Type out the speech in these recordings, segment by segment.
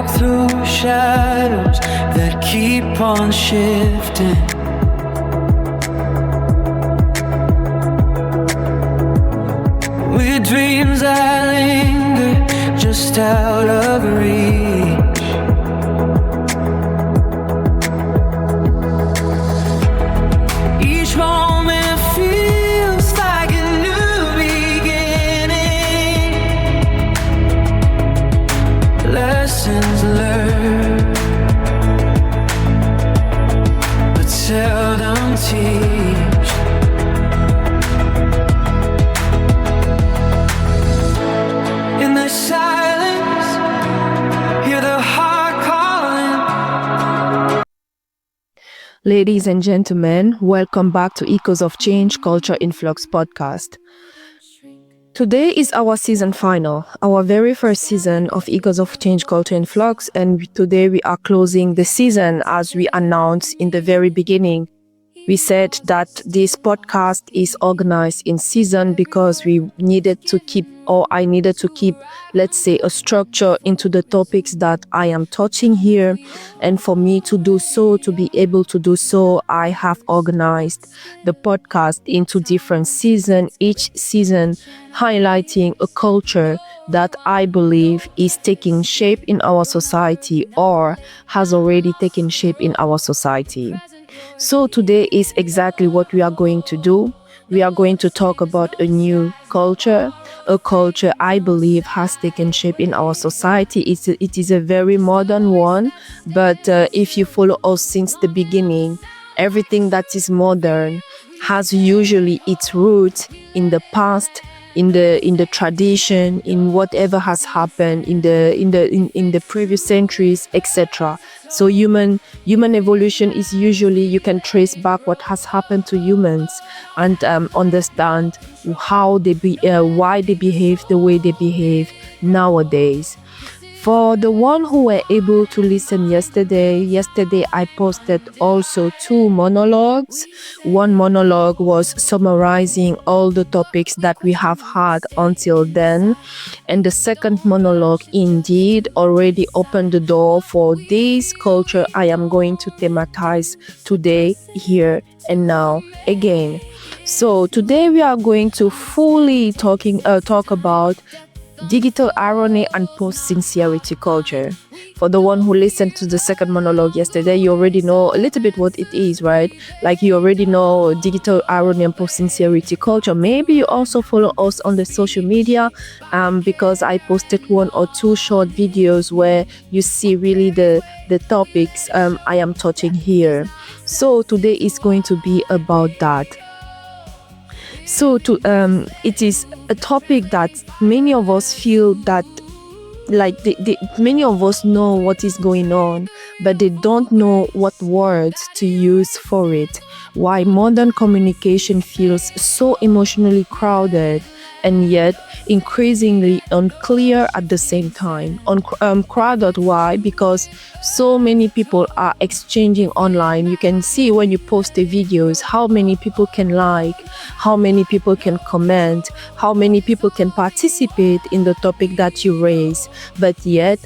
walk through shadows that keep on shifting. With dreams that linger just out of reach. Each moment feels like a new beginning. Lessons learned, but seldom teach. In the silence, hear the heart calling. Ladies and gentlemen, welcome back to Echoes of Change Culture in Flux podcast. Today is our season final, our very first season of Echoes of Change Culture in Flux, and today we are closing the season as we announced in the very beginning. We said that this podcast is organized in season because we needed to keep, or I needed to keep, let's say, a structure into the topics that I am touching here. And for me to do so, to be able to do so, I have organized the podcast into different seasons, each season highlighting a culture that I believe is taking shape in our society or has already taken shape in our society. So today is exactly what we are going to do. We are going to talk about a new culture, a culture I believe has taken shape in our society. It is a very modern one, but if you follow us since the beginning, everything that is modern has usually its roots in the past, in the tradition, in whatever has happened in the previous centuries, etc. So human evolution is usually, you can trace back what has happened to humans and understand how why they behave the way they behave nowadays. For the one who were able to listen yesterday I posted also 2 monologues. One monologue was summarizing all the topics that we have had until then. And the second monologue indeed already opened the door for this culture I am going to thematize today, here and now again. So today we are going to fully talk about digital irony and post-sincerity culture. For the one who listened to the second monologue yesterday, you already know a little bit what it is, right? Like you already know digital irony and post-sincerity culture. Maybe you also follow us on the social media because I posted 1 or 2 short videos where you see really the topics I am touching here. So today is going to be about that. So it is a topic that many of us feel that many of us know what is going on, but they don't know what words to use for it. Why modern communication feels so emotionally crowded and yet increasingly unclear at the same time. Crowded, why? Because so many people are exchanging online. You can see when you post the videos how many people can like, how many people can comment, how many people can participate in the topic that you raise. But yet,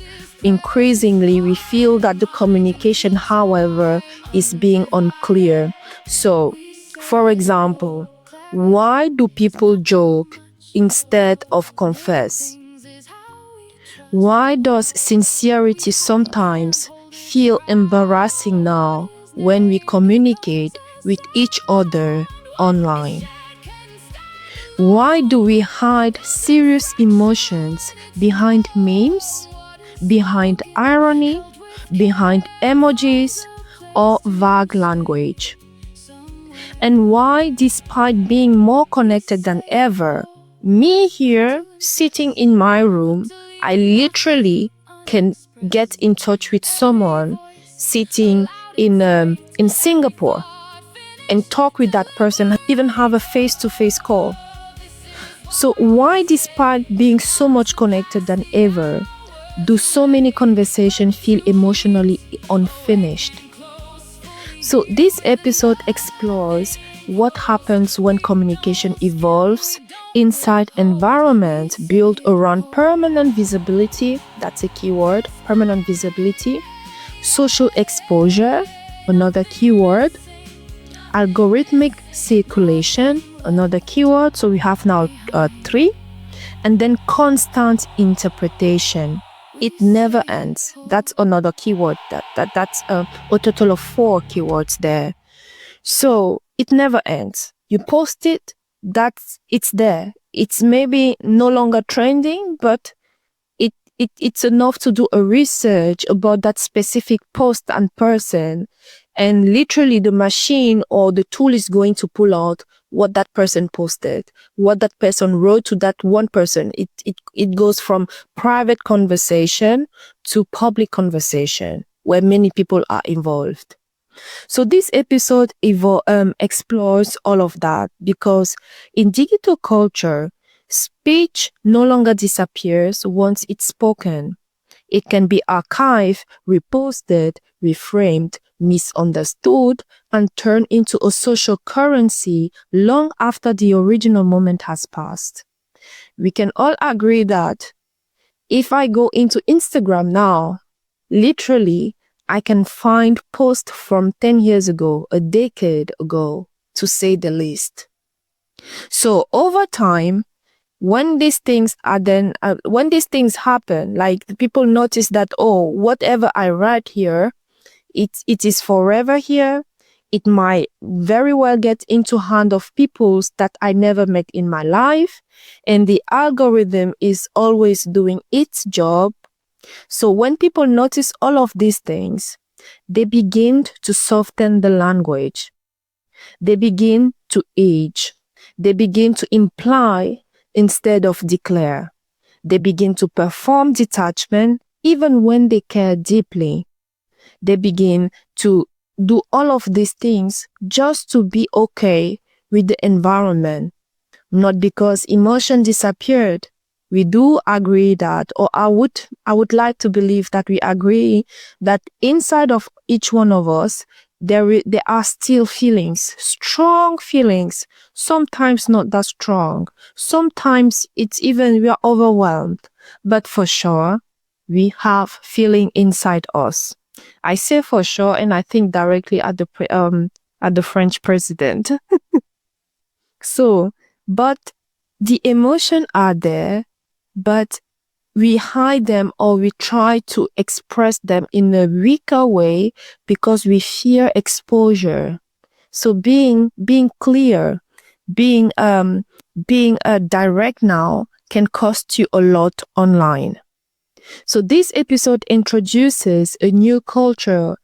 increasingly, we feel that the communication, however, is being unclear. So, for example, why do people joke instead of confess? Why does sincerity sometimes feel embarrassing now when we communicate with each other online? Why do we hide serious emotions behind memes, behind irony, behind emojis, or vague language? And why, despite being more connected than ever, me here sitting in my room, I literally can get in touch with someone sitting in Singapore and talk with that person, even have a face-to-face call? So why, despite being so much connected than ever, do so many conversations feel emotionally unfinished? So this episode explores what happens when communication evolves, insight environment built around permanent visibility, that's a keyword, permanent visibility, social exposure, another keyword, algorithmic circulation, another keyword, so we have now 3, and then constant interpretation. It never ends. That's another keyword. That's a total of 4 keywords there. So it never ends. You post it, it's there. It's maybe no longer trending, but it's enough to do a research about that specific post and person, and literally the machine or the tool is going to pull out what that person posted, what that person wrote to that one person. It goes from private conversation to public conversation where many people are involved. So this episode explores all of that, because in digital culture, speech no longer disappears once it's spoken. It can be archived, reposted, reframed, misunderstood, and turned into a social currency long after the original moment has passed. We can all agree that if I go into Instagram now, literally, I can find posts from 10 years ago, a decade ago, to say the least. So over time, when these things happen, like people notice that, oh, whatever I write here, it is forever here. It might very well get into hand of people that I never met in my life. And the algorithm is always doing its job. So when people notice all of these things, they begin to soften the language. They begin to age. They begin to imply instead of declare. They begin to perform detachment even when they care deeply. They begin to do all of these things just to be okay with the environment, not because emotion disappeared. We do agree that, or I would like to believe that we agree that inside of each one of us, there are still feelings, strong feelings, sometimes not that strong. Sometimes it's even we are overwhelmed, but for sure, we have feeling inside us. I say for sure, and I think directly at the French president. So, but the emotions are there, but we hide them or we try to express them in a weaker way because we fear exposure. So being clear, being direct now can cost you a lot online. So this episode introduces a new culture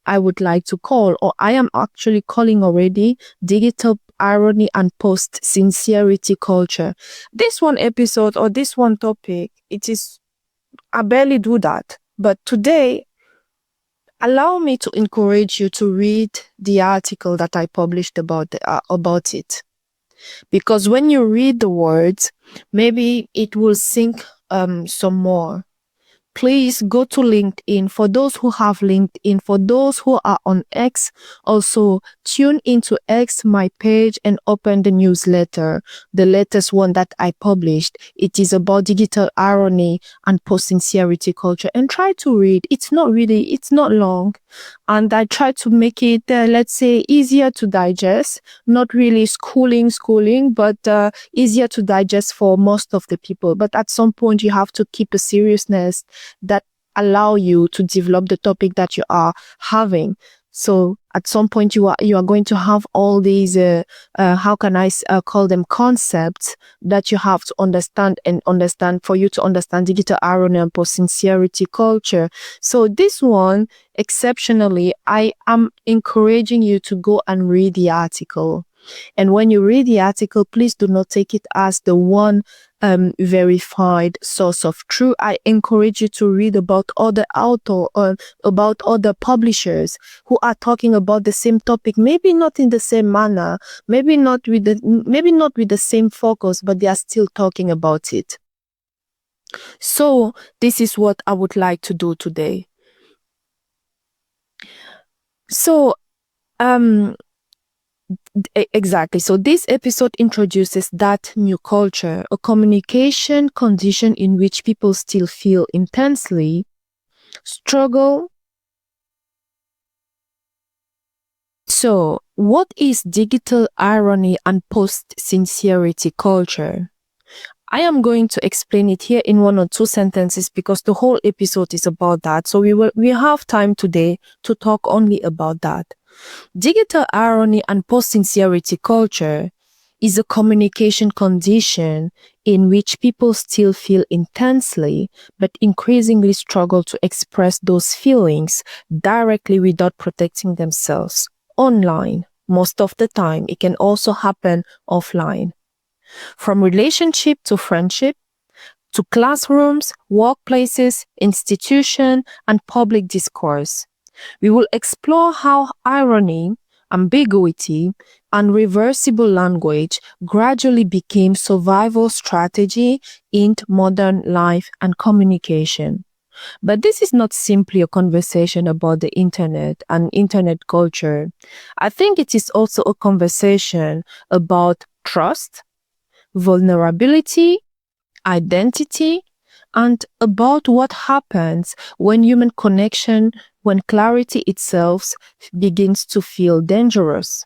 I would like to call, or I am actually calling already, digital irony and post-sincerity culture. This one episode or this one topic, I barely do that. But today, allow me to encourage you to read the article that I published about it. Because when you read the words, maybe it will sink some more. Please go to LinkedIn. For those who have LinkedIn, for those who are on X, also tune into X, my page, and open the newsletter, the latest one that I published. It is about digital irony and post-sincerity culture. And try to read. It's not long. And I try to make it, let's say, easier to digest. Not really schooling, but easier to digest for most of the people. But at some point, you have to keep a seriousness that allow you to develop the topic that you are having. So at some point you are going to have all these how can I call them, concepts that you have to understand for you to understand digital irony and post-sincerity culture. So this one, exceptionally, I am encouraging you to go and read the article. And when you read the article, please do not take it as the one verified source of truth. I encourage you to read about other authors or about other publishers who are talking about the same topic, maybe not in the same manner, maybe not with the same focus, but they are still talking about it. So this is what I would like to do today. So Exactly. So this episode introduces that new culture, a communication condition in which people still feel intensely, struggle. So, what is digital irony and post-sincerity culture? I am going to explain it here in 1 or 2 sentences because the whole episode is about that. So we have time today to talk only about that. Digital irony and post-sincerity culture is a communication condition in which people still feel intensely but increasingly struggle to express those feelings directly without protecting themselves online. Most of the time, it can also happen offline. From relationship to friendship, to classrooms, workplaces, institutions, and public discourse. We will explore how irony, ambiguity, and reversible language gradually became survival strategy in modern life and communication. But this is not simply a conversation about the internet and internet culture. I think it is also a conversation about trust, vulnerability, identity, and about what happens when human connection, when clarity itself begins to feel dangerous.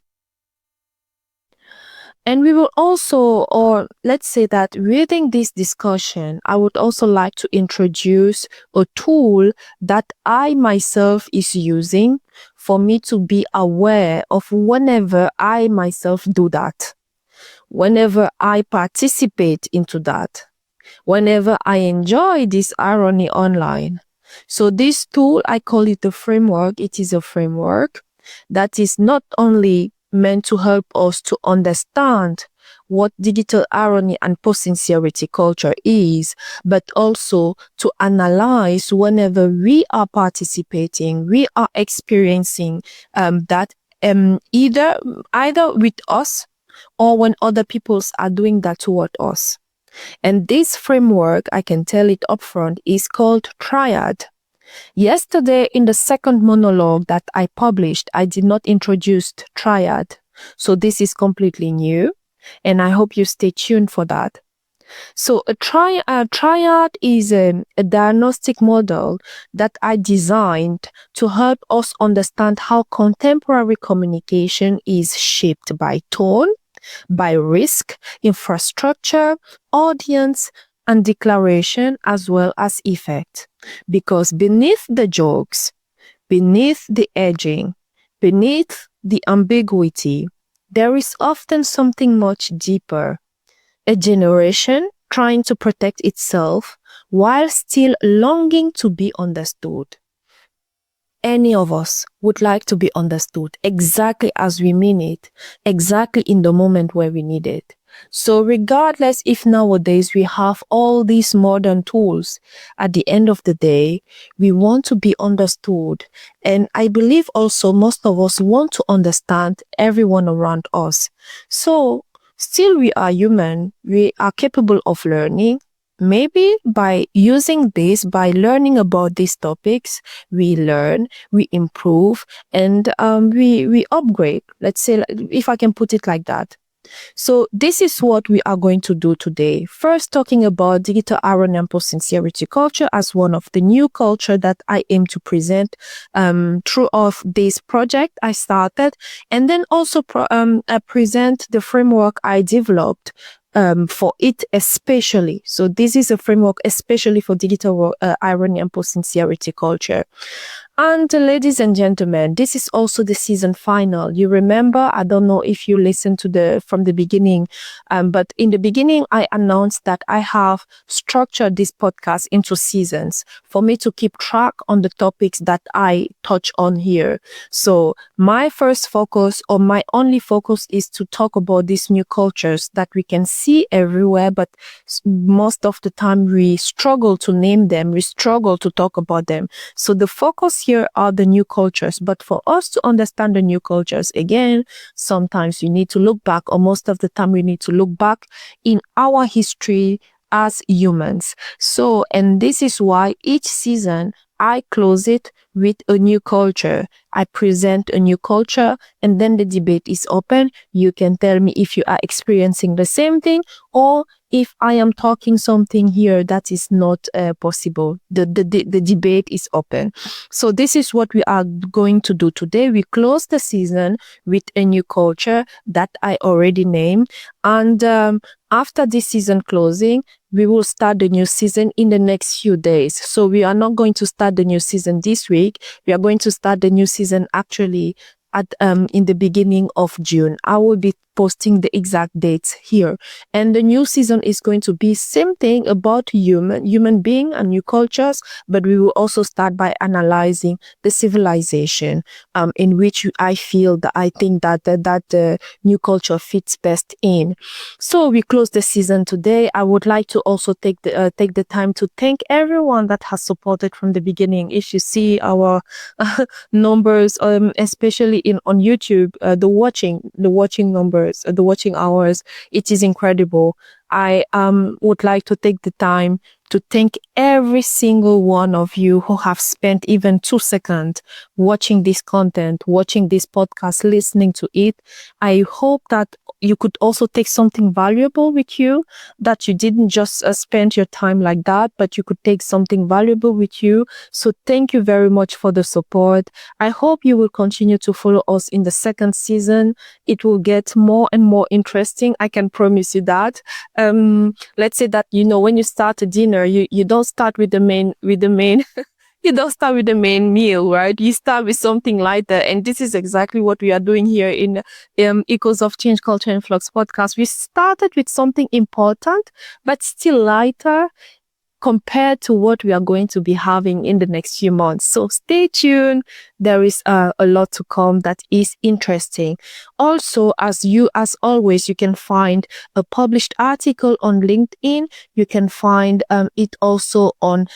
And we will also, or let's say that within this discussion, I would also like to introduce a tool that I myself is using for me to be aware of whenever I myself do that, whenever I participate into that, whenever I enjoy this irony online. So this tool, I call it a framework. It is a framework that is not only meant to help us to understand what digital irony and post-sincerity culture is, but also to analyze whenever we are participating, we are experiencing that either with us or when other peoples are doing that toward us. And this framework, I can tell it upfront, is called Triad. Yesterday, in the second monologue that I published, I did not introduce Triad. So this is completely new, and I hope you stay tuned for that. So a triad is a diagnostic model that I designed to help us understand how contemporary communication is shaped by tone, by risk, infrastructure, audience, and declaration, as well as effect. Because beneath the jokes, beneath the edging, beneath the ambiguity, there is often something much deeper. A generation trying to protect itself while still longing to be understood. Any of us would like to be understood exactly as we mean it, exactly in the moment where we need it. So regardless if nowadays we have all these modern tools, at the end of the day, we want to be understood. And I believe also most of us want to understand everyone around us. So still we are human, we are capable of learning. Maybe by using this, by learning about these topics, we learn, we improve, and we upgrade. Let's say, if I can put it like that. So this is what we are going to do today. First, talking about digital irony and post-sincerity culture as one of the new culture that I aim to present throughout this project I started, and then also present the framework I developed for it especially. So this is a framework especially for digital irony and post-sincerity culture. And ladies and gentlemen, this is also the season final. You remember, I don't know if you listened to from the beginning, but in the beginning, I announced that I have structured this podcast into seasons for me to keep track on the topics that I touch on here. So my first focus or my only focus is to talk about these new cultures that we can see everywhere, but most of the time we struggle to name them, we struggle to talk about them. So the focus here are the new cultures, but for us to understand the new cultures, again, sometimes you need to look back, or most of the time we need to look back in our history as humans. So, and this is why each season I close it with a new culture. I present a new culture, and then the debate is open. You can tell me if you are experiencing the same thing, or if I am talking something here that is not possible. The debate is open. So this is what we are going to do today. We close the season with a new culture that I already named. And after this season closing, we will start the new season in the next few days. So we are not going to start the new season this week. We are going to start the new season actually at in the beginning of June. I will be posting the exact dates here. And the new season is going to be same thing about human being and new cultures, but we will also start by analyzing the civilization in which I think that the new culture fits best in. So we close the season today. I would like to also take the time to thank everyone that has supported from the beginning. If you see our numbers, especially on YouTube, the watching numbers, the watching hours, it is incredible. I would like to take the time to thank every single one of you who have spent even 2 seconds watching this content, watching this podcast, listening to it. I hope that you could also take something valuable with you, that you didn't just spend your time like that, but you could take something valuable with you. So thank you very much for the support. I hope you will continue to follow us in the second season. It will get more and more interesting. I can promise you that. Let's say that, when you start a dinner, you don't start with the main you don't start with the main meal, right? You start with something lighter. And this is exactly what we are doing here in Echoes of Change, Culture and Flux podcast. We started with something important, but still lighter compared to what we are going to be having in the next few months. So stay tuned. There is a lot to come that is interesting. Also, as always, you can find a published article on LinkedIn. You can find it also on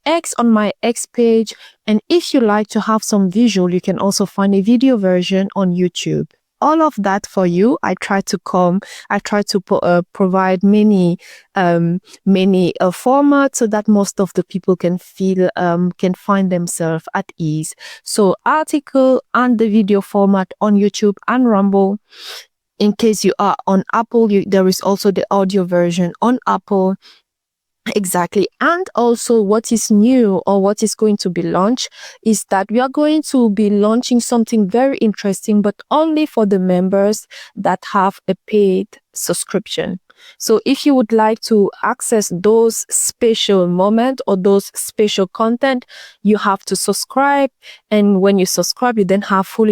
X, on my X page. And if you like to have some visual, you can also find a video version on YouTube. All of that for you. I try to provide many formats so that most of the people can find themselves at ease. So article and the video format on YouTube and Rumble. In case you are on Apple, there is also the audio version on Apple. Exactly. And also what is new, or what is going to be launched, is that we are going to be launching something very interesting, but only for the members that have a paid subscription. So if you would like to access those special moments or those special content, you have to subscribe. And when you subscribe, you then have full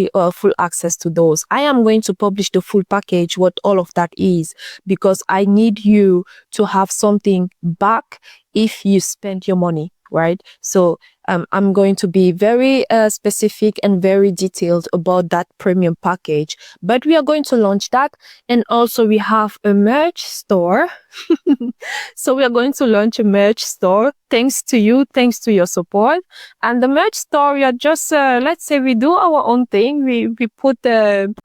access to those. I am going to publish the full package, what all of that is, because I need you to have something back if you spend your money, right? So I'm going to be very specific and very detailed about that premium package, but we are going to launch that. And also we have a merch store. So we are going to launch a merch store thanks to you, thanks to your support. And the merch store, we are just, let's say we do our own thing. We put the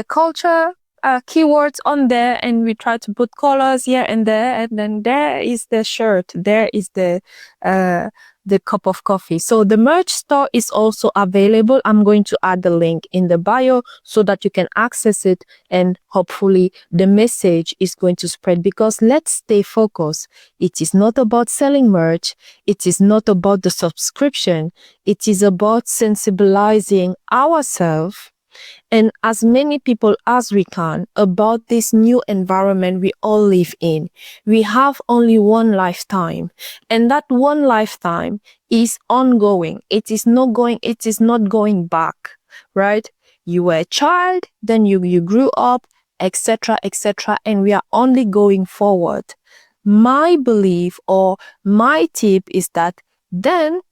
culture keywords on there, and we try to put colors here and there, and then there is the shirt, there is the cup of coffee. So the merch store is also available. I'm going to add the link in the bio so that you can access it, and hopefully the message is going to spread, because let's stay focused. It is not about selling merch. It is not about the subscription. It is about sensibilizing ourselves and as many people as we can about this new environment we all live in. We have only one lifetime, and that one lifetime is ongoing. It is not going back, right? You were a child, then you grew up, etc., etc., and we are only going forward. My belief or my tip is that then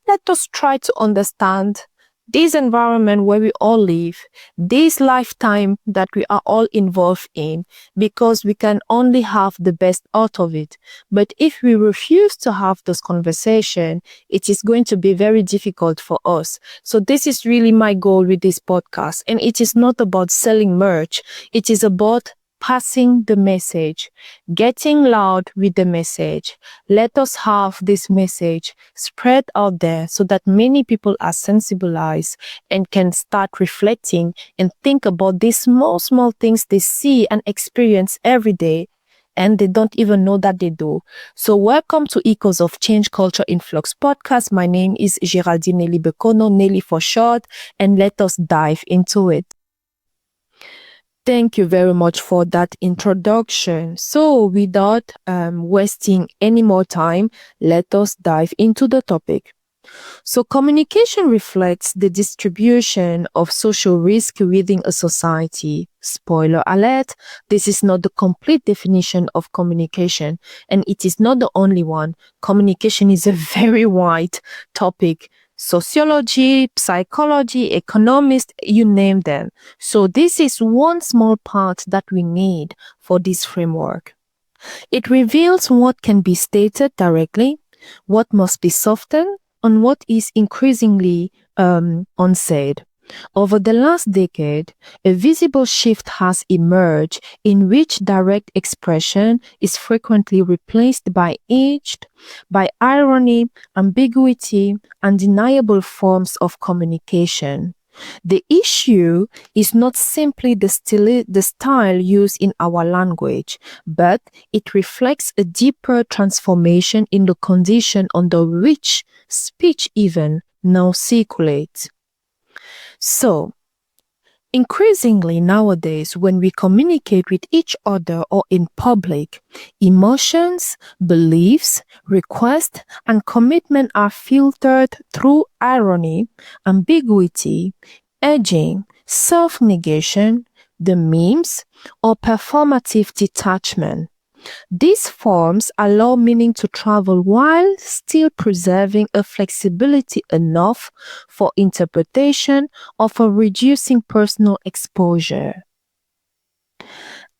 let us try to understand this environment where we all live, this lifetime that we are all involved in, because we can only have the best out of it. But if we refuse to have this conversation, it is going to be very difficult for us. So this is really my goal with this podcast. And it is not about selling merch. It is about passing the message, getting loud with the message. Let us have this message spread out there so that many people are sensibilized and can start reflecting and think about these small things they see and experience every day, and they don't even know that they do. So welcome to Echoes of Change Culture in Flux podcast. My name is Geraldine Nelly Bekono, Nelly for short, and let us dive into it. Thank you very much for that introduction. So without wasting any more time, let us dive into the topic. So communication reflects the distribution of social risk within a society. Spoiler alert, this is not the complete definition of communication, and it is not the only one. Communication is a very wide topic. Sociology, psychology, economists, you name them. So this is one small part that we need for this framework. It reveals what can be stated directly, what must be softened, and what is increasingly unsaid. Over the last decade, a visible shift has emerged in which direct expression is frequently replaced by irony, ambiguity, and deniable forms of communication. The issue is not simply the style used in our language, but it reflects a deeper transformation in the condition under which speech even now circulates. So, increasingly nowadays, when we communicate with each other or in public, emotions, beliefs, requests, and commitment are filtered through irony, ambiguity, edging, self-negation, the memes, or performative detachment. These forms allow meaning to travel while still preserving a flexibility enough for interpretation or for reducing personal exposure.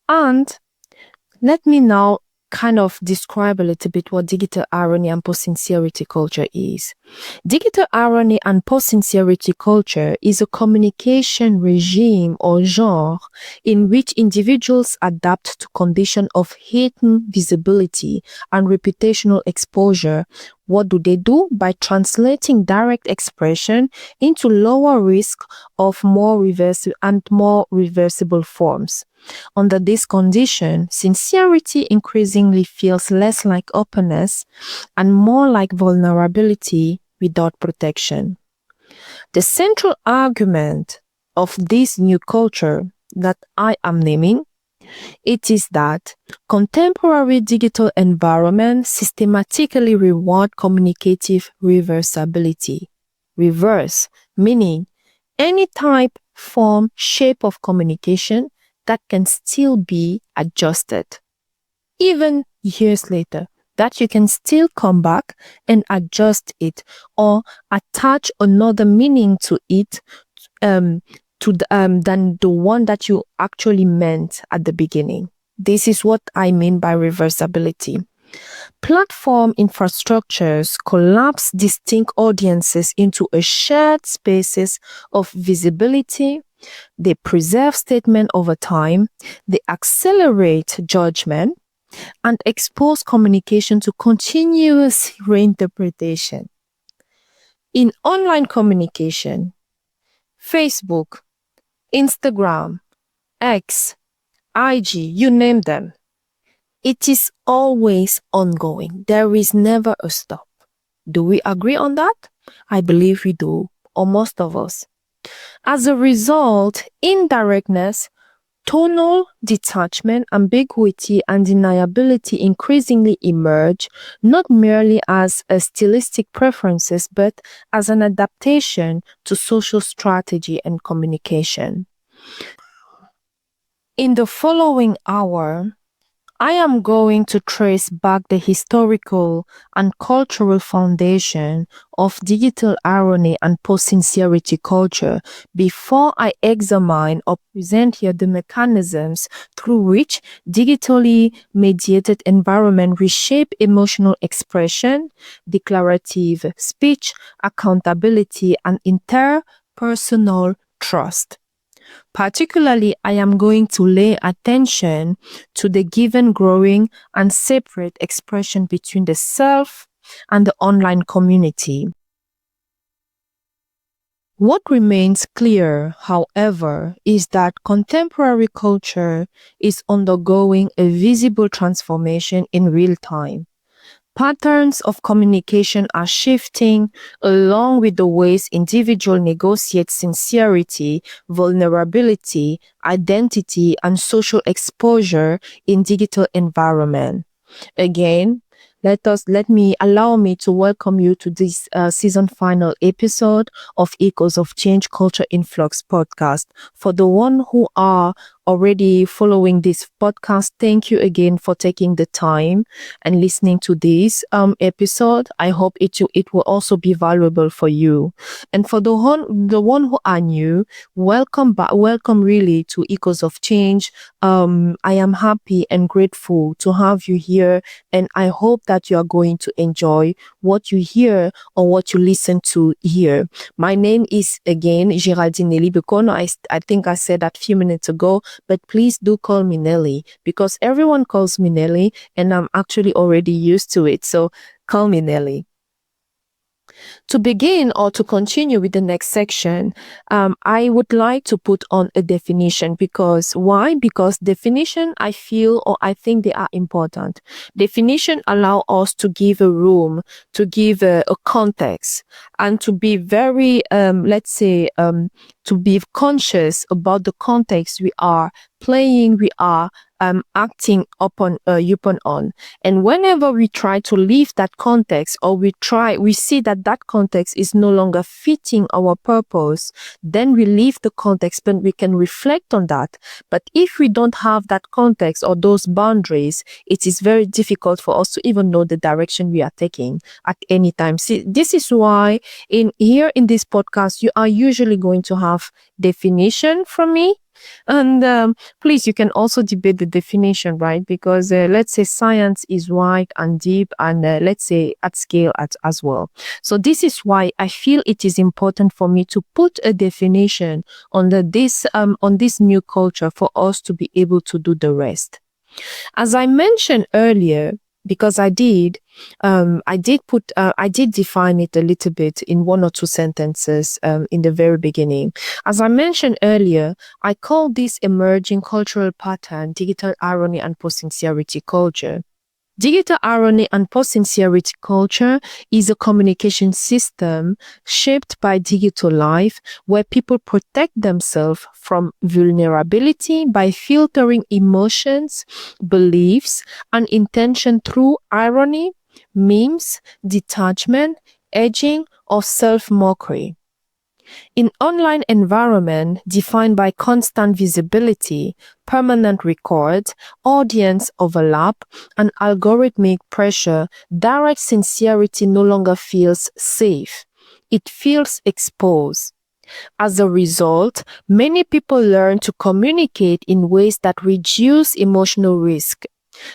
And let me now kind of describe a little bit what digital irony and post-sincerity culture is. Digital irony and post-sincerity culture is a communication regime or genre in which individuals adapt to conditions of heightened visibility and reputational exposure. What do they do? By translating direct expression into lower risk of more reversible forms. Under this condition, sincerity increasingly feels less like openness and more like vulnerability without protection. The central argument of this new culture that I am naming, it is that contemporary digital environments systematically reward communicative reversibility. Reverse, meaning any type, form, shape of communication that can still be adjusted, even years later, that you can still come back and adjust it or attach another meaning to it than the one that you actually meant at the beginning. This is what I mean by reversibility. Platform infrastructures collapse distinct audiences into a shared spaces of visibility. They preserve statement over time, they accelerate judgment, and expose communication to continuous reinterpretation. In online communication, Facebook, Instagram, X, IG, you name them, it is always ongoing. There is never a stop. Do we agree on that? I believe we do, or most of us. As a result, indirectness, tonal detachment, ambiguity, and deniability increasingly emerge, not merely as a stylistic preferences, but as an adaptation to social strategy and communication. In the following hour, I am going to trace back the historical and cultural foundation of digital irony and post-sincerity culture before I examine or present here the mechanisms through which digitally mediated environment reshape emotional expression, declarative speech, accountability, and interpersonal trust. Particularly, I am going to lay attention to the given, growing, and separate expression between the self and the online community. What remains clear, however, is that contemporary culture is undergoing a visible transformation in real time. Patterns of communication are shifting along with the ways individuals negotiate sincerity, vulnerability, identity, and social exposure in digital environment. Again, allow me to welcome you to this season final episode of Echoes of Change Culture in Flux podcast. For the one who are already following this podcast, thank you again for taking the time and listening to this episode. I hope it will also be valuable for you. And for the one who are new, welcome back. Welcome really to Echoes of Change. I am happy and grateful to have you here, and I hope that you are going to enjoy what you hear or what you listen to here. My name is again Geraldine Nelly Bekono. I think I said that a few minutes ago, but please do call me Nelly because everyone calls me Nelly and I'm actually already used to it. So call me Nelly. To begin or to continue with the next section, I would like to put on a definition because why? Because definition, I feel or I think they are important. Definition allow us to give a room, to give a context, and to be very, to be conscious about the context we are playing, we are acting upon on. And whenever we try to leave that context or we see that context is no longer fitting our purpose, then we leave the context, but we can reflect on that. But if we don't have that context or those boundaries, it is very difficult for us to even know the direction we are taking at any time. See, this is why in this podcast, you are usually going to have definition from me. And please, you can also debate the definition, right? Because let's say science is wide and deep and let's say at scale as well. So this is why I feel it is important for me to put a definition on this new culture for us to be able to do the rest. As I mentioned earlier, because I did define it a little bit in one or two sentences in the very beginning. As I mentioned earlier, I call this emerging cultural pattern digital irony and post-sincerity culture. Digital irony and post-sincerity culture is a communication system shaped by digital life where people protect themselves from vulnerability by filtering emotions, beliefs, and intention through irony, memes, detachment, edging, or self-mockery. In online environment defined by constant visibility, permanent records, audience overlap, and algorithmic pressure, direct sincerity no longer feels safe. It feels exposed. As a result, many people learn to communicate in ways that reduce emotional risk.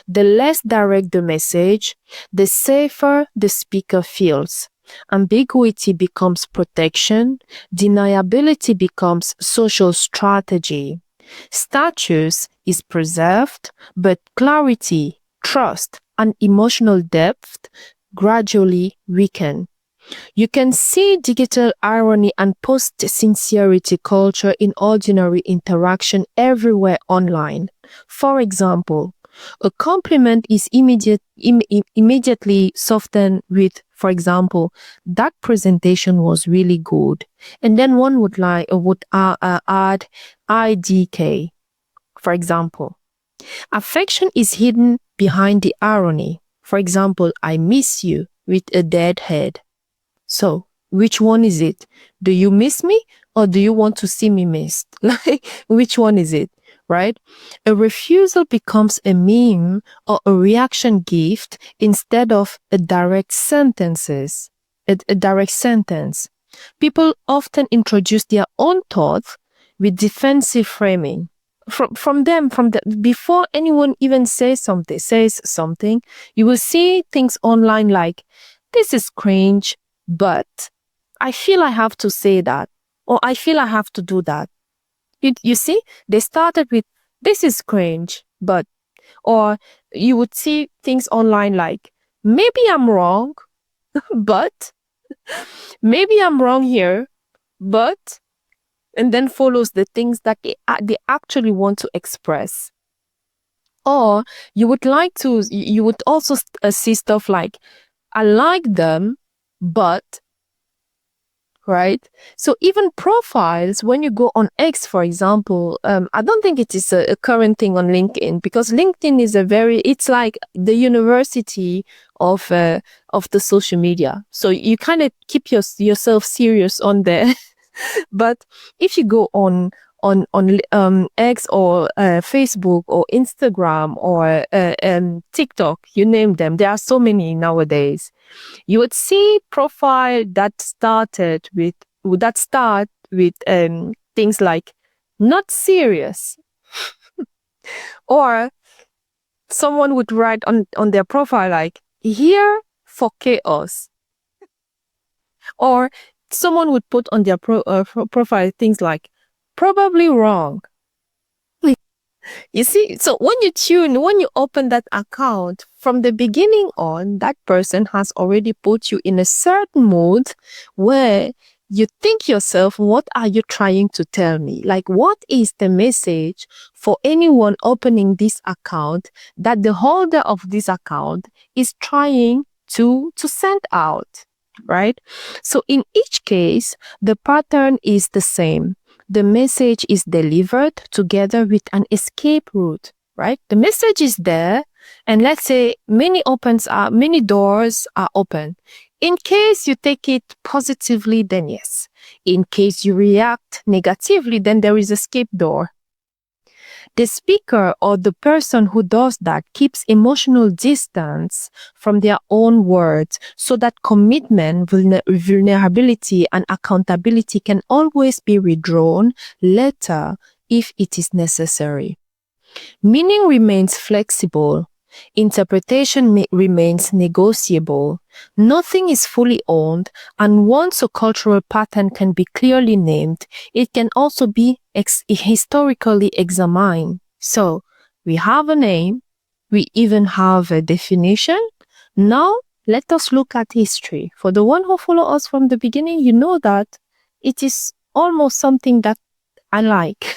The less direct the message, the safer the speaker feels. Ambiguity becomes protection, deniability becomes social strategy. Status is preserved, but clarity, trust, and emotional depth gradually weaken. You can see digital irony and post-sincerity culture in ordinary interaction everywhere online. For example, a compliment is immediately softened with, for example, that presentation was really good. And then one would add IDK. For example, affection is hidden behind the irony. For example, I miss you with a dead head. So, which one is it? Do you miss me or do you want to see me missed? Like, which one is it? Right? A refusal becomes a meme or a reaction gift instead of a direct sentence. People often introduce their own thoughts with defensive framing. Before anyone even says something, you will see things online like, this is cringe, but I feel I have to say that, or I feel I have to do that. You see, they started with, this is cringe, but, or you would see things online like, maybe I'm wrong, but, maybe I'm wrong here, but, and then follows the things that they actually want to express. Or you would also see stuff like, I like them, but, right? So even profiles, when you go on X, for example, I don't think it is a current thing on LinkedIn, because LinkedIn is it's like the university of the social media. So you kind of keep yourself serious on there. But if you go on X or Facebook or Instagram or TikTok, you name them, there are so many nowadays. You would see profile that start with things like not serious, or someone would write on their profile like here for chaos, or someone would put on their profile things like probably wrong. You see, so when you open that account, from the beginning on, that person has already put you in a certain mood where you think yourself, what are you trying to tell me? Like, what is the message for anyone opening this account that the holder of this account is trying to send out, right? So in each case, the pattern is the same. The message is delivered together with an escape route, right? The message is there, and let's say many doors are open. In case you take it positively, then yes. In case you react negatively, then there is escape door. The speaker or the person who does that keeps emotional distance from their own words so that commitment, vulnerability, and accountability can always be withdrawn later if it is necessary. Meaning remains flexible. Interpretation remains negotiable. Nothing is fully owned, and once a cultural pattern can be clearly named, it can also be historically examined. So, we have a name, we even have a definition. Now, let us look at history. For the one who follow us from the beginning, you know that it is almost something that I like.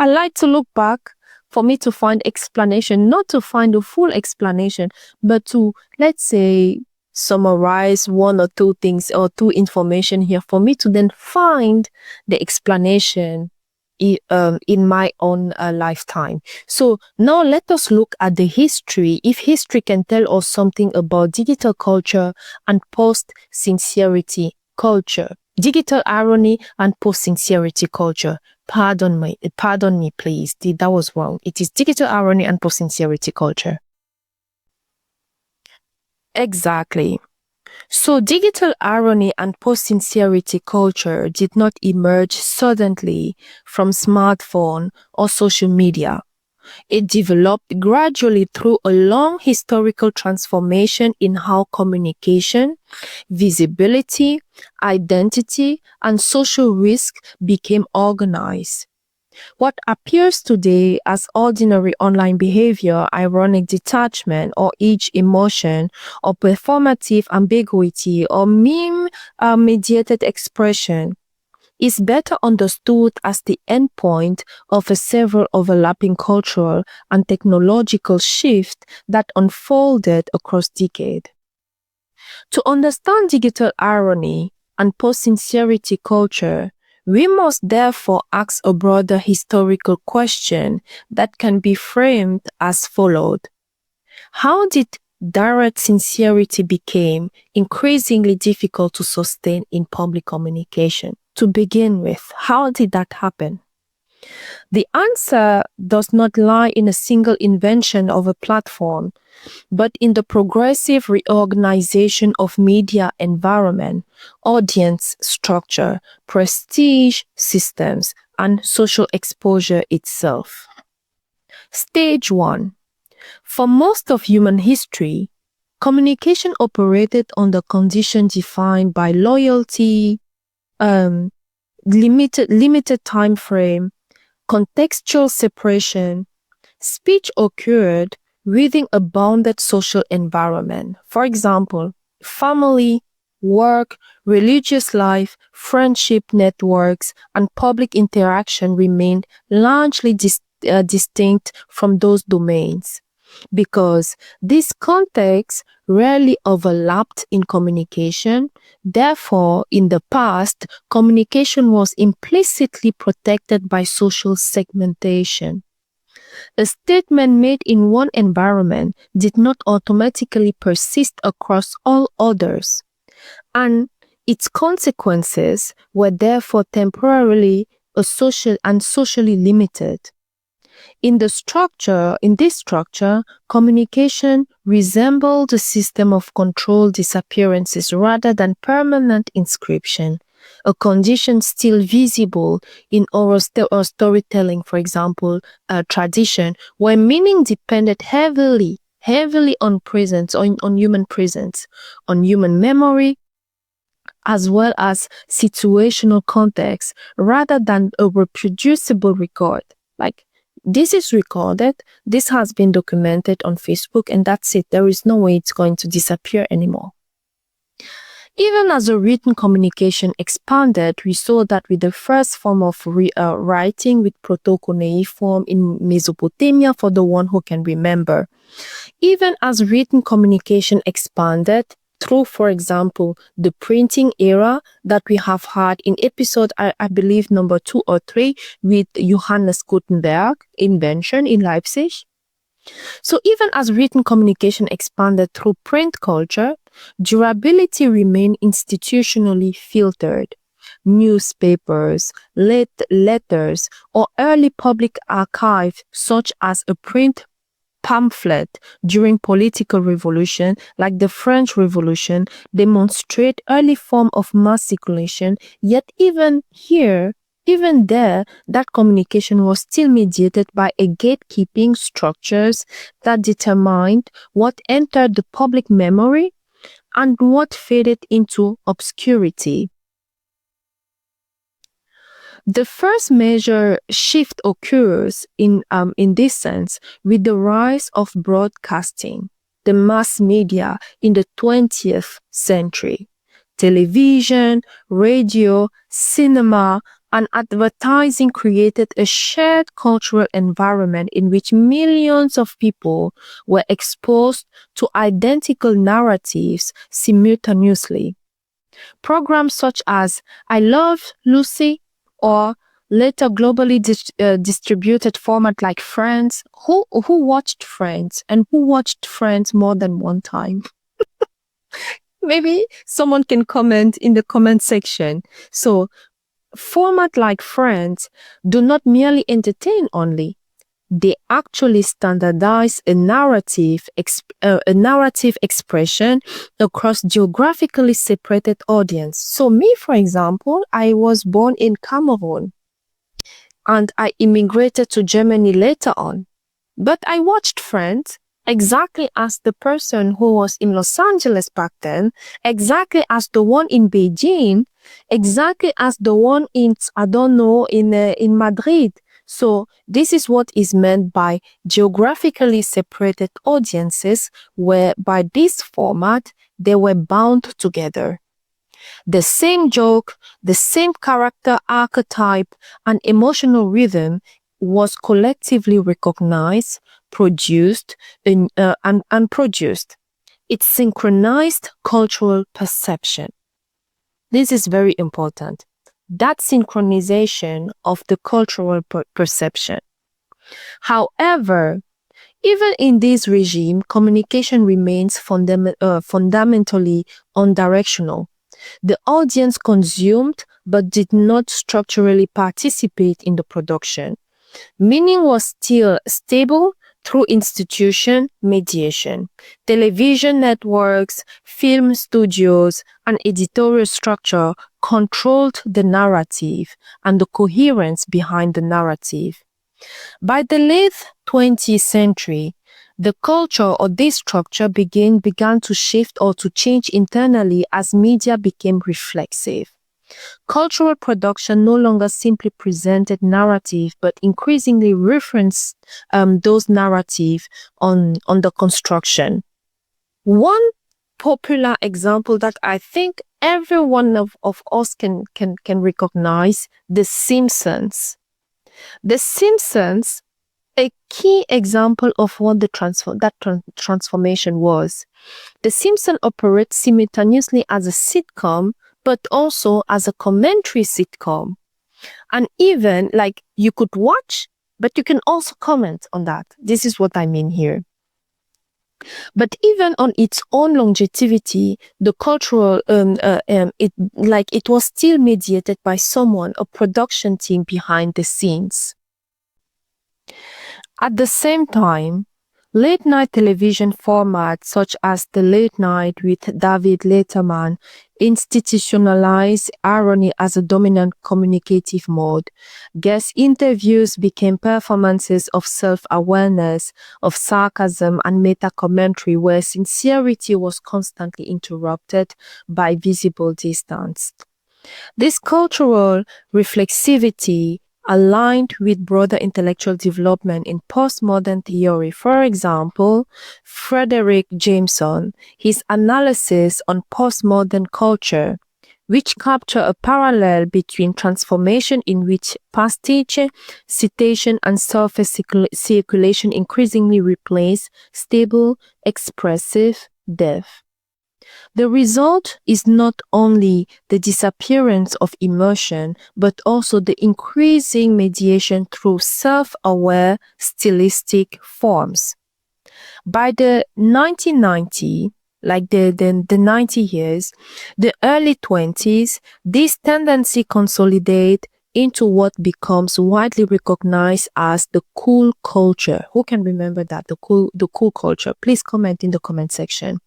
I like to look back for me to find explanation, not to find a full explanation, but to, let's say, summarize one or two things or two information here for me to then find the explanation in my own lifetime. So now let us look at the history, if history can tell us something about digital culture and post-sincerity culture. Digital irony and post-sincerity culture. Pardon me, please. That was wrong. It is digital irony and post-sincerity culture. Exactly. So digital irony and post-sincerity culture did not emerge suddenly from smartphone or social media. It developed gradually through a long historical transformation in how communication, visibility, identity, and social risk became organized. What appears today as ordinary online behavior, ironic detachment, or edge emotion, or performative ambiguity, or meme-mediated expression, is better understood as the endpoint of a several overlapping cultural and technological shifts that unfolded across decades. To understand digital irony and post-sincerity culture, we must therefore ask a broader historical question that can be framed as followed. How did direct sincerity become increasingly difficult to sustain in public communication? To begin with, how did that happen? The answer does not lie in a single invention of a platform, but in the progressive reorganization of media environment, audience structure, prestige systems, and social exposure itself. Stage 1. For most of human history, communication operated under conditions defined by loyalty, limited time frame, contextual separation. Speech occurred within a bounded social environment. For example, family, work, religious life, friendship networks, and public interaction remained largely distinct from those domains because these contexts rarely overlapped in communication. Therefore, in the past, communication was implicitly protected by social segmentation. A statement made in one environment did not automatically persist across all others, and its consequences were therefore temporarily and socially limited. In this structure, communication resembled a system of controlled disappearances rather than permanent inscription, a condition still visible in oral storytelling, for example, tradition, where meaning depended heavily on presence, on human presence, on human memory, as well as situational context, rather than a reproducible record. Like, this is recorded, this has been documented on Facebook, and that's it. There is no way it's going to disappear anymore. Even as the written communication expanded, we saw that with the first form of writing with proto-cuneiform in Mesopotamia, for the one who can remember. Even as written communication expanded through, for example, the printing era that we have had in episode, I believe, number 2 or 3 with Johannes Gutenberg invention in Leipzig. So even as written communication expanded through print culture, durability remained institutionally filtered. Newspapers, letters, or early public archive, such as a print pamphlet during political revolution like the French Revolution, demonstrate early form of mass circulation, yet even there, that communication was still mediated by a gatekeeping structures that determined what entered the public memory and what faded into obscurity. The first major shift occurs in this sense with the rise of broadcasting, the mass media in the 20th century. Television, radio, cinema, and advertising created a shared cultural environment in which millions of people were exposed to identical narratives simultaneously. Programs such as I Love Lucy or later globally distributed format like Friends. Who watched Friends and who watched Friends more than one time? Maybe someone can comment in the comment section. So format like Friends do not merely entertain only. They actually standardize a narrative expression across geographically separated audience. So me, for example, I was born in Cameroon and I immigrated to Germany later on. But I watched Friends exactly as the person who was in Los Angeles back then, exactly as the one in Beijing, exactly as the one in, in Madrid. So this is what is meant by geographically separated audiences, where by this format, they were bound together. The same joke, the same character archetype, and emotional rhythm was collectively recognized, produced, and produced. It synchronized cultural perception. This is very important. That synchronization of the cultural perception. However, even in this regime, communication remains fundamentally unidirectional. The audience consumed but did not structurally participate in the production. Meaning was still stable through institution mediation. Television networks, film studios, and editorial structure controlled the narrative and the coherence behind the narrative. By the late 20th century, the culture or this structure began to shift or to change internally as media became reflexive. Cultural production no longer simply presented narrative, but increasingly referenced those narrative on the construction. One popular example that I think every one of us can recognize, The Simpsons. The Simpsons, a key example of what transformation was. The Simpsons operates simultaneously as a sitcom, but also as a commentary sitcom. And even like you could watch, but you can also comment on that. This is what I mean here. But even on its own longevity, the cultural, it was still mediated by someone, a production team behind the scenes. At the same time, late-night television formats such as The Late Night with David Letterman institutionalized irony as a dominant communicative mode. Guest interviews became performances of self-awareness, of sarcasm and meta-commentary where sincerity was constantly interrupted by visible distance. This cultural reflexivity aligned with broader intellectual development in postmodern theory. For example, Frederick Jameson, his analysis on postmodern culture, which capture a parallel between transformation in which pastiche, citation, and surface circulation increasingly replace stable, expressive depth. The result is not only the disappearance of emotion, but also the increasing mediation through self-aware stylistic forms. By the 1990s, like the 90 years, the early 20s, this tendency consolidate into what becomes widely recognized as the cool culture. Who can remember that? The cool culture. Please comment in the comment section.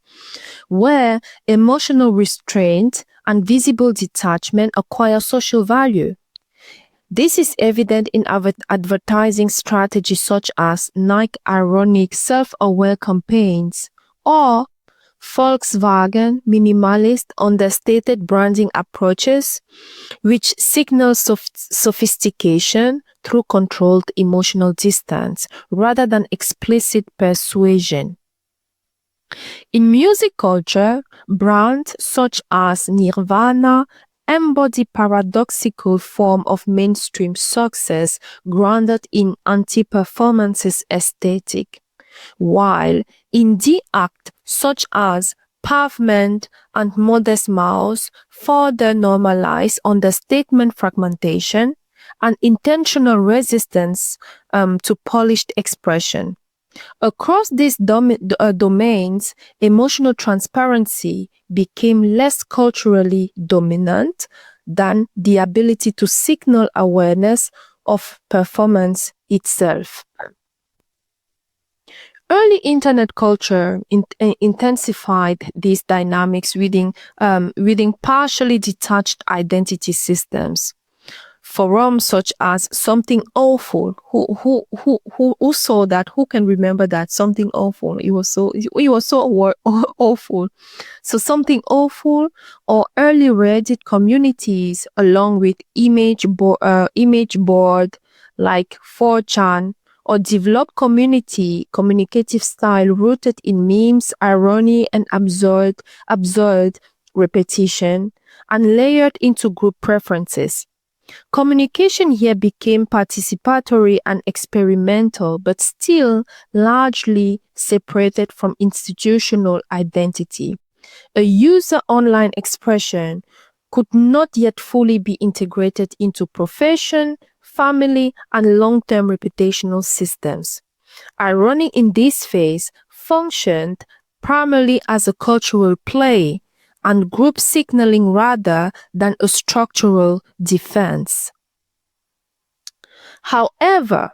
Where emotional restraint and visible detachment acquire social value. This is evident in advertising strategies such as Nike ironic self-aware campaigns or Volkswagen minimalist understated branding approaches, which signal sophistication through controlled emotional distance rather than explicit persuasion. In music culture, brands such as Nirvana embody paradoxical form of mainstream success grounded in anti-performances aesthetic, while indie acts such as Pavement and Modest Mouse further normalize understatement fragmentation and intentional resistance to polished expression. Across these domains, emotional transparency became less culturally dominant than the ability to signal awareness of performance itself. Early internet culture intensified these dynamics within partially detached identity systems. Forums such as Something Awful. Who saw that? Who can remember that? Something Awful. It was so awful. So Something Awful or early Reddit communities along with image board like 4chan or developed communicative style rooted in memes, irony, and absurd repetition and layered into group preferences. Communication here became participatory and experimental, but still largely separated from institutional identity. A user online expression could not yet fully be integrated into profession, family, and long-term reputational systems. Irony in this phase functioned primarily as a cultural play and group signaling rather than a structural defense. However,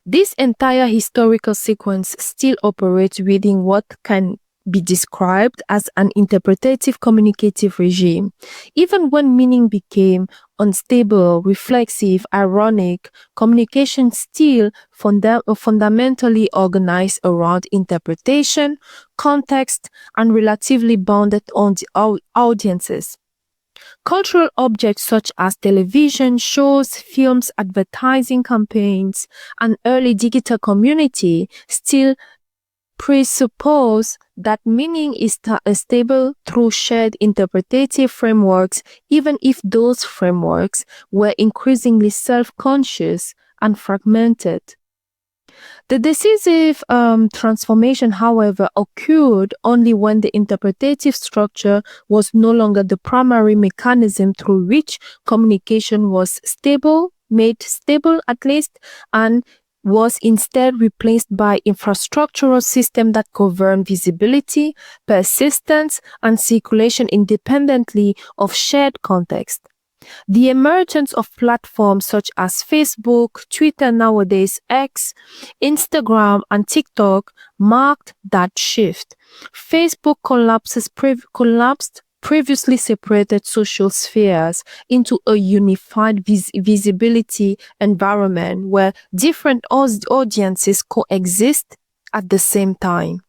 this entire historical sequence still operates within what can be described as an interpretative communicative regime. Even when meaning became unstable, reflexive, ironic, communication still fundamentally organized around interpretation, context, and relatively bounded on the audiences. Cultural objects such as television shows, films, advertising campaigns, and early digital community still presuppose that meaning is stable through shared interpretative frameworks, even if those frameworks were increasingly self-conscious and fragmented. The decisive transformation, however, occurred only when the interpretative structure was no longer the primary mechanism through which communication was stable, made stable at least, and was instead replaced by infrastructural systems that govern visibility, persistence, and circulation independently of shared context. The emergence of platforms such as Facebook, Twitter nowadays, X, Instagram, and TikTok marked that shift. Facebook collapsed previously separated social spheres into a unified visibility environment where different audiences coexist at the same time.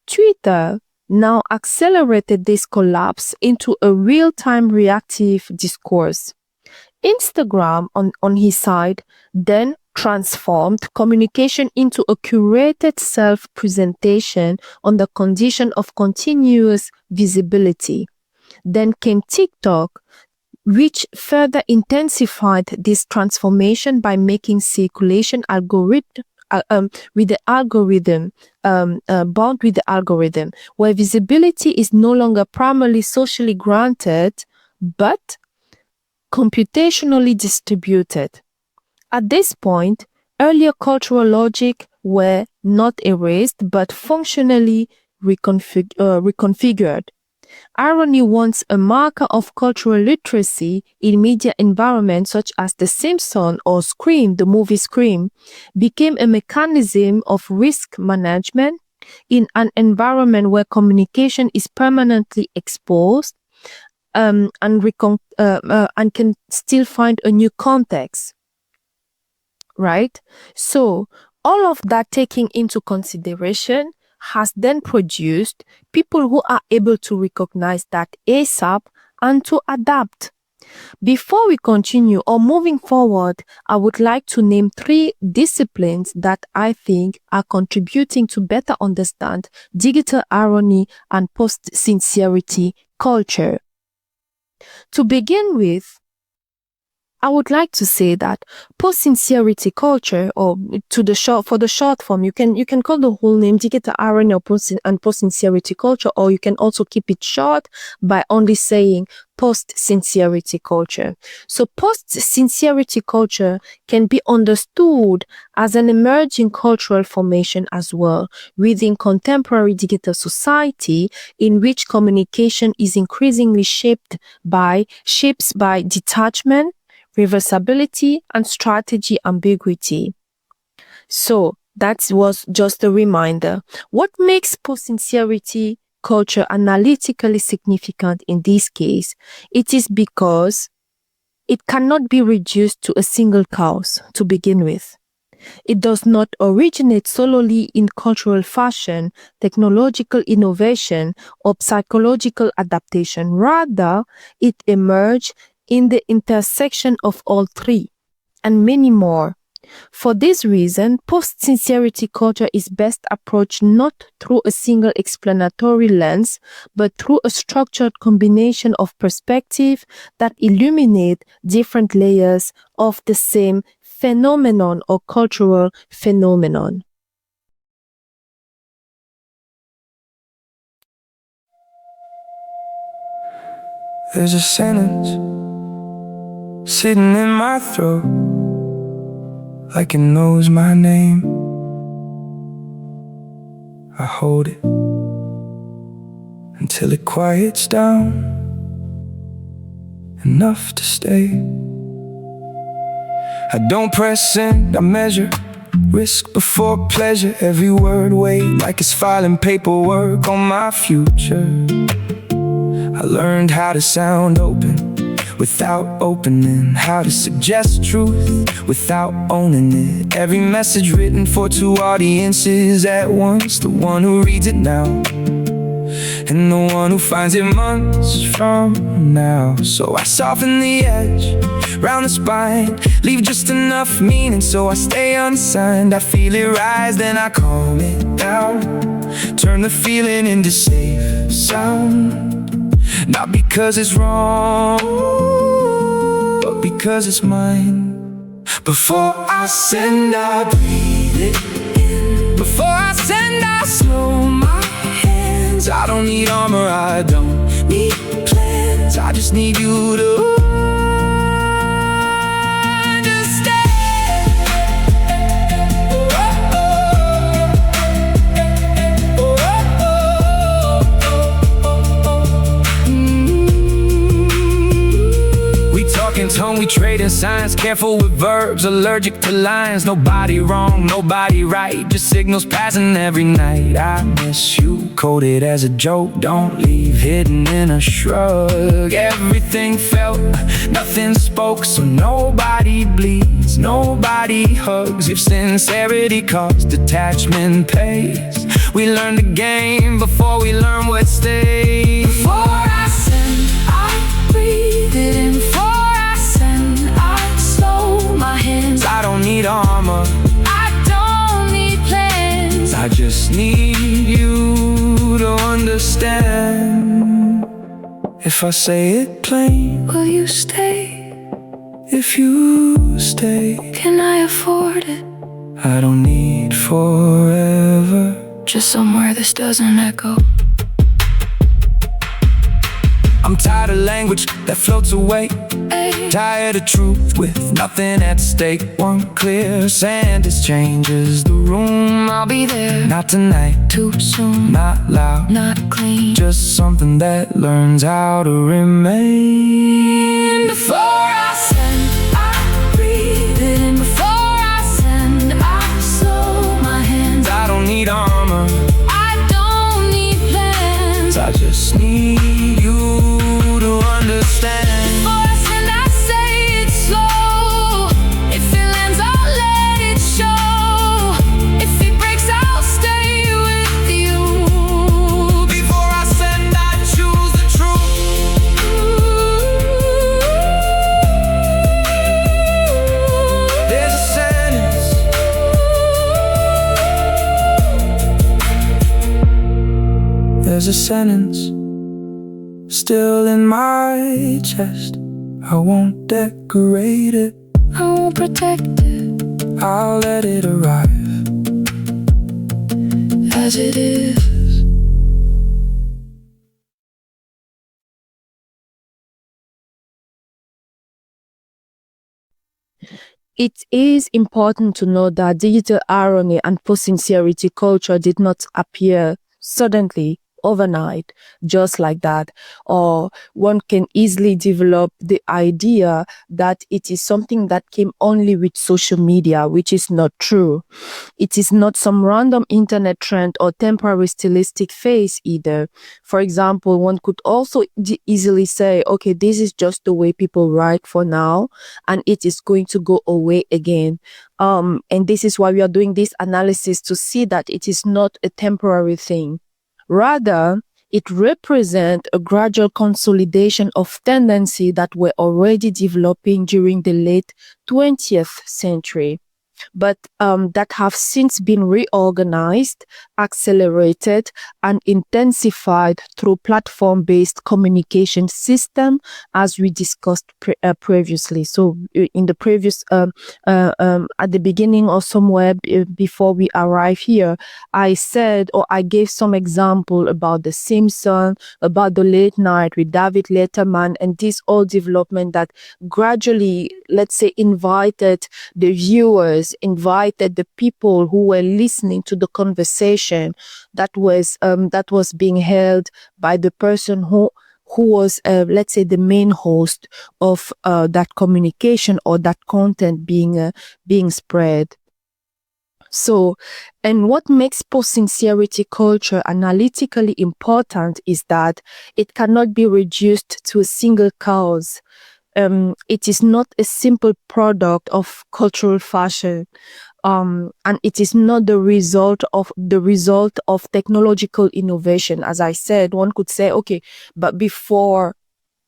Twitter now accelerated this collapse into a real-time reactive discourse. Instagram, on his side, then transformed communication into a curated self-presentation on the condition of continuous visibility. Then came TikTok, which further intensified this transformation by making circulation bound with the algorithm, where visibility is no longer primarily socially granted, but computationally distributed. At this point, earlier cultural logic were not erased, but functionally reconfigured. Irony, once a marker of cultural literacy in media environments such as The Simpsons or Scream, the movie Scream, became a mechanism of risk management in an environment where communication is permanently exposed and can still find a new context. Right? So, all of that taking into consideration has then produced people who are able to recognize that ASAP and to adapt. Before we continue or moving forward, I would like to name 3 disciplines that I think are contributing to better understand digital irony and post-sincerity culture. To begin with, I would like to say that post-sincerity culture, or for the short form, you can call the whole name digital irony or post-sincerity culture, or you can also keep it short by only saying post-sincerity culture. So post-sincerity culture can be understood as an emerging cultural formation as well within contemporary digital society, in which communication is increasingly shaped by detachment, reversibility, and strategy ambiguity. So that was just a reminder. What makes post-sincerity culture analytically significant in this case? It is because it cannot be reduced to a single cause to begin with. It does not originate solely in cultural fashion, technological innovation, or psychological adaptation. Rather, it emerged in the intersection of all 3 and many more. For this reason, post-sincerity culture is best approached not through a single explanatory lens, but through a structured combination of perspectives that illuminate different layers of the same phenomenon or cultural phenomenon. There's a sentence sitting in my throat, like it knows my name. I hold it until it quiets down, enough to stay. I don't press send, I measure risk before pleasure. Every word weighed like it's filing paperwork on my future. I learned how to sound open without opening, how to suggest truth without owning it. Every message written for 2 audiences at once, the one who reads it now and the one who finds it months from now. So I soften the edge round the spine, leave just enough meaning so I stay unsigned. I feel it rise, then I calm it down, turn the feeling into safe sound. Not because it's wrong, but because it's mine. Before I send, I breathe it in. Before I send, I slow my hands. I don't need armor, I don't need plans. I just need you to tone, we trade in signs, careful with verbs, allergic to lines. Nobody wrong, nobody right, just signals passing every night. I miss you, coded as a joke, don't leave hidden in a shrug. Everything felt, nothing spoke, so nobody bleeds, nobody hugs. If sincerity costs, detachment pays. We learn the game before we learn what stays. Before I send, I breathe it in. Before I don't need armor, I don't need plans. I just need you to understand. If I say it plain, will you stay? If you stay, can I afford it? I don't need forever, just somewhere this doesn't echo. I'm tired of language that floats away, tired of truth with nothing at stake. One clear sentence changes the room. I'll be there, not tonight, too soon, not loud, not clean, just something that learns how to remain. Before I send, I breathe it in. Before I send, I slow my hands. I don't need armor, I don't need plans. I just need you to understand. Before I send, I say it slow. If it lands, I'll let it show. If it breaks, I'll stay with you. Before I send, I choose the truth. There's a sentence. There's a sentence still in my chest. I won't decorate it, I won't protect it. I'll let it arrive as it is. It is important to note that digital irony and post-sincerity culture did not appear suddenly overnight, just like that. Or one can easily develop the idea that it is something that came only with social media, which is not true. It is not some random internet trend or temporary stylistic phase either. For example, one could also easily say, okay, this is just the way people write for now, and it is going to go away again. And this is why we are doing this analysis, to see that it is not a temporary thing. Rather, it represents a gradual consolidation of tendency that were already developing during the late 20th century, but that have since been reorganized, accelerated, and intensified through platform-based communication system, as we discussed previously. So in the previous, at the beginning or somewhere before we arrive here, I said, or I gave some example about The Simpsons, about the late night with David Letterman, and this all development that gradually, let's say, invited the viewers, invited the people who were listening to the conversation that was being held by the person who was, let's say, the main host of that communication or that content being spread. So, and what makes post-sincerity culture analytically important is that it cannot be reduced to a single cause. It is not a simple product of cultural fashion. and it is not the result of technological innovation. As I said, one could say, okay, but before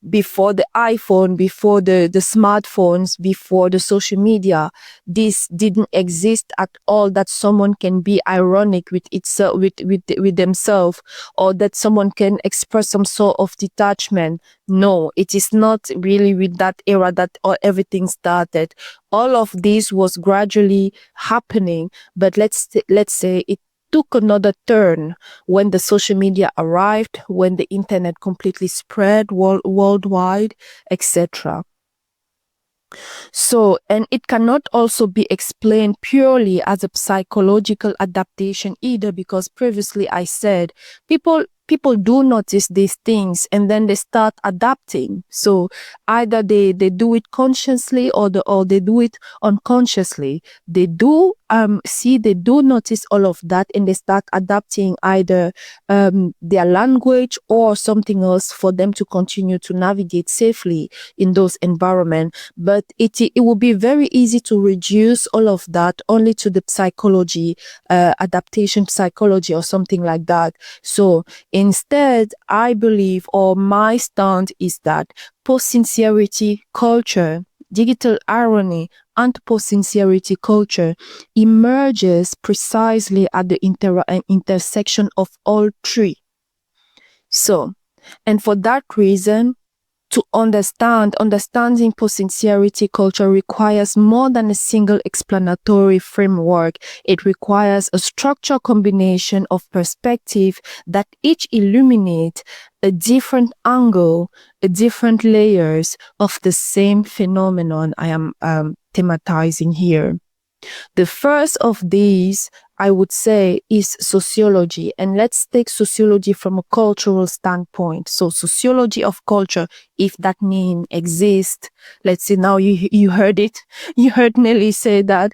the iPhone, before the smartphones, before the social media, this didn't exist at all, that someone can be ironic with itself, with themselves, or that someone can express some sort of detachment. No, it is not really with that era that everything started. All of this was gradually happening, but let's say it took another turn when the social media arrived, when the internet completely spread worldwide, etc. So, and it cannot also be explained purely as a psychological adaptation either, because previously I said people do notice these things and then they start adapting. So either they do it consciously or they do it unconsciously. They do they do notice all of that, and they start adapting either their language or something else for them to continue to navigate safely in those environments. But it will be very easy to reduce all of that only to the psychology, adaptation psychology or something like that. So instead, I believe, or my stand is that post-sincerity culture, digital irony, and post-sincerity culture emerges precisely at the intersection of all three. So, and for that reason, to understanding post-sincerity culture requires more than a single explanatory framework. It requires a structured combination of perspective that each illuminate a different angle, a different layers of the same phenomenon I am thematizing here. The first of these, I would say, is sociology. And let's take sociology from a cultural standpoint. So sociology of culture, if that name exists, let's say now you heard it. You heard Nelly say that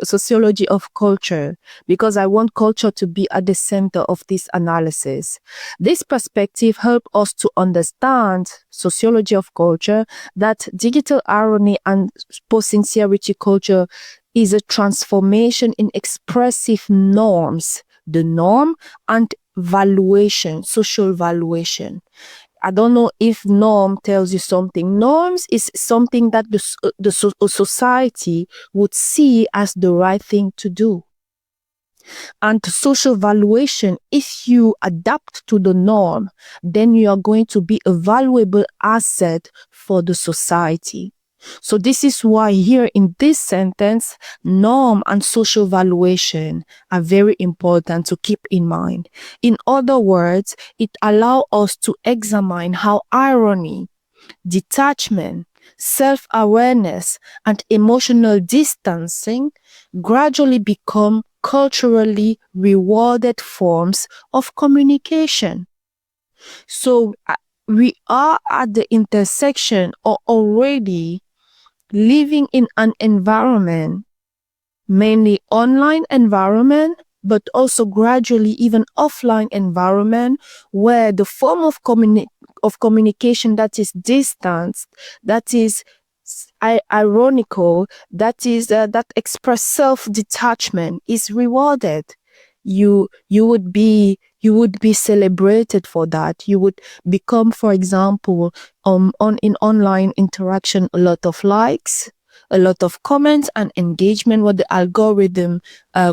sociology of culture, because I want culture to be at the center of this analysis. This perspective helps us to understand sociology of culture, that digital irony and post-sincerity culture is a transformation in expressive norms, the norm and valuation, social valuation. I don't know if norm tells you something. Norms is something that the society would see as the right thing to do. And social valuation, if you adapt to the norm, then you are going to be a valuable asset for the society. So this is why here in this sentence, norm and social valuation are very important to keep in mind. In other words, it allows us to examine how irony, detachment, self-awareness, and emotional distancing gradually become culturally rewarded forms of communication. So we are at the intersection, or already living in an environment, mainly online environment, but also gradually even offline environment, where the form of communication that is distant, that is ironical, that express self-detachment is rewarded. You would be celebrated for that. You would become, for example, in online interaction, a lot of likes, a lot of comments and engagement, what the algorithm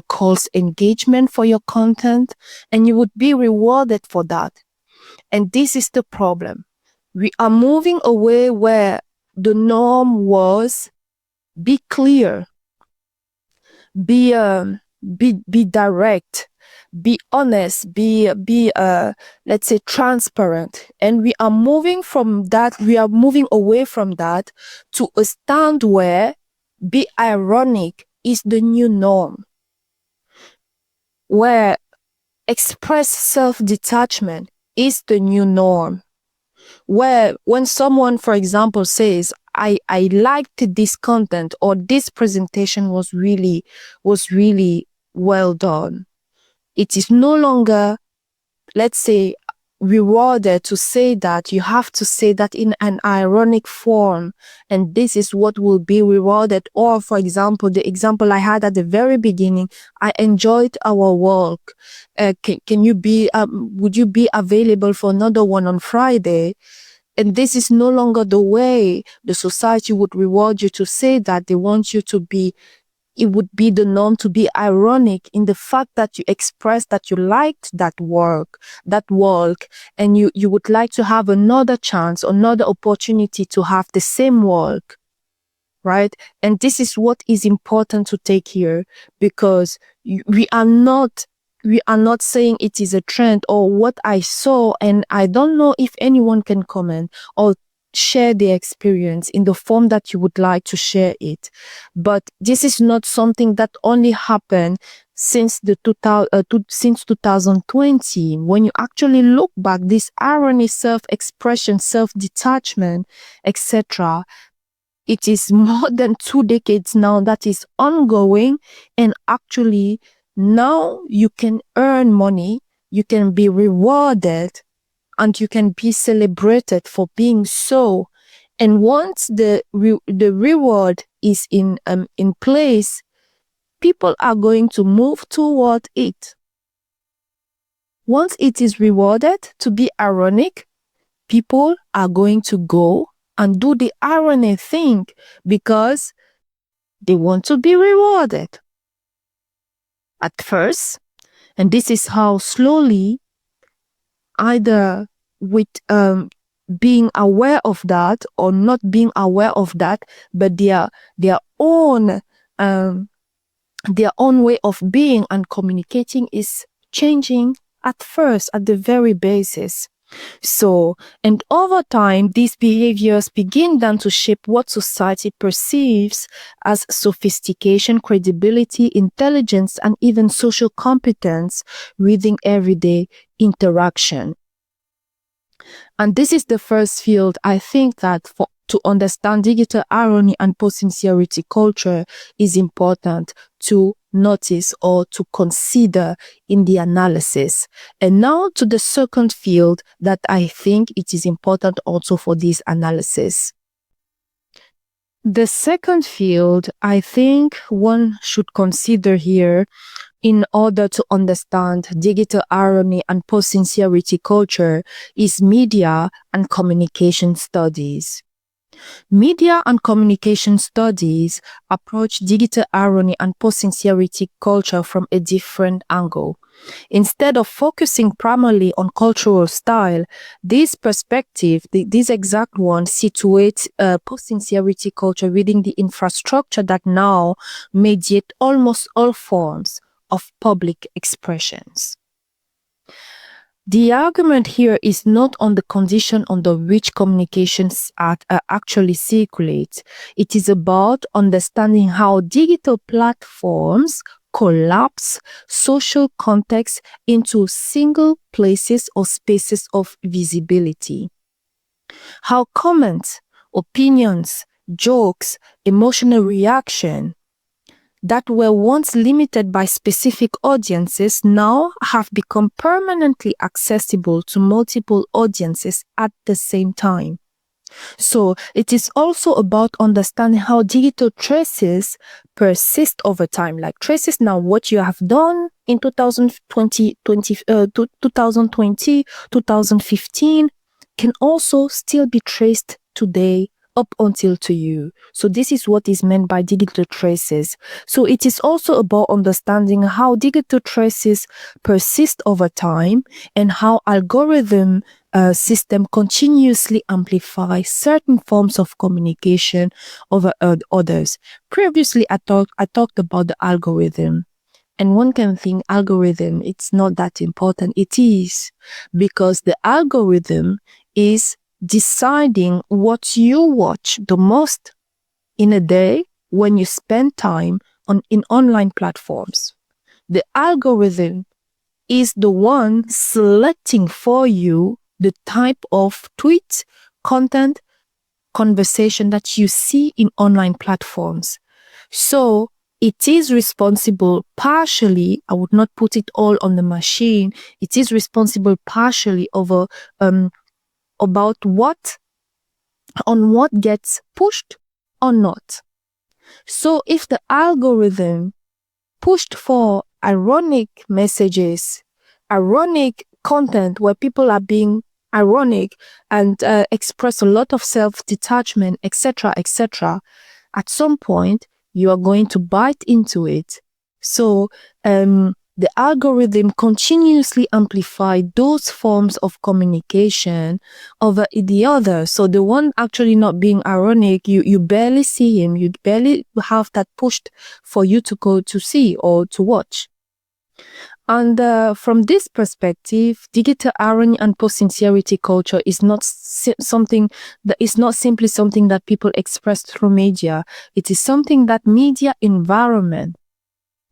calls engagement for your content, and you would be rewarded for that. And this is the problem. We are moving away where the norm was be clear, be direct, be honest, be let's say transparent. And we are moving away from that to a stand where be ironic is the new norm, where express self-detachment is the new norm, where when someone, for example, says, I liked this content, or this presentation was really well done, it is no longer, let's say, rewarded to say that, you have to say that in an ironic form, and this is what will be rewarded. Or, for example, the example I had at the very beginning, I enjoyed our walk. Can you be, would you be available for another one on Friday? And this is no longer the way the society would reward you to say that. They want you to be, it would be the norm to be ironic in the fact that you express that you liked that walk, and you would like to have another chance, another opportunity to have the same walk, right? And this is what is important to take here, because we are not saying it is a trend or what I saw, and I don't know if anyone can comment or share their experience in the form that you would like to share it. But this is not something that only happened since 2020. When you actually look back, this irony, self-expression, self-detachment, etc., it is more than 2 decades now that is ongoing, and actually now you can earn money, you can be rewarded, and you can be celebrated for being so. And once the reward is in place, people are going to move toward it. Once it is rewarded to be ironic, people are going to go and do the irony thing because they want to be rewarded at first. And this is how slowly, either with being aware of that or not being aware of that, but their own way of being and communicating is changing at first, at the very basis. So, and over time, these behaviors begin then to shape what society perceives as sophistication, credibility, intelligence, and even social competence within everyday interaction. And this is the first field, I think, that to understand digital irony and post-sincerity culture is important to notice or to consider in the analysis. And now to the second field that I think it is important also for this analysis. The second field I think one should consider here in order to understand digital irony and post-sincerity culture is media and communication studies. Media and communication studies approach digital irony and post-sincerity culture from a different angle. Instead of focusing primarily on cultural style, this perspective, this exact one, situates post-sincerity culture within the infrastructure that now mediate almost all forms of public expressions. The argument here is not on the condition under which communications actually circulate. It is about understanding how digital platforms collapse social context into single places or spaces of visibility. How comments, opinions, jokes, emotional reaction that were once limited by specific audiences now have become permanently accessible to multiple audiences at the same time. So it is also about understanding how digital traces persist over time. Like traces now, what you have done in 2020, 2015 can also still be traced today up until to you. So this is what is meant by digital traces. So it is also about understanding how digital traces persist over time and how algorithm system continuously amplify certain forms of communication over others. Previously, I talked about the algorithm. And one can think algorithm, it's not that important. It is, because the algorithm is deciding what you watch the most in a day when you spend time in online platforms. The algorithm is the one selecting for you the type of tweet, content, conversation that you see in online platforms. So it is responsible partially, I would not put it all on the machine, it is responsible partially over about what gets pushed or not. So if the algorithm pushed for ironic messages, ironic content where people are being ironic and express a lot of self-detachment, etc., etc., at some point you are going to bite into it. So the algorithm continuously amplify those forms of communication over the other. So the one actually not being ironic, you barely see him, you barely have that pushed for you to go to see or to watch. And from this perspective, digital irony and post-sincerity culture is not something that is not simply something that people express through media. It is something that media environment,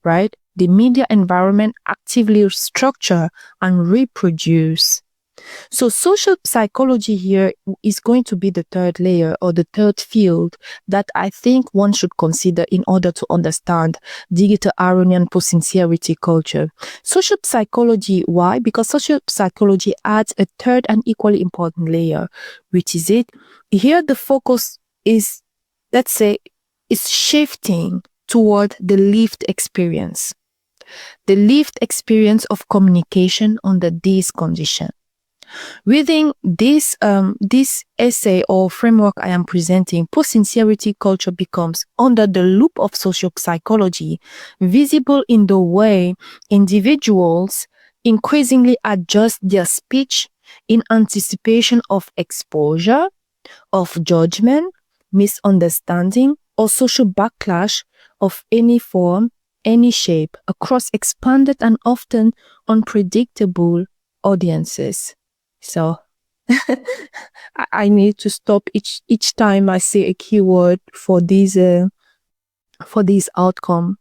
right? The media environment actively structure and reproduce. So social psychology here is going to be the third layer or the third field that I think one should consider in order to understand digital irony and post-sincerity culture. Social psychology, why? Because social psychology adds a third and equally important layer, which is it. Here the focus is, let's say, is shifting toward the lived experience. The lived experience of communication under these conditions. Within this essay or framework I am presenting, post-sincerity culture becomes, under the loop of social psychology, visible in the way individuals increasingly adjust their speech in anticipation of exposure, of judgment, misunderstanding, or social backlash of any form, any shape, across expanded and often unpredictable audiences. So I need to stop each time I say a keyword for these outcome.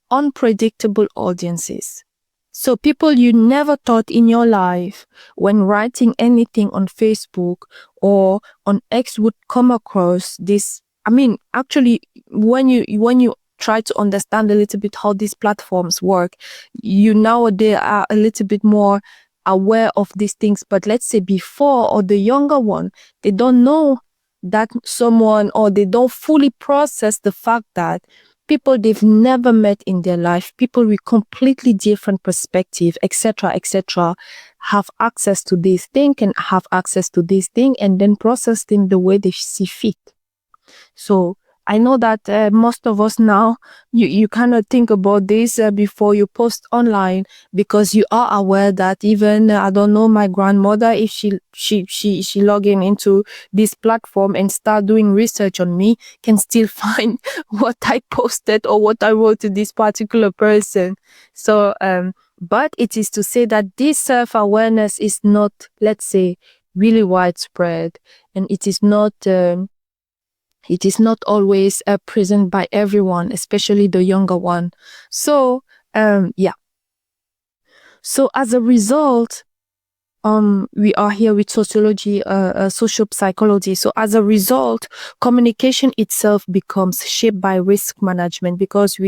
Unpredictable audiences. So people you never thought in your life when writing anything on Facebook or on X would come across this. I mean, actually, when you try to understand a little bit how these platforms work, you nowadays are a little bit more aware of these things. But let's say before, or the younger one, they don't know that someone, or they don't fully process the fact that people they've never met in their life, people with completely different perspective, etc., etc., have access to this thing, can have access to this thing, and then process them the way they see fit. So I know that most of us now, you kind of think about this before you post online, because you are aware that even, I don't know, my grandmother, if she log into this platform and start doing research on me, can still find what I posted or what I wrote to this particular person. So, but it is to say that this self-awareness is not, let's say, really widespread, and it is not always present by everyone, especially the younger one. So, yeah. So as a result, we are here with sociology, social psychology. So as a result, communication itself becomes shaped by risk management, because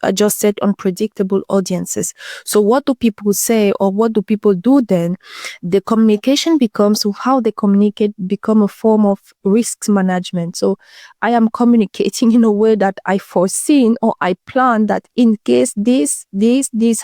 I just said unpredictable audiences. So what do people say, or what do people do then? The communication becomes, how they communicate become a form of risk management. So I am communicating in a way that I foreseen, or I plan that in case this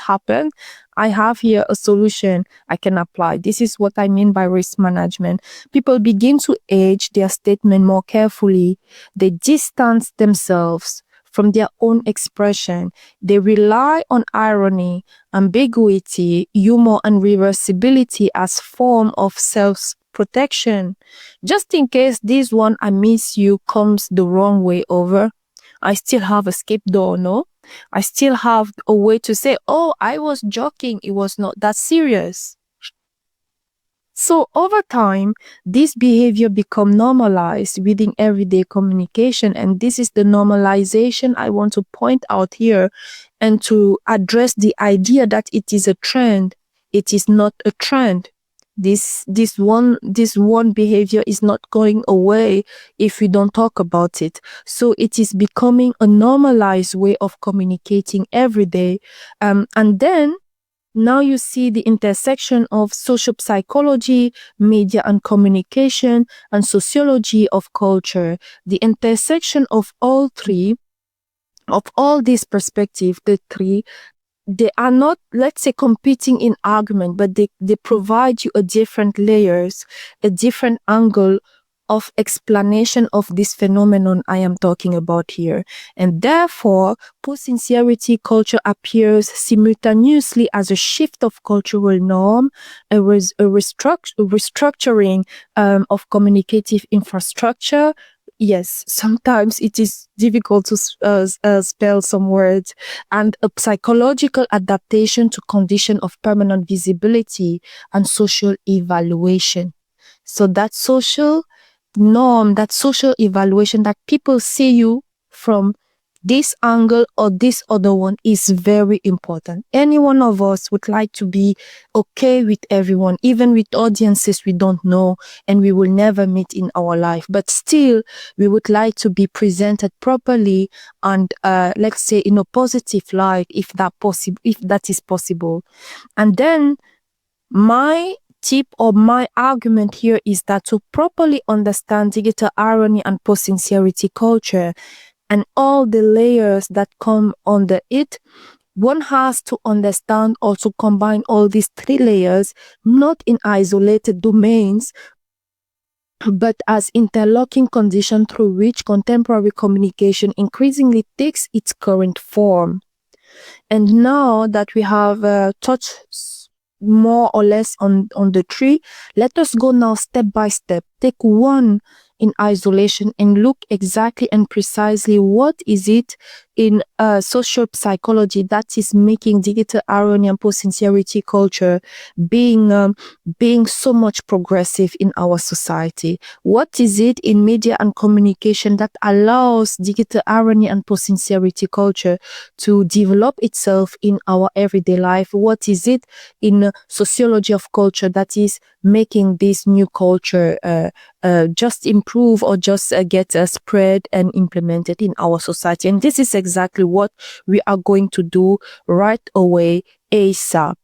happen, I have here a solution I can apply. This is what I mean by risk management. People begin to age their statement more carefully. They distance themselves from their own expression. They rely on irony, ambiguity, humor, and reversibility as form of self-protection. Just in case this one I miss you comes the wrong way over, I still have a escape door, no? I still have a way to say, oh, I was joking. It was not that serious. So over time, this behavior become normalized within everyday communication. And this is the normalization I want to point out here, and to address the idea that it is a trend. It is not a trend. This one behavior is not going away if we don't talk about it. So it is becoming a normalized way of communicating every day. And then now you see the intersection of social psychology, media and communication, and sociology of culture. The intersection of all three, of all these perspectives, the three, they are not, let's say, competing in argument, but they provide you a different layers, a different angle of explanation of this phenomenon I am talking about here. And therefore, post-sincerity culture appears simultaneously as a shift of cultural norm, a restructuring of communicative infrastructure. Yes, sometimes it is difficult to spell some words, and a psychological adaptation to condition of permanent visibility and social evaluation. So that social norm, that social evaluation, that people see you from this angle or this other one, is very important. Any one of us would like to be okay with everyone, even with audiences we don't know and we will never meet in our life. But still, we would like to be presented properly and let's say in a positive light, if that is possible. And then my tip or my argument here is that to properly understand digital irony and post-sincerity culture and all the layers that come under it, one has to understand or to combine all these three layers, not in isolated domains, but as interlocking conditions through which contemporary communication increasingly takes its current form. And now that we have touched more or less on the tree, let us go now step by step. Take one in isolation and look exactly and precisely what is it in social psychology that is making digital irony and post-sincerity culture being so much progressive in our society. What is it in media and communication that allows digital irony and post-sincerity culture to develop itself in our everyday life? What is it in sociology of culture that is making this new culture just improve or just get spread and implemented in our society? And this is exactly what we are going to do right away, ASAP.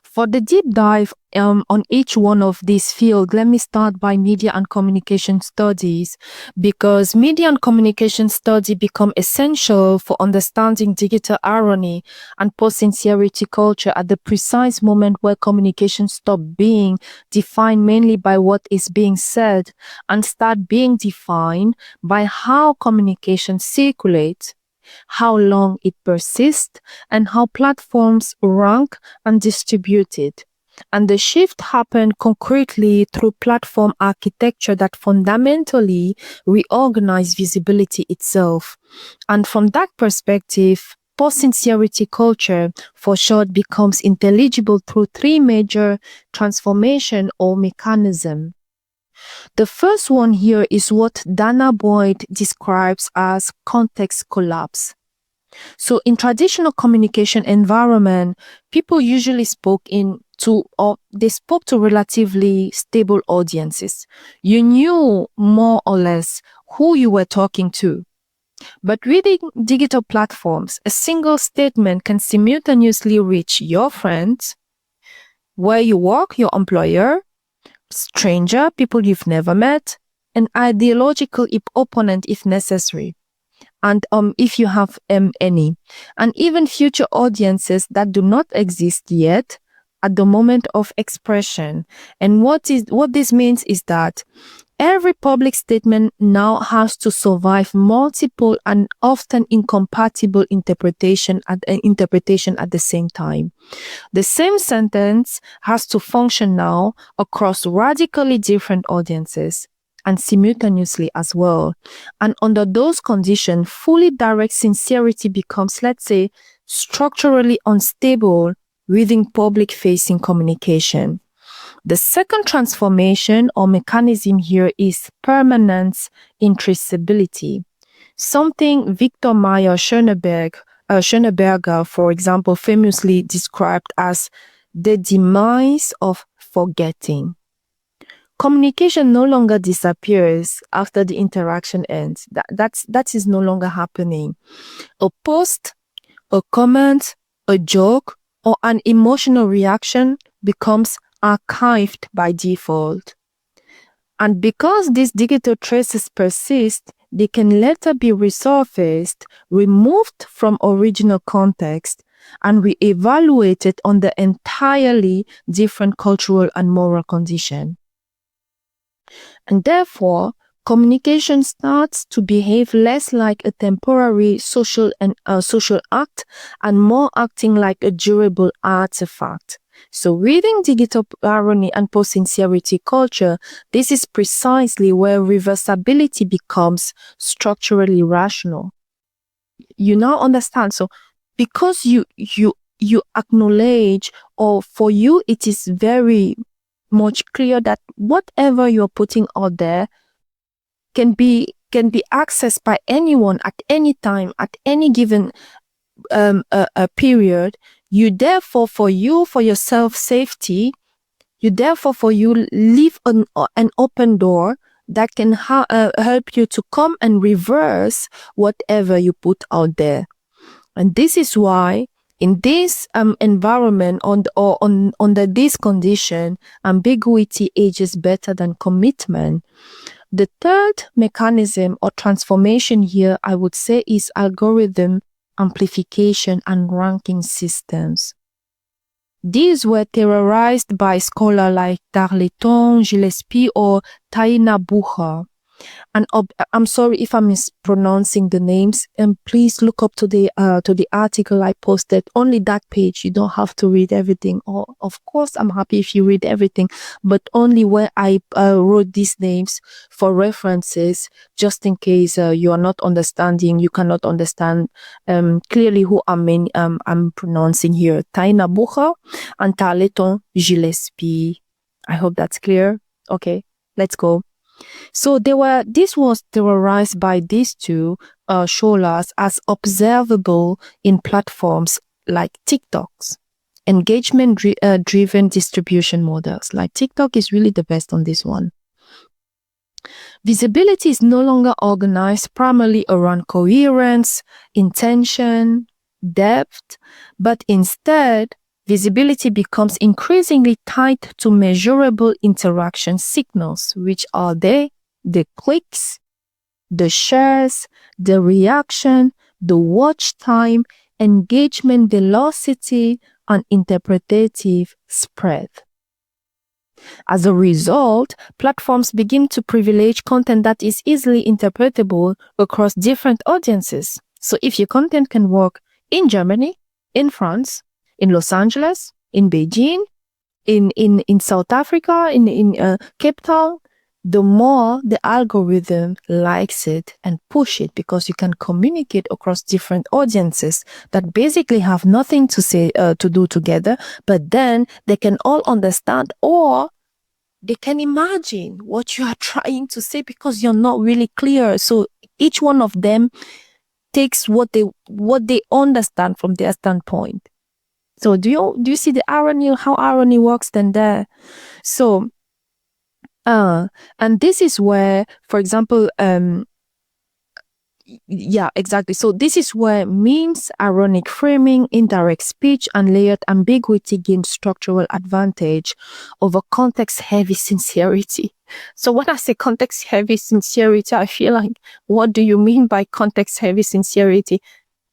For the deep dive on each one of these fields, let me start by media and communication studies, because media and communication study become essential for understanding digital irony and post-sincerity culture at the precise moment where communication stop being defined mainly by what is being said and start being defined by how communication circulates, how long it persists, and how platforms rank and distribute it. And the shift happened concretely through platform architecture that fundamentally reorganized visibility itself. And from that perspective, post-sincerity culture, for short, becomes intelligible through three major transformation or mechanism. The first one here is what Dana Boyd describes as context collapse. So in traditional communication environment, people usually spoke to relatively stable audiences. You knew more or less who you were talking to. But with digital platforms, a single statement can simultaneously reach your friends, where you work, your employer, stranger, people you've never met, an ideological opponent if necessary, and if you have any, and even future audiences that do not exist yet at the moment of expression. And what this means is that every public statement now has to survive multiple and often incompatible interpretation at the same time. The same sentence has to function now across radically different audiences and simultaneously as well. And under those conditions, fully direct sincerity becomes, let's say, structurally unstable within public-facing communication. The second transformation or mechanism here is permanence intraceability, something Victor Meyer Schöneberger, for example, famously described as the demise of forgetting. Communication no longer disappears after the interaction ends. That is no longer happening. A post, a comment, a joke, or an emotional reaction becomes archived by default. And because these digital traces persist, they can later be resurfaced, removed from original context, and re-evaluated under entirely different cultural and moral conditions. And therefore, communication starts to behave less like a temporary social act and more acting like a durable artifact. So reading Digital Irony and Post-Sincerity Culture, this is precisely where reversibility becomes structurally rational. You now understand. So because you acknowledge, or for you it is very much clear that whatever you're putting out there can be accessed by anyone at any time, at any given period. You therefore, for your self-safety, leave an open door that can help you to come and reverse whatever you put out there. And this is why in this environment, under this condition, ambiguity ages better than commitment. The third mechanism or transformation here, I would say, is algorithm amplification and ranking systems. These were theorized by scholars like Tarleton, Gillespie, or Taina Bucher. And I'm sorry if I'm mispronouncing the names, and please look up to the article I posted. Only that page. You don't have to read everything. Or of course, I'm happy if you read everything, but only where I wrote these names for references, just in case you are not understanding. You cannot understand clearly who I'm pronouncing here. Taina Bucher and Tarleton Gillespie. I hope that's clear. Okay, let's go. So this was theorized by these two scholars as observable in platforms like TikTok's engagement driven distribution models. Like TikTok is really the best on this one. Visibility is no longer organized primarily around coherence, intention, depth, but instead visibility becomes increasingly tied to measurable interaction signals, which are the clicks, the shares, the reaction, the watch time, engagement velocity, and interpretative spread. As a result, platforms begin to privilege content that is easily interpretable across different audiences. So if your content can work in Germany, in France, in Los Angeles, in Beijing, in South Africa, in Cape Town, the more the algorithm likes it and push it, because you can communicate across different audiences that basically have nothing to do together, but then they can all understand, or they can imagine what you are trying to say because you're not really clear. So each one of them takes what they understand from their standpoint. So do you see the irony, how irony works then there? So, and this is where, for example, yeah, exactly. So this is where memes, ironic framing, indirect speech, and layered ambiguity gain structural advantage over context-heavy sincerity. So when I say context-heavy sincerity, I feel like, what do you mean by context-heavy sincerity?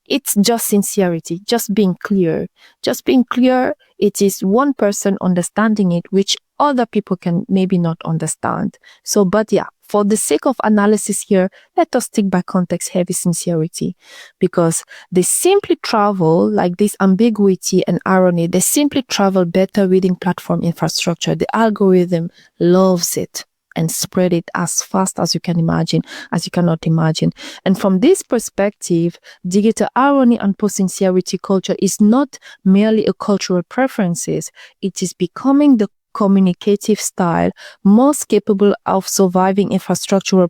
It's just sincerity, just being clear. Just being clear, it is one person understanding it, which other people can maybe not understand. So, but yeah, for the sake of analysis here, let us stick by context-heavy sincerity, because they simply travel, like this ambiguity and irony, they simply travel better within platform infrastructure. The algorithm loves it and spread it as fast as you can imagine, as you cannot imagine. And from this perspective, digital irony and post-sincerity culture is not merely a cultural preferences. It is becoming the communicative style most capable of surviving infrastructural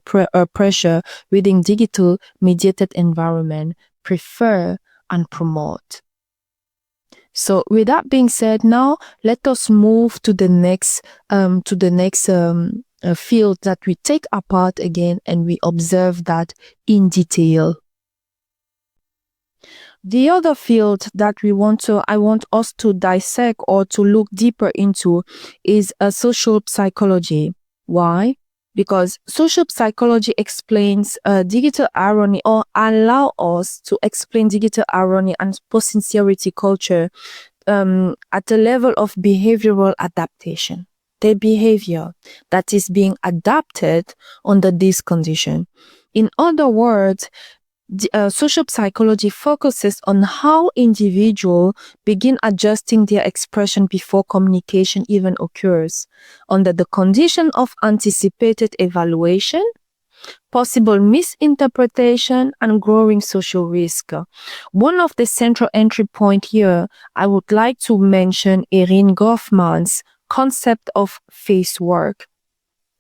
pressure within digital mediated environment, prefer and promote. So with that being said, now let us move to the next field that we take apart again and we observe that in detail. The other field that I want us to dissect or to look deeper into is social psychology. Why? Because social psychology explains digital irony, or allow us to explain digital irony and post-sincerity culture at a level of behavioral adaptation. The behavior that is being adapted under this condition. In other words, social psychology focuses on how individuals begin adjusting their expression before communication even occurs, under the condition of anticipated evaluation, possible misinterpretation, and growing social risk. One of the central entry points here, I would like to mention Erin Goffman's concept of face work.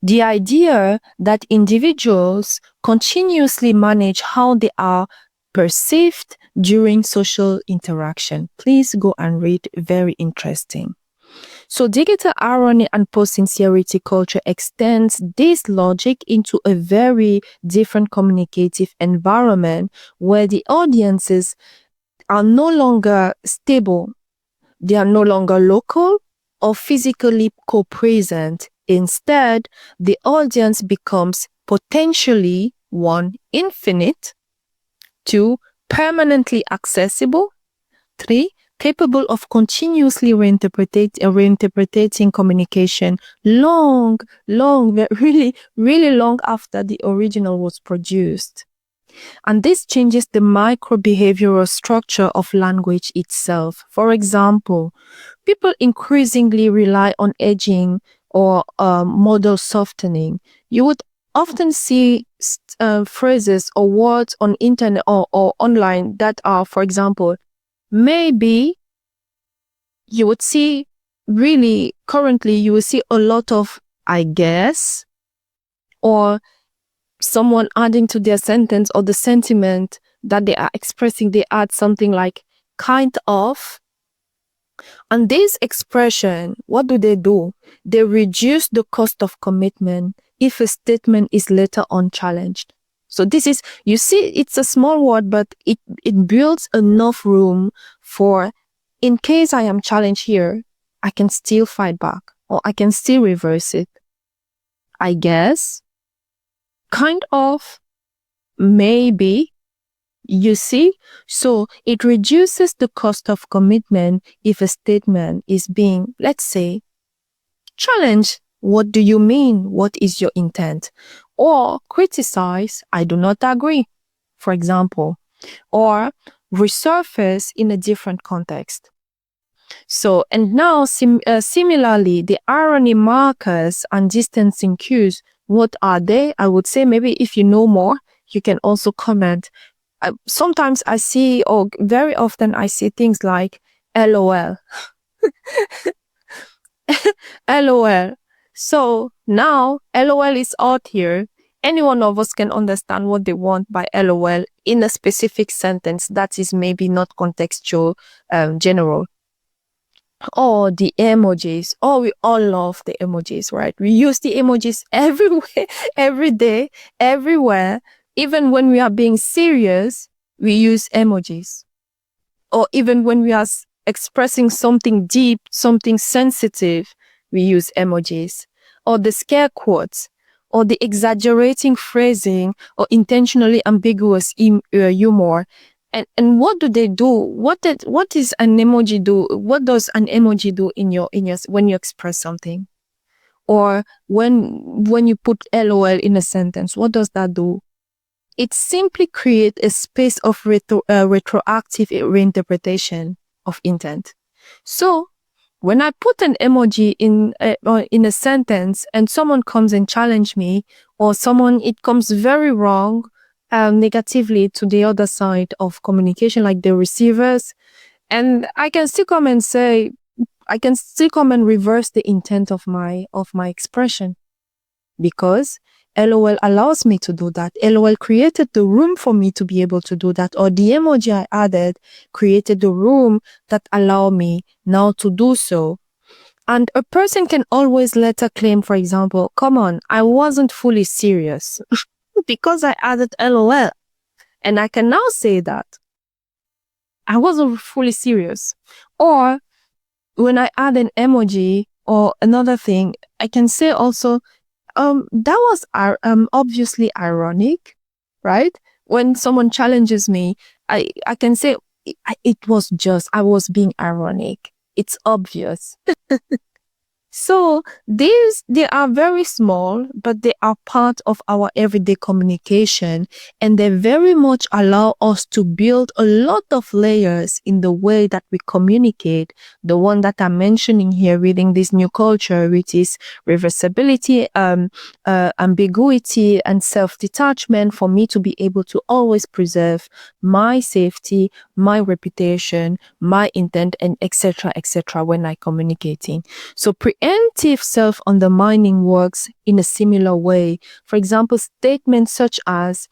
The idea that individuals continuously manage how they are perceived during social interaction. Please go and read. Very interesting. So digital irony and post-sincerity culture extends this logic into a very different communicative environment where the audiences are no longer stable. They are no longer local or physically co-present. Instead, the audience becomes potentially 1. Infinite, 2. Permanently accessible, 3. Capable of continuously reinterpreting communication long, really long after the original was produced. And this changes the micro-behavioral structure of language itself. For example, people increasingly rely on edging or modal softening. You would often see phrases or words on internet or online that are, for example, maybe you would see currently you will see a lot of I guess, or someone adding to their sentence or the sentiment that they are expressing, they add something like kind of. And this expression, what do? They reduce the cost of commitment if a statement is later unchallenged. So this is, you see, it's a small word, but it builds enough room for, in case I am challenged here, I can still fight back or I can still reverse it. I guess, kind of, maybe, you see? So it reduces the cost of commitment if a statement is being, let's say, challenged. What do you mean? What is your intent? Or criticize, I do not agree, for example, or resurface in a different context. So, and now similarly, the irony markers and distancing cues, what are they? I would say maybe if you know more, you can also comment. Sometimes I see, or very often I see things like LOL. LOL. So now LOL is out here. Any one of us can understand what they want by LOL in a specific sentence that is maybe not contextual, general. Or the emojis. Oh, we all love the emojis, right? We use the emojis everywhere, every day, everywhere. Even when we are being serious, we use emojis. Or even when we are expressing something deep, something sensitive, we use emojis. Or the scare quotes, or the exaggerating phrasing, or intentionally ambiguous humor. And what do they do? What is an emoji do? What does an emoji do in your when you express something? Or when you put LOL in a sentence, what does that do? It simply creates a space of retroactive reinterpretation of intent. So when I put an emoji in a sentence and someone comes and challenge me, or it comes very wrong, negatively to the other side of communication, like the receivers, and I can still come and reverse the intent of my expression, because LOL allows me to do that. LOL created the room for me to be able to do that. Or the emoji I added created the room that allow me now to do so. And a person can always later claim, for example, come on, I wasn't fully serious because I added LOL. And I can now say that I wasn't fully serious. Or when I add an emoji or another thing, I can say also, that was obviously ironic, right? When someone challenges me, I can say it was just, I was being ironic. It's obvious. So they are very small, but they are part of our everyday communication, and they very much allow us to build a lot of layers in the way that we communicate. The one that I'm mentioning here, reading this new culture, which is reversibility, ambiguity, and self-detachment, for me to be able to always preserve my safety, my reputation, my intent, and etc. when I communicating. So preemptive self-undermining works in a similar way. For example, statements such as,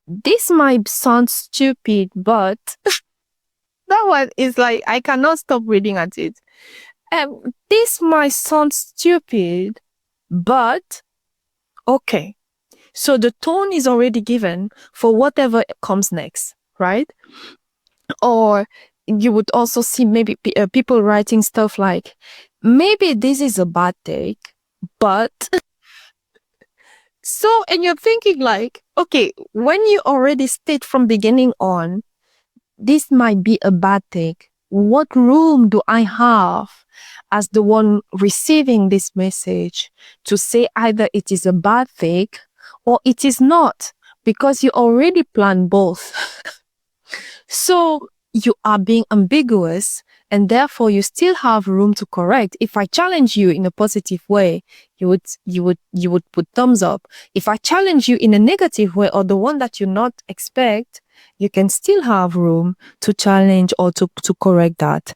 this might sound stupid, but that one is like, I cannot stop reading at it. This might sound stupid, but okay. So the tone is already given for whatever comes next, right? Or you would also see maybe people writing stuff like, maybe this is a bad take, but so, and you're thinking like, okay, when you already state from beginning on, this might be a bad take, what room do I have as the one receiving this message to say either it is a bad take or it is not? Because you already planned both. So you are being ambiguous, and therefore you still have room to correct. If I challenge you in a positive way, you would put thumbs up. If I challenge you in a negative way, or the one that you not expect, you can still have room to challenge or to correct that.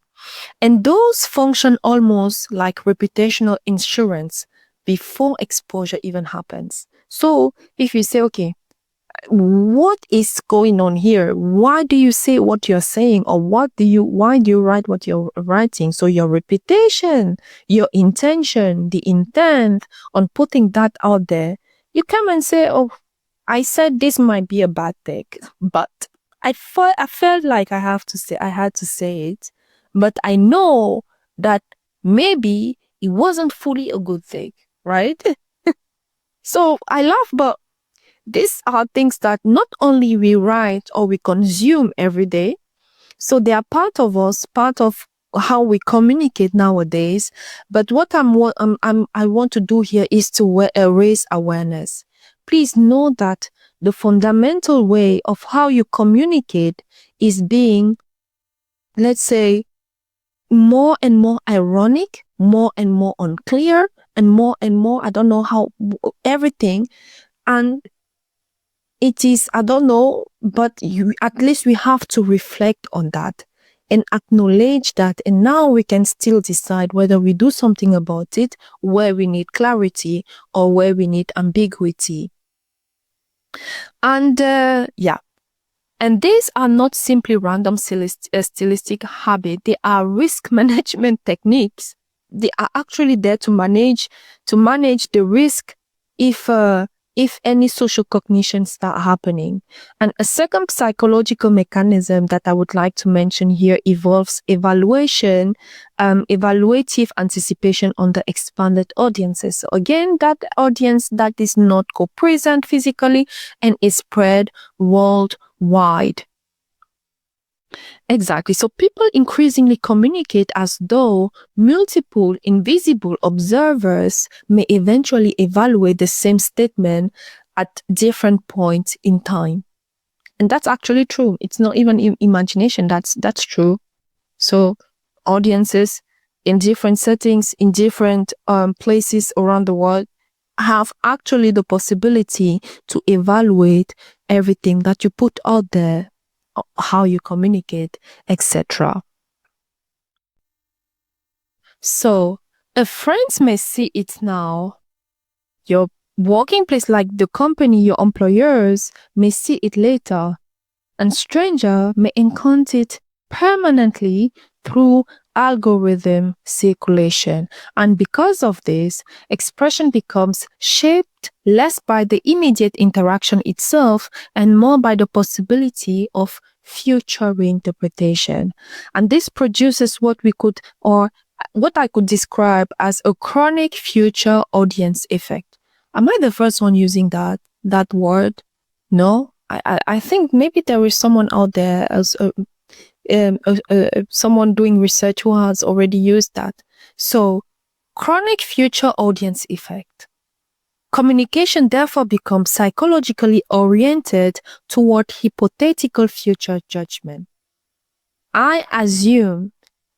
And those function almost like reputational insurance before exposure even happens. So if you say, okay, what is going on here? Why do you say what you're saying? Or why do you write what you're writing? So your reputation, your intention, the intent on putting that out there, you come and say, oh, I said this might be a bad take, but I felt like I had to say it, but I know that maybe it wasn't fully a good thing, right? So I laugh, but these are things that not only we write or we consume every day, so they are part of us, part of how we communicate nowadays. But what I want to do here is to raise awareness. Please know that the fundamental way of how you communicate is being, let's say, more and more ironic, more and more unclear, and more, I don't know how, everything. And it is, I don't know, but at least we have to reflect on that and acknowledge that. And now we can still decide whether we do something about it, where we need clarity or where we need ambiguity. And yeah. And these are not simply random stylistic habits. They are risk management techniques. They are actually there to manage the risk if any social cognition start happening. And a second psychological mechanism that I would like to mention here involves evaluative anticipation on the expanded audiences. So again, that audience that is not co-present physically and is spread worldwide. Exactly. So people increasingly communicate as though multiple invisible observers may eventually evaluate the same statement at different points in time. And that's actually true. It's not even imagination. That's true. So audiences in different settings, in different places around the world have actually the possibility to evaluate everything that you put out there, how you communicate, etc. So, a friend may see it now, your Working place like the company, your employers may see it later, and stranger may encounter it permanently through algorithm circulation. And because of this, expression becomes shaped less by the immediate interaction itself and more by the possibility of future reinterpretation. And this produces what we could, or what I could describe as a chronic future audience effect. Am I the first one using that word? No, I think maybe there is someone out there as someone doing research who has already used that. So, chronic future audience effect. Communication therefore becomes psychologically oriented toward hypothetical future judgment. I assume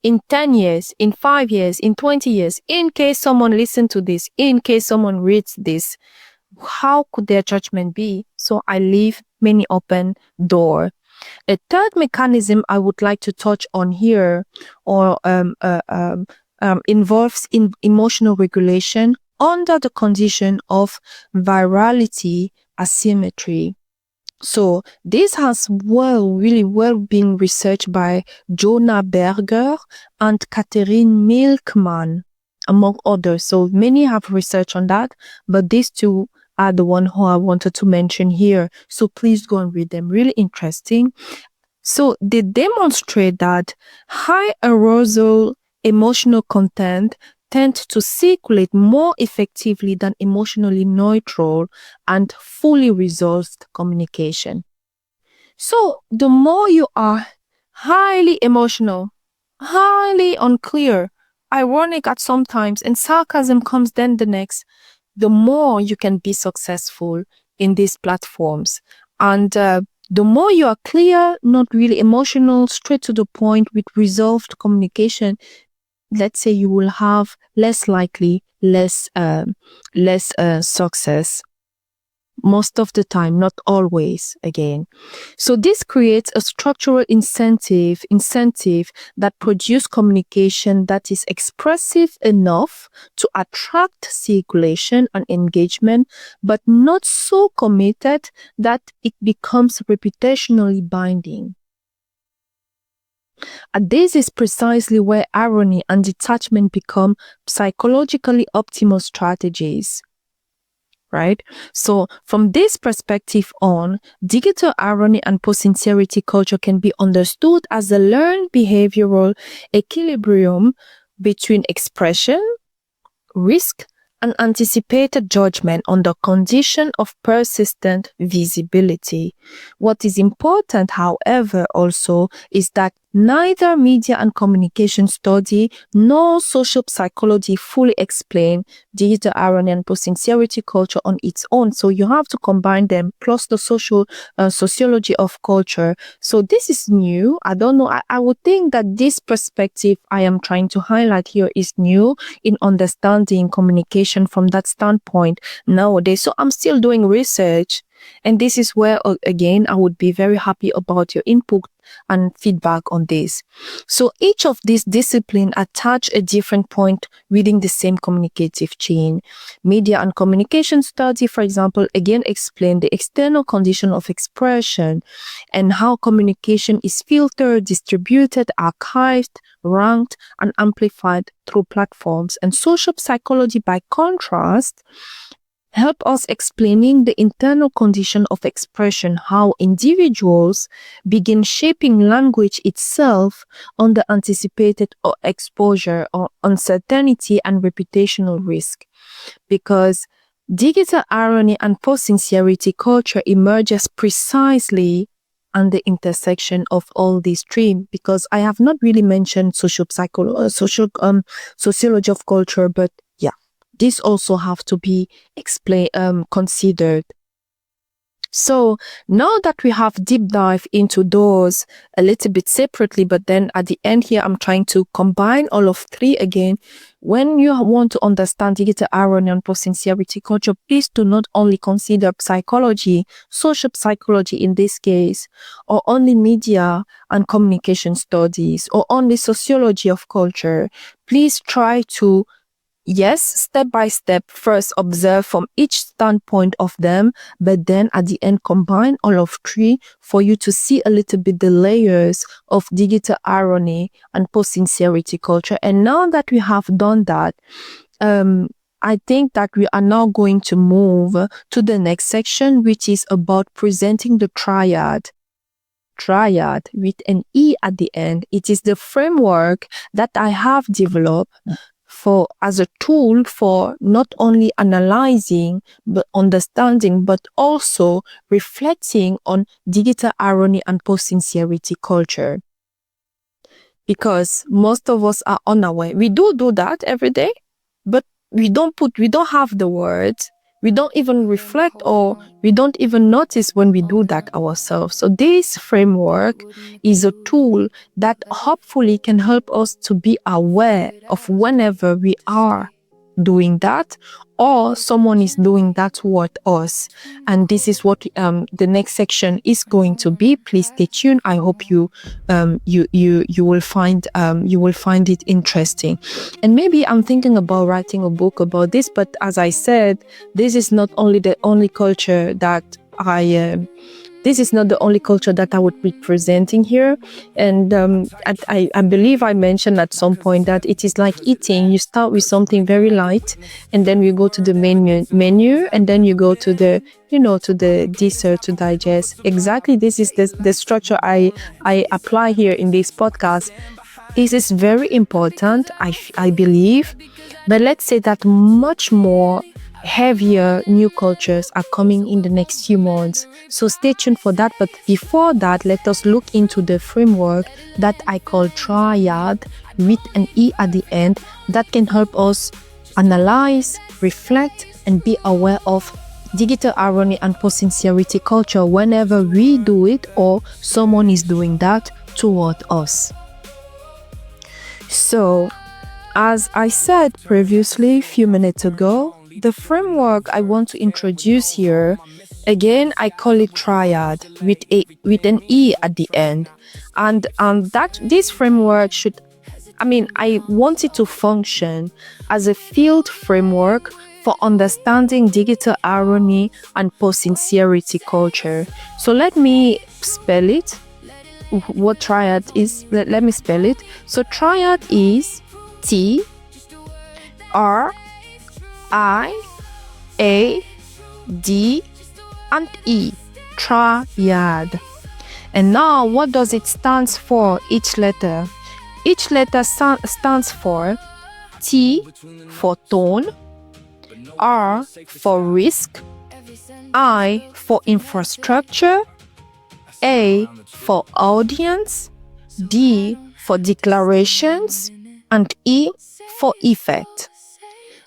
in 10 years, in 5 years, in 20 years, in case someone listens to this, in case someone reads this, how could their judgment be? So I leave many open door. A third mechanism I would like to touch on here, or involves in emotional regulation under the condition of virality asymmetry. So this has really well been researched by Jonah Berger and Catherine Milkman, among others. So many have research on that, but these two are the one who I wanted to mention here. So please go and read them. Really interesting. So they demonstrate that high arousal emotional content tend to circulate more effectively than emotionally neutral and fully resolved communication. So the more you are highly emotional, highly unclear, ironic at some times, and sarcasm comes then the next, the more you can be successful in these platforms. And the more you are clear, not really emotional, straight to the point with resolved communication, let's say you will have less likely, less success. Most of the time, not always, again. So this creates a structural incentive that produces communication that is expressive enough to attract circulation and engagement, but not so committed that it becomes reputationally binding. And this is precisely where irony and detachment become psychologically optimal strategies. Right? So from this perspective on, digital irony and post-sincerity culture can be understood as a learned behavioral equilibrium between expression, risk, and anticipated judgment on the condition of persistent visibility. What is important, however, also is that neither media and communication study nor social psychology fully explain digital irony and post-sincerity culture on its own. So you have to combine them plus the social sociology of culture. So this is new. I don't know. I would think that this perspective I am trying to highlight here is new in understanding communication from that standpoint nowadays. So I'm still doing research. And this is where, again, I would be very happy about your input and feedback on this. So each of these disciplines attach a different point within the same communicative chain. Media and communication study, for example, again explain the external condition of expression and how communication is filtered, distributed, archived, ranked, and amplified through platforms. And social psychology, by contrast, help us explaining the internal condition of expression, how individuals begin shaping language itself under anticipated or exposure or uncertainty and reputational risk. Because digital irony and post-sincerity culture emerges precisely on the intersection of all these three, because I have not really mentioned sociology of culture, but yeah, this also have to be considered. So now that we have deep dive into those a little bit separately, but then at the end here, I'm trying to combine all of three again. When you want to understand digital irony and post-sincerity culture, please do not only consider psychology, social psychology in this case, or only media and communication studies, or only sociology of culture. Please try to Yes, step by step, first observe from each standpoint of them, but then at the end combine all of three for you to see a little bit the layers of digital irony and post-sincerity culture. And now that we have done that, I think that we are now going to move to the next section, which is about presenting the triad with an E at the end. It is the framework that I have developed for as a tool for not only analyzing but understanding but also reflecting on digital irony and post-sincerity culture, because most of us are unaware. We do that every day, but we don't have the words, we don't even reflect, or we don't even notice when we do that ourselves. So this framework is a tool that hopefully can help us to be aware of whenever we are doing that or someone is doing that toward us. And this is what the next section is going to be. Please stay tuned. I hope you will find it interesting. And maybe I'm thinking about writing a book about this, but as I said, this is not only the only culture that this is not the only culture that I would be presenting here. And I believe I mentioned at some point that it is like eating. You start with something very light, and then you go to the menu, and then you go to the to the dessert to digest. Exactly, this is the structure I apply here in this podcast. This is very important, I believe. But let's say that much more heavier new cultures are coming in the next few months. So stay tuned for that. But before that, let us look into the framework that I call triad with an E at the end that can help us analyze, reflect, and be aware of digital irony and post-sincerity culture whenever we do it or someone is doing that toward us. So, as I said previously a few minutes ago, the framework I want to introduce here, again, I call it triad with an E at the end. And that this framework I want it to function as a field framework for understanding digital irony and post-sincerity culture. So let me spell it. What triad is, let me spell it. So triad is T R I A D and E, triad. And now what does it stand for? Each letter stands for T for tone, R for risk, I for infrastructure, A for audience, D for declarations, and E for effect.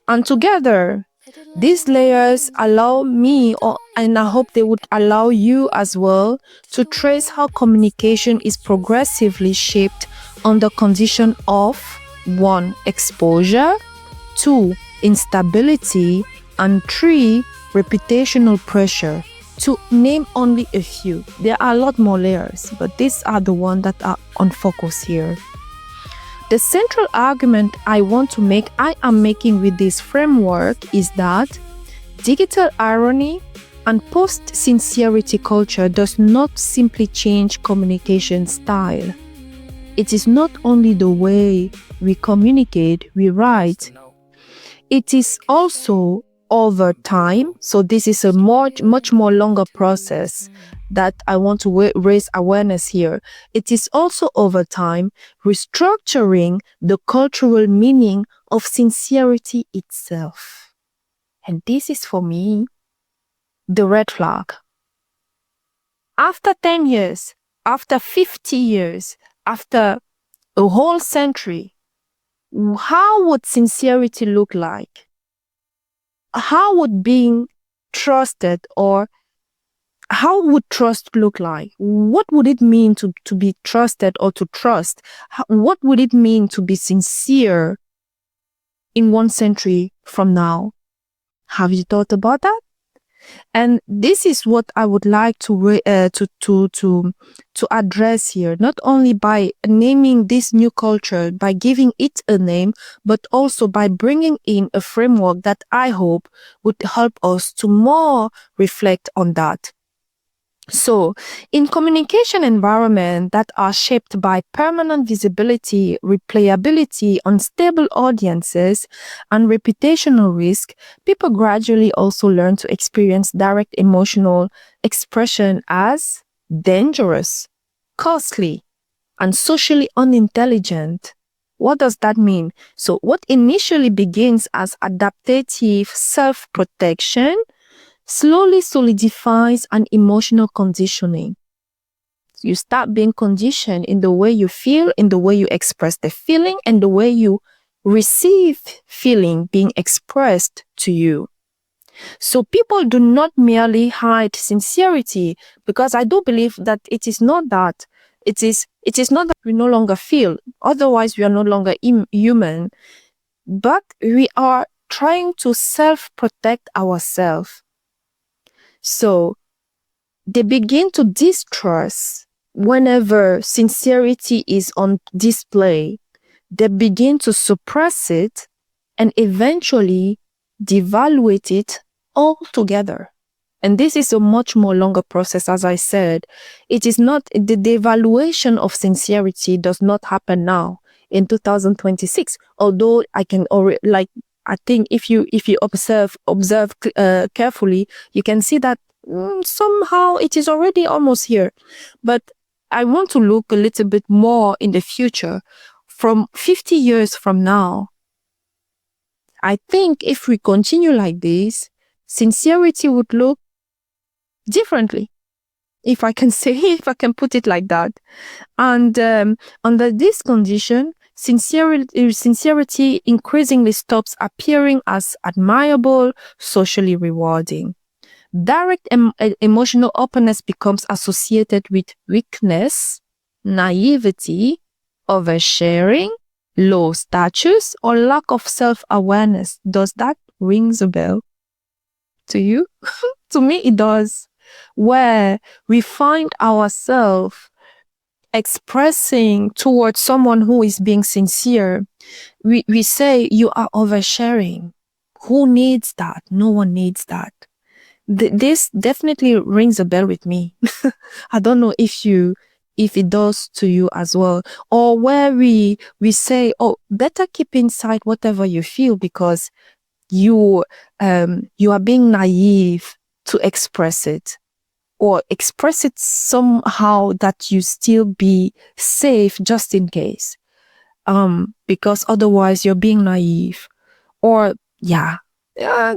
And together, these layers allow me, and I hope they would allow you as well, to trace how communication is progressively shaped under condition of 1. Exposure, 2. Instability, and 3. Reputational pressure, to name only a few. There are a lot more layers, but these are the ones that are on focus here. The central argument I am making with this framework is that digital irony and post-sincerity culture does not simply change communication style. It is not only the way we communicate, we write. It is also over time. So this is a much more longer process that I want to raise awareness here. It is also over time restructuring the cultural meaning of sincerity itself. And this is for me the red flag. After 10 years, after 50 years, after a whole century, how would sincerity look like? How would being trusted, or how would trust look like? What would it mean to be trusted or to trust? What would it mean to be sincere in 1 century from now? Have you thought about that? And this is what I would like to address here, not only by naming this new culture, by giving it a name, but also by bringing in a framework that I hope would help us to more reflect on that. So, in communication environments that are shaped by permanent visibility, replayability, unstable audiences, and reputational risk, people gradually also learn to experience direct emotional expression as dangerous, costly, and socially unintelligent. What does that mean? So, what initially begins as adaptive self-protection slowly solidifies an emotional conditioning. You start being conditioned in the way you feel, in the way you express the feeling, and the way you receive feeling being expressed to you. So people do not merely hide sincerity, because I do believe that it is not that. It is not that we no longer feel, otherwise we are no longer human, but we are trying to self-protect ourselves. So they begin to distrust whenever sincerity is on display. They begin to suppress it and eventually devaluate it altogether. And this is a much more longer process, as I said. It is not, the devaluation of sincerity does not happen now in 2026, although I can already, I think if you observe carefully, you can see that somehow it is already almost here. But I want to look a little bit more in the future. From 50 years from now, I think if we continue like this, sincerity would look differently, if I can say, if I can put it like that. And under this condition, sincerity increasingly stops appearing as admirable, socially rewarding. Direct emotional openness becomes associated with weakness, naivety, oversharing, low status, or lack of self-awareness. Does that ring a bell to you? To me, it does. Where we find ourselves expressing towards someone who is being sincere, we say, you are oversharing. Who needs that? No one needs that. This definitely rings a bell with me. I don't know if it does to you as well. Or where we say, oh, better keep inside whatever you feel, because you are being naive to express it, or express it somehow that you still be safe just in case. Because otherwise you're being naive. Or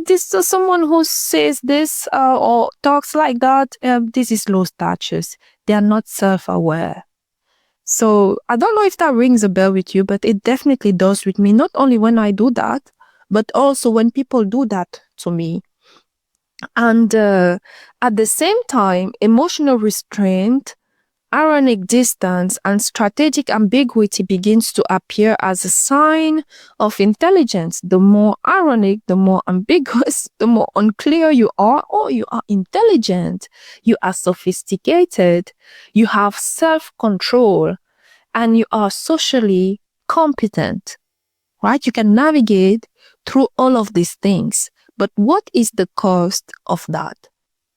this is someone who says this or talks like that. This is low status. They are not self-aware. So I don't know if that rings a bell with you, but it definitely does with me. Not only when I do that, but also when people do that to me. And at the same time, emotional restraint, ironic distance, and strategic ambiguity begins to appear as a sign of intelligence. The more ironic, the more ambiguous, the more unclear you are, or you are intelligent, you are sophisticated, you have self-control, and you are socially competent, right? You can navigate through all of these things. But what is the cost of that?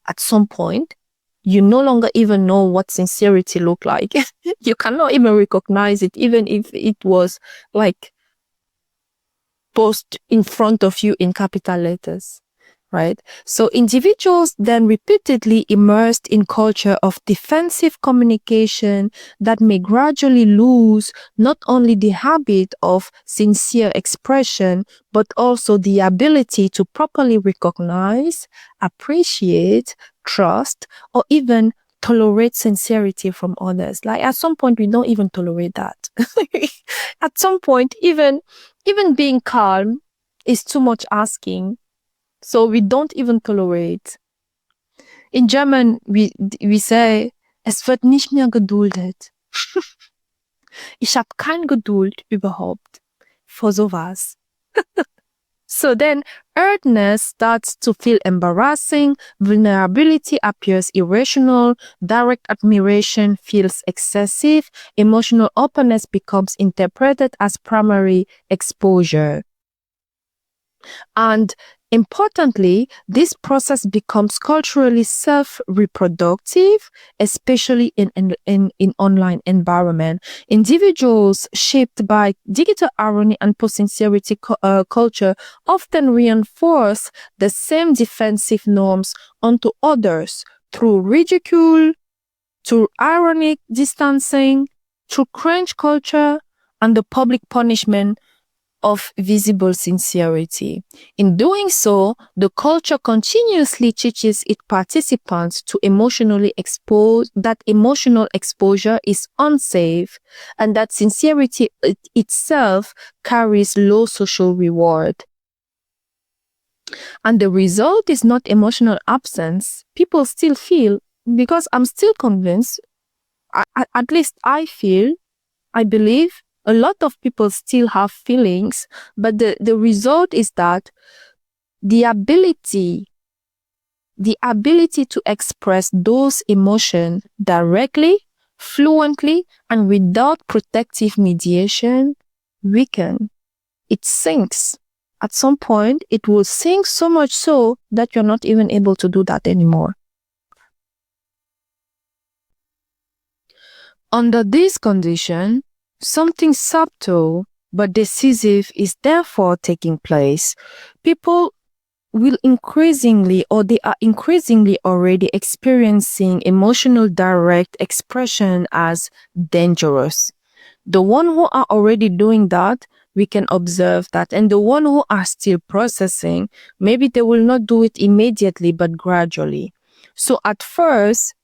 At some point, you no longer even know what sincerity look like. You cannot even recognize it, even if it was like posted in front of you in capital letters, right? So individuals then repeatedly immersed in culture of defensive communication that may gradually lose not only the habit of sincere expression, but also the ability to properly recognize, appreciate, trust, or even tolerate sincerity from others. Like at some point, we don't even tolerate that. At some point, even being calm is too much asking. So we don't even tolerate. In German, we say, es wird nicht mehr geduldet. Ich habe keine Geduld überhaupt für sowas. So then earnestness starts to feel embarrassing, vulnerability appears irrational, direct admiration feels excessive, emotional openness becomes interpreted as primary exposure. And importantly, this process becomes culturally self-reproductive, especially in online environment. Individuals shaped by digital irony and post-sincerity culture often reinforce the same defensive norms onto others through ridicule, through ironic distancing, through cringe culture, and the public punishment of visible sincerity. In doing so, the culture continuously teaches its participants to emotionally expose that emotional exposure is unsafe and that sincerity itself carries low social reward. And the result is not emotional absence. People still feel, because I'm still convinced, at least I believe a lot of people still have feelings, but the result is that the ability to express those emotions directly, fluently, and without protective mediation weaken. It sinks. At some point, it will sink so much so that you're not even able to do that anymore. Under this condition, something subtle but decisive is therefore taking place. People will increasingly, or they are increasingly already experiencing emotional direct expression as dangerous. The one who are already doing that, we can observe that. And the one who are still processing, maybe they will not do it immediately, but gradually. So at first,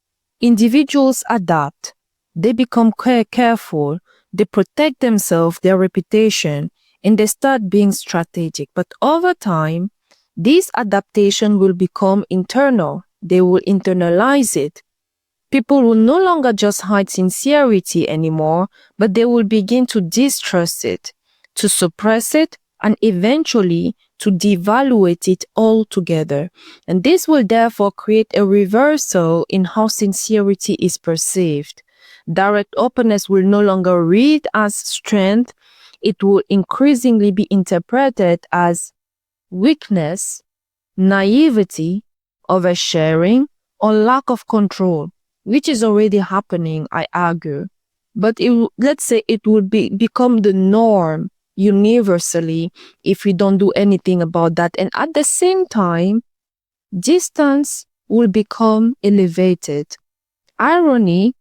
individuals adapt. They become careful. They protect themselves, their reputation, and they start being strategic. But over time, this adaptation will become internal. They will internalize it. People will no longer just hide sincerity anymore, but they will begin to distrust it, to suppress it, and eventually to devaluate it altogether. And this will therefore create a reversal in how sincerity is perceived. Direct openness will no longer read as strength, it will increasingly be interpreted as weakness, naivety, oversharing, or lack of control, which is already happening, I argue. But let's say it will become the norm universally if we don't do anything about that. And at the same time, distance will become elevated. Irony,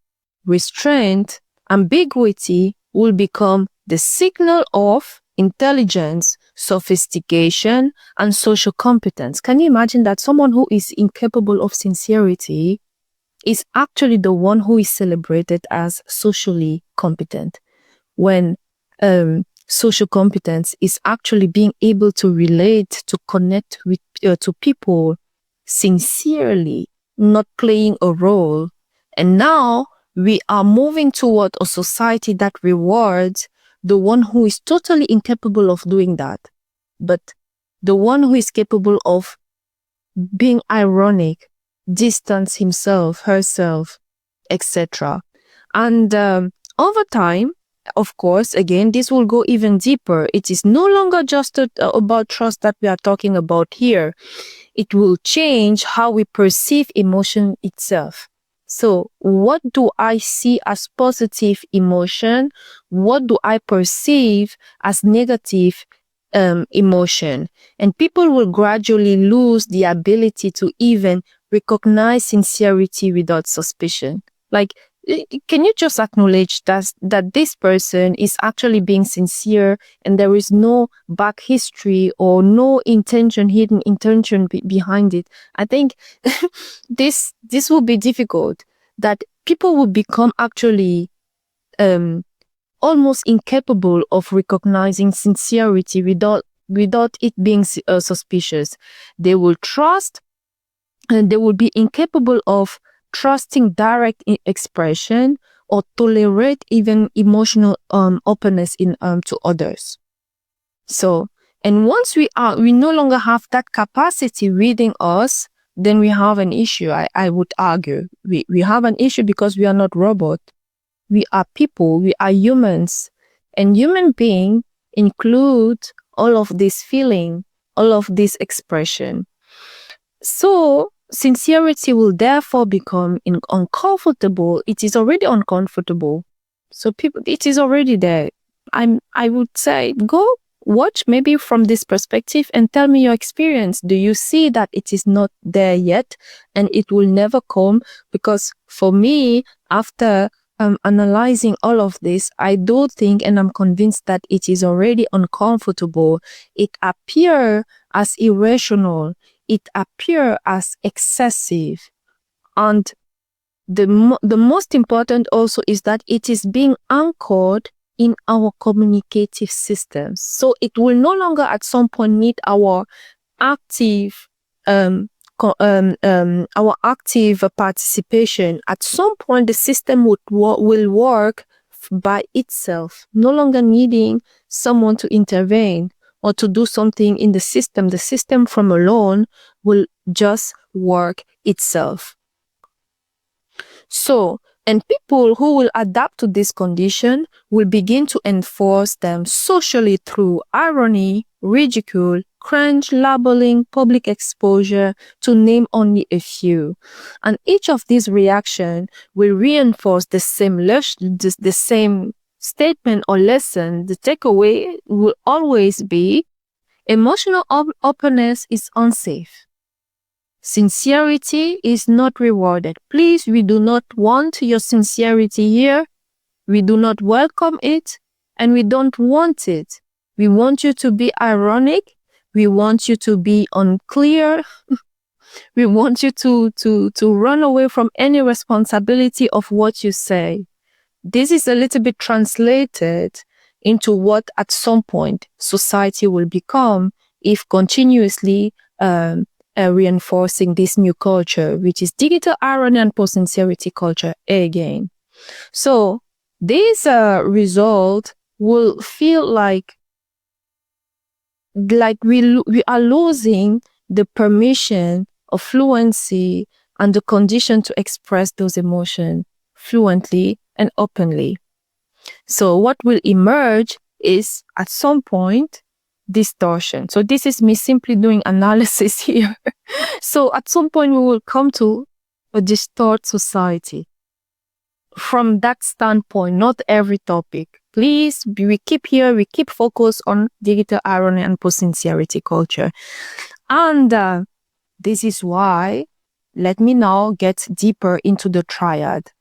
restraint, ambiguity will become the signal of intelligence, sophistication, and social competence. Can you imagine that someone who is incapable of sincerity is actually the one who is celebrated as socially competent, when social competence is actually being able to relate, to connect with to people sincerely, not playing a role. And now we are moving toward a society that rewards the one who is totally incapable of doing that, but the one who is capable of being ironic, distance himself, herself, etc. And over time, of course, again, this will go even deeper. It is no longer just about trust that we are talking about here. It will change how we perceive emotion itself. So what do I see as positive emotion? What do I perceive as negative emotion? And people will gradually lose the ability to even recognize sincerity without suspicion. Like, can you just acknowledge that this person is actually being sincere and there is no back history or no intention, hidden intention behind it? I think this will be difficult, that people will become actually almost incapable of recognizing sincerity without it being suspicious. They will trust, and they will be incapable of trusting direct expression or tolerate even emotional openness in to others. So And once we no longer have that capacity within us, then we have an issue. I would argue we have an issue because we are not robots. We are people. We are humans, and human being includes all of this feeling, all of this expression. So sincerity will therefore become uncomfortable. It is already uncomfortable. So people, it is already there. I would say go watch maybe from this perspective and tell me your experience. Do you see that it is not there yet and it will never come? Because for me, after analyzing all of this, I do think and I'm convinced that it is already uncomfortable. It appears as irrational. It appears as excessive. And the most important also is that it is being anchored in our communicative systems. So it will no longer at some point need our active our active participation. At some point, the system will work by itself, no longer needing someone to intervene or to do something in the system. The system from alone will just work itself. So, and people who will adapt to this condition will begin to enforce them socially through irony, ridicule, cringe, labeling, public exposure, to name only a few. And each of these reactions will reinforce the same statement or lesson. The takeaway will always be emotional openness is unsafe. Sincerity is not rewarded. Please, we do not want your sincerity here. We do not welcome it, and we don't want it. We want you to be ironic. We want you to be unclear. We want you to run away from any responsibility of what you say. This is a little bit translated into what at some point society will become if continuously reinforcing this new culture, which is digital irony and post-sincerity culture again. So this result will feel like we are losing the permission of fluency and the condition to express those emotions fluently and openly. So what will emerge is at some point distortion. So this is me simply doing analysis here. So at some point we will come to a distorted society. From that standpoint, not every topic. Please, we keep focused on digital irony and post-sincerity culture. And this is why, let me now get deeper into the triad.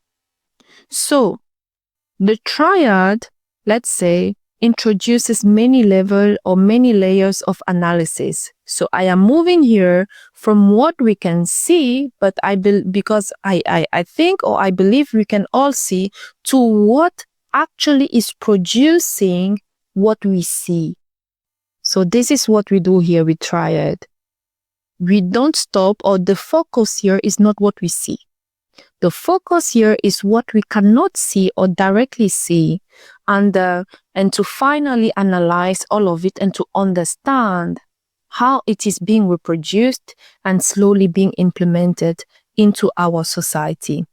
So, the triad, let's say, introduces many levels or many layers of analysis. So I am moving here from what we can see, but because I think or I believe we can all see, to what actually is producing what we see. So this is what we do here with triad. We don't stop, or the focus here is not what we see. The focus here is what we cannot see or directly see, and to finally analyze all of it and to understand how it is being reproduced and slowly being implemented into our society.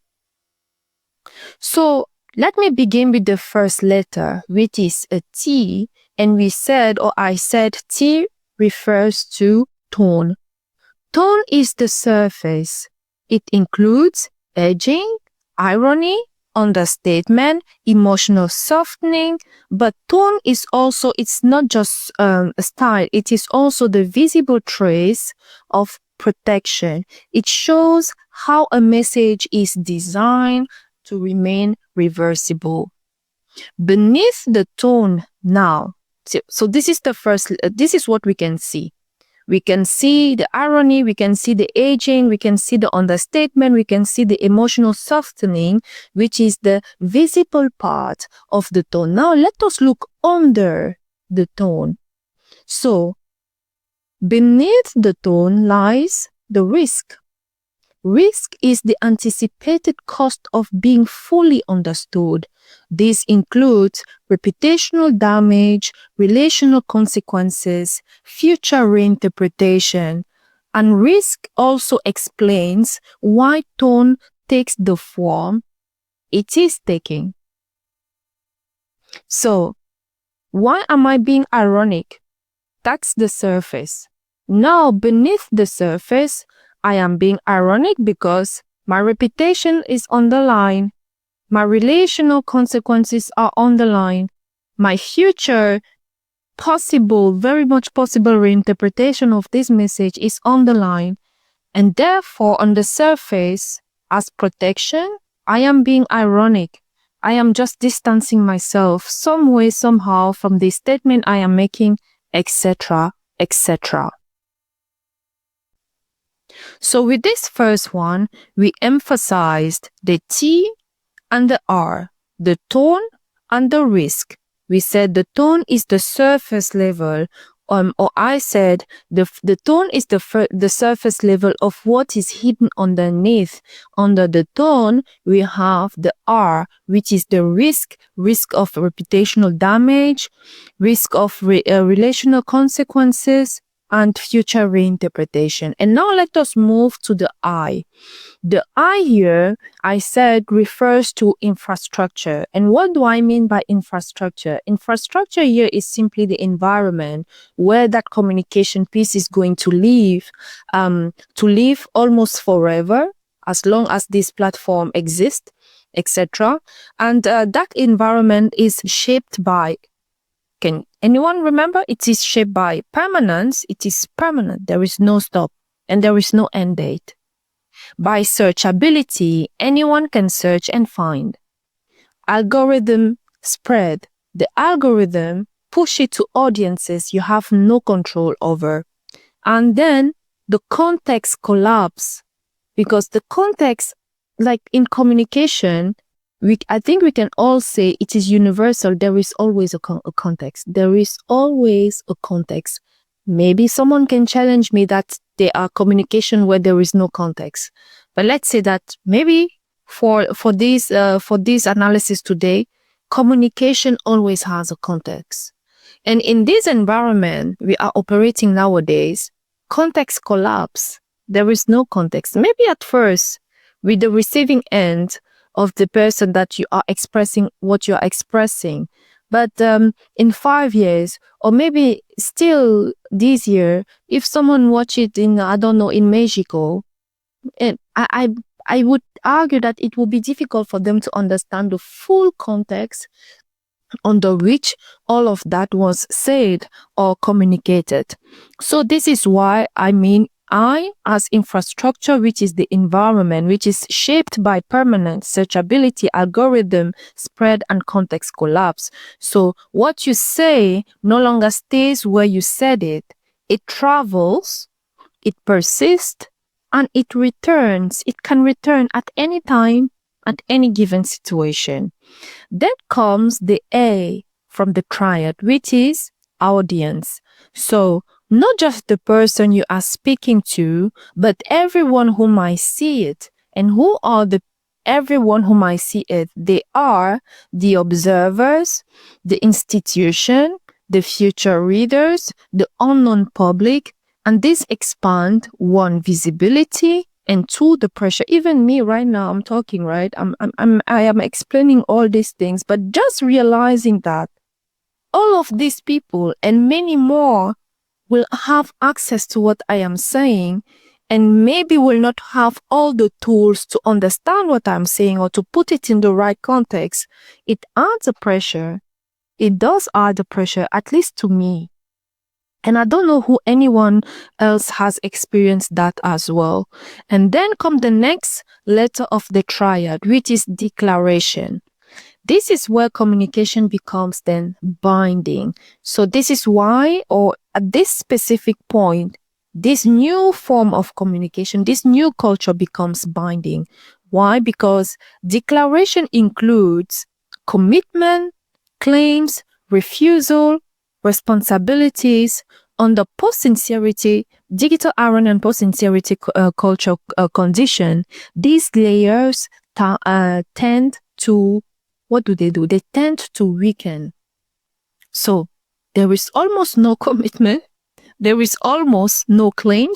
So let me begin with the first letter, which is a T, and I said T refers to tone. Tone is the surface. It includes edging, irony, understatement, emotional softening, but tone is also, it's not just a style, it is also the visible trace of protection. It shows how a message is designed to remain reversible. Beneath the tone now, so this is the first, this is what we can see. We can see the irony, we can see the aging, we can see the understatement, we can see the emotional softening, which is the visible part of the tone. Now let us look under the tone. So beneath the tone lies the risk. Risk is the anticipated cost of being fully understood. This includes reputational damage, relational consequences, future reinterpretation. And risk also explains why tone takes the form it is taking. So, why am I being ironic? That's the surface. Now, beneath the surface, I am being ironic because my reputation is on the line. My relational consequences are on the line. My future possible, very much possible reinterpretation of this message is on the line. And therefore, on the surface, as protection, I am being ironic. I am just distancing myself some way, somehow from the statement I am making, etc., etc. So with this first one, we emphasized the T and the R, the tone and the risk. We said the tone is the surface level, or I said the tone is the surface level of what is hidden underneath. Under the tone, we have the R, which is the risk of reputational damage, risk of relational consequences, and future reinterpretation. And now let us move to the I. The I here, I said, refers to infrastructure. And what do I mean by infrastructure? Infrastructure here is simply the environment where that communication piece is going to live almost forever, as long as this platform exists, etc. And that environment is shaped by, can anyone remember? It is shaped by permanence. It is permanent. There is no stop and there is no end date. By searchability, anyone can search and find. Algorithm spread. The algorithm push it to audiences you have no control over. And then the context collapse, because the context, like in communication, I think we can all say it is universal. There is always a context. There is always a context. Maybe someone can challenge me that there are communication where there is no context. But let's say that maybe for this analysis today, communication always has a context. And in this environment we are operating nowadays, context collapse. There is no context. Maybe at first, with the receiving end of the person that you are expressing what you are expressing. But in 5 years, or maybe still this year, if someone watch it in, I don't know, in Mexico, and I would argue that it will be difficult for them to understand the full context under which all of that was said or communicated. So this is why I mean I, as infrastructure, which is the environment, which is shaped by permanence, searchability, algorithm, spread, and context collapse. So what you say no longer stays where you said it. It travels, it persists, and it returns. It can return at any time, at any given situation. Then comes the A from the triad, which is audience. So not just the person you are speaking to, but everyone who might see it. And who are the everyone who might see it? They are the observers, the institution, the future readers, the unknown public, and this expand one, visibility, and two, the pressure. Even me right now, I'm talking, right? I am explaining all these things, but just realizing that all of these people and many more will have access to what I am saying, and maybe will not have all the tools to understand what I'm saying or to put it in the right context. It adds a pressure. It does add a pressure, at least to me. And I don't know who anyone else has experienced that as well. And then come the next letter of the triad, which is declaration. This is where communication becomes then binding. So this is why, or at this specific point, this new form of communication, this new culture becomes binding. Why? Because declaration includes commitment, claims, refusal, responsibilities, on the post-sincerity, digital irony and post-sincerity culture condition, these layers tend to, what do? They tend to weaken. So there is almost no commitment. There is almost no clear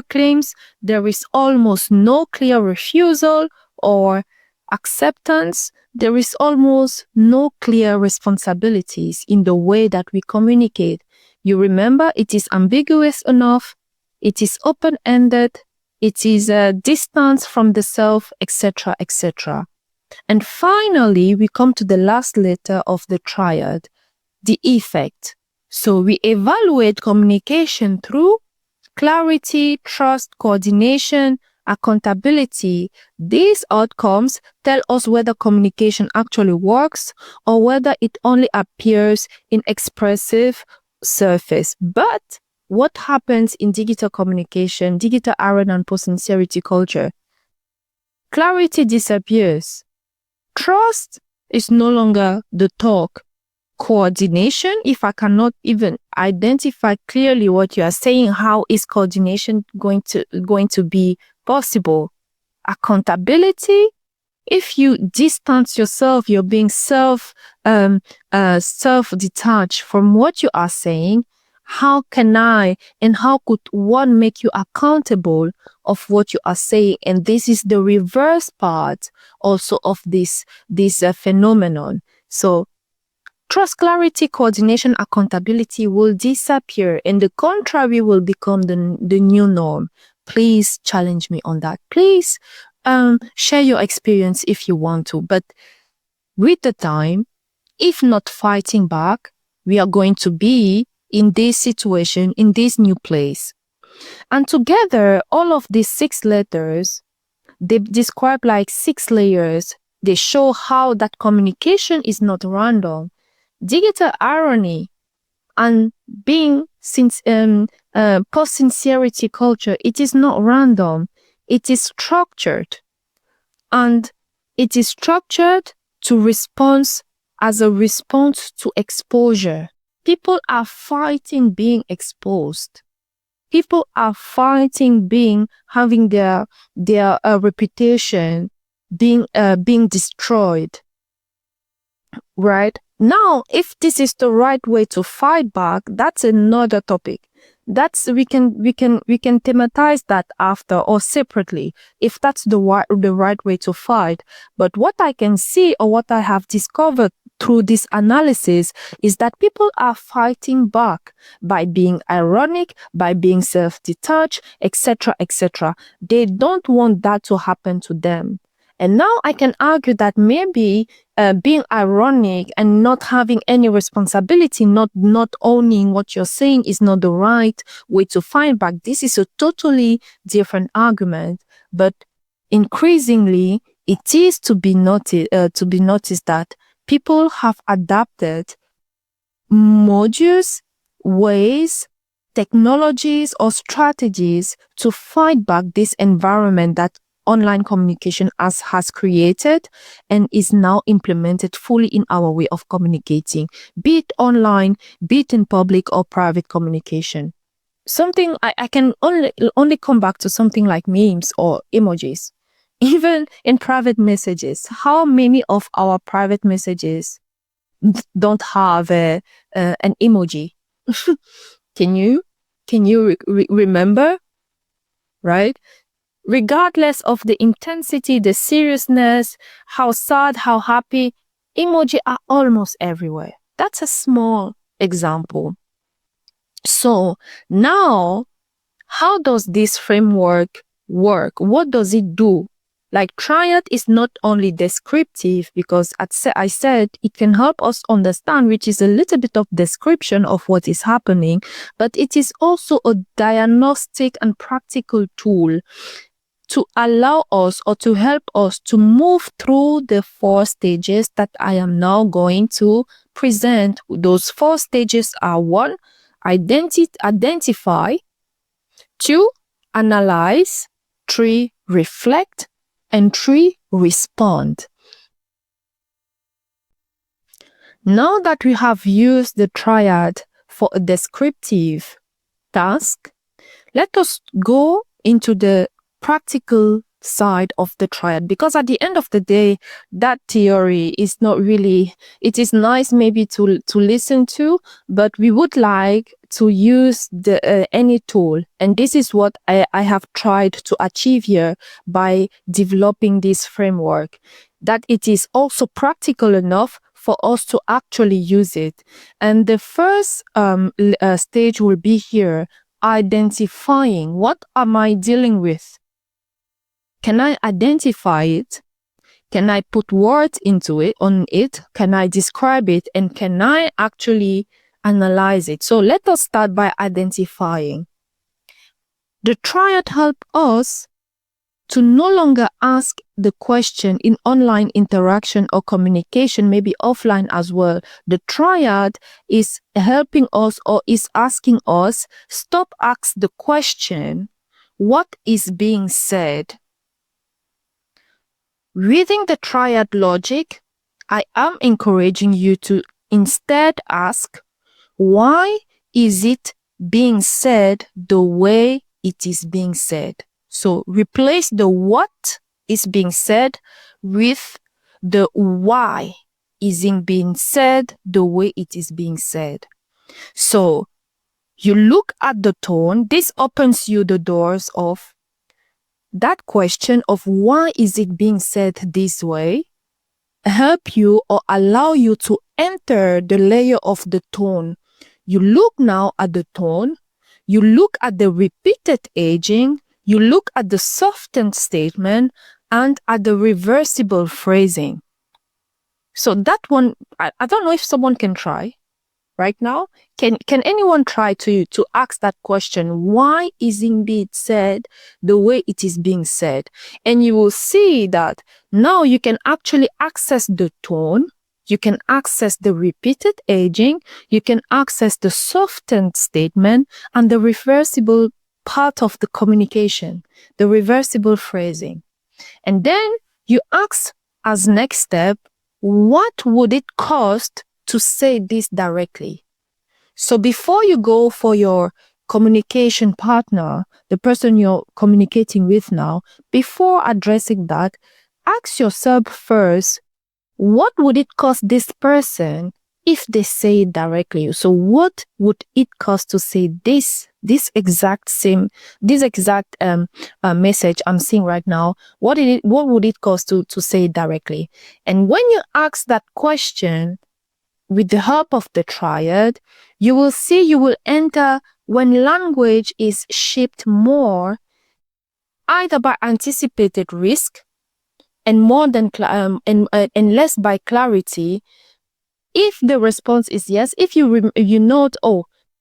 claims. There is almost no clear refusal or acceptance. There is almost no clear responsibilities in the way that we communicate. You remember, it is ambiguous enough, it is open-ended, it is a distance from the self, etc., etc. And finally, we come to the last letter of the triad, the effect. So we evaluate communication through clarity, trust, coordination, accountability. These outcomes tell us whether communication actually works or whether it only appears in expressive surface. But what happens in digital communication, digital irony and post-sincerity culture? Clarity disappears. Trust is no longer the talk. Coordination, if I cannot even identify clearly what you are saying, how is coordination going to be possible? Accountability, if you distance yourself, you're being self-detached from what you are saying, how can I and how could one make you accountable of what you are saying? And this is the reverse part also of this phenomenon. So trust, clarity, coordination, accountability will disappear and the contrary will become the new norm. Please challenge me on that. Please share your experience if you want to. But with the time, if not fighting back, we are going to be in this situation, in this new place. And together, all of these 6 letters, they describe like 6 layers. They show how that communication is not random. Digital irony and being post-sincerity culture, it is not random. It is structured. And it is structured to response as a response to exposure. People are fighting being exposed. People are fighting having their reputation being destroyed. Right? Now, if this is the right way to fight back, that's another topic. We can thematize that after or separately, if that's the right way to fight. But what I can see or what I have discovered through this analysis is that people are fighting back by being ironic, by being self-detached, etc., etc. They don't want that to happen to them. And now I can argue that maybe being ironic and not having any responsibility, not owning what you're saying is not the right way to fight back. This is a totally different argument. But increasingly, it is to be noticed that people have adapted modules, ways, technologies, or strategies to fight back this environment that online communication has created and is now implemented fully in our way of communicating, be it online, be it in public or private communication. Something I can only come back to something like memes or emojis. Even in private messages, how many of our private messages don't have an emoji? Can you remember? Right? Regardless of the intensity, the seriousness, how sad, how happy, emoji are almost everywhere. That's a small example. So now, how does this framework work? What does it do? Like, triad is not only descriptive, because I said it can help us understand, which is a little bit of description of what is happening, but it is also a diagnostic and practical tool to allow us or to help us to move through the 4 stages that I am now going to present. Those 4 stages are: 1, identify; 2, analyze; 3, reflect; and 3, respond. Now that we have used the triad for a descriptive task, let us go into the practical side of the triad, because at the end of the day, that theory is not really, it is nice maybe to listen to, but we would like to use the any tool, and this is what I have tried to achieve here by developing this framework, that it is also practical enough for us to actually use it. And the first stage will be here, identifying what am I dealing with. Can I identify it? Can I put words into it, on it? Can I describe it? And can I actually analyze it? So let us start by identifying. The triad helps us to no longer ask the question in online interaction or communication, maybe offline as well. The triad is helping us, or is asking us, stop ask the question, what is being said? Reading the triad logic, I am encouraging you to instead ask, why is it being said the way it is being said? So replace the what is being said with the why is it being said the way it is being said. So you look at the tone. This opens you the doors of that question of why is it being said this way, help you or allow you to enter the layer of the tone. You look now at the tone, you look at the repeated aging, you look at the softened statement, and at the reversible phrasing. So that one, I don't know if someone can try right now. Can anyone try to ask that question? Why is it being said the way it is being said? And you will see that now you can actually access the tone, you can access the repeated aging, you can access the softened statement, and the reversible part of the communication, the reversible phrasing. And then you ask as next step, what would it cost to say this directly? So before you go for your communication partner, the person you're communicating with now, before addressing that, ask yourself first, what would it cost this person if they say it directly? So what would it cost to say this exact message I'm seeing right now? What would it cost to say it directly? And when you ask that question with the help of the triad, you will see you will enter when language is shaped more either by anticipated risk and more than and less by clarity. If the response is yes, if you note,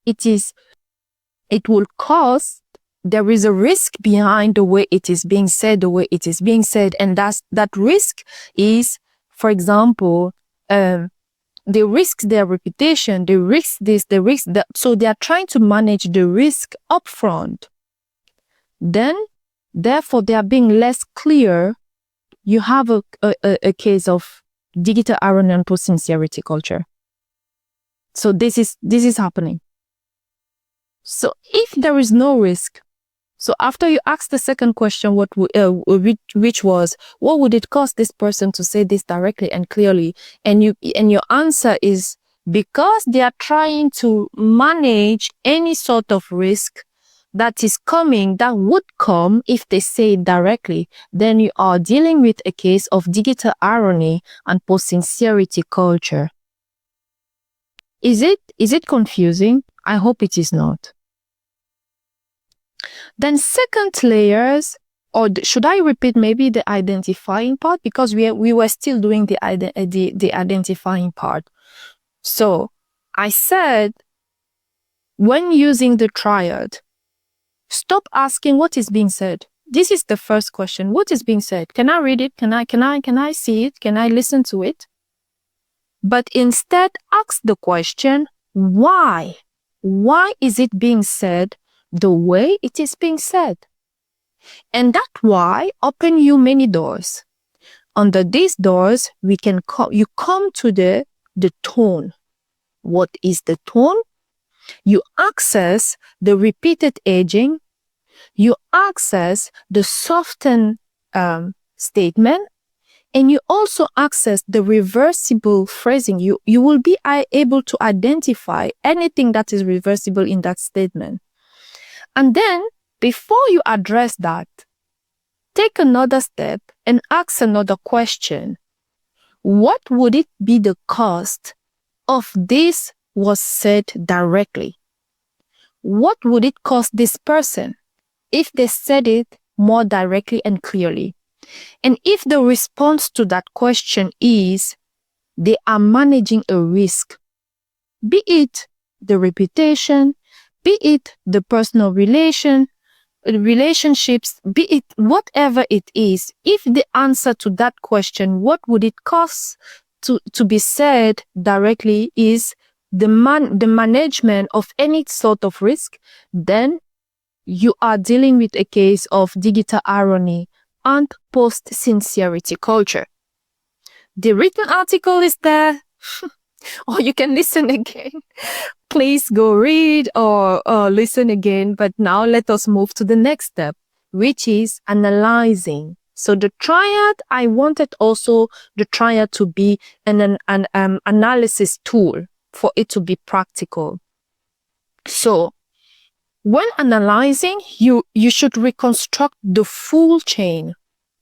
it will cost, there is a risk behind the way it is being said, and that risk is, for example, they risk their reputation, they risk this, they risk that. So they are trying to manage the risk upfront. Then, therefore, they are being less clear. You have a case of digital irony and post-sincerity culture. So this is happening. So if there is no risk, so after you ask the second question, which was, what would it cost this person to say this directly and clearly? And your answer is, because they are trying to manage any sort of risk that is coming, that would come if they say it directly, then you are dealing with a case of digital irony and post-sincerity culture. Is it confusing? I hope it is not. Then second layers, or should I repeat maybe the identifying part, because we were still doing the identifying part. So I said, when using the triad, stop asking what is being said. This is the first question. What is being said? Can I read it? Can I see it? Can I listen to it? But instead ask the question, why? Why is it being said the way it is being said? And that why open you many doors. Under these doors, you come to the tone. What is the tone? You access the repeated aging. You access the softened statement. And you also access the reversible phrasing. You will be able to identify anything that is reversible in that statement. And then, before you address that, take another step and ask another question. What would it be the cost of this was said directly? What would it cost this person if they said it more directly and clearly? And if the response to that question is they are managing a risk, be it the reputation, be it the personal relationships, be it whatever it is, if the answer to that question, what would it cost to be said directly, is the management of any sort of risk, then you are dealing with a case of digital irony and post-sincerity culture. The written article is there, or you can listen again. Please go read or listen again. But now let us move to the next step, which is analyzing. So the triad, I wanted also the triad to be an analysis tool for it to be practical. So when analyzing, you should reconstruct the full chain,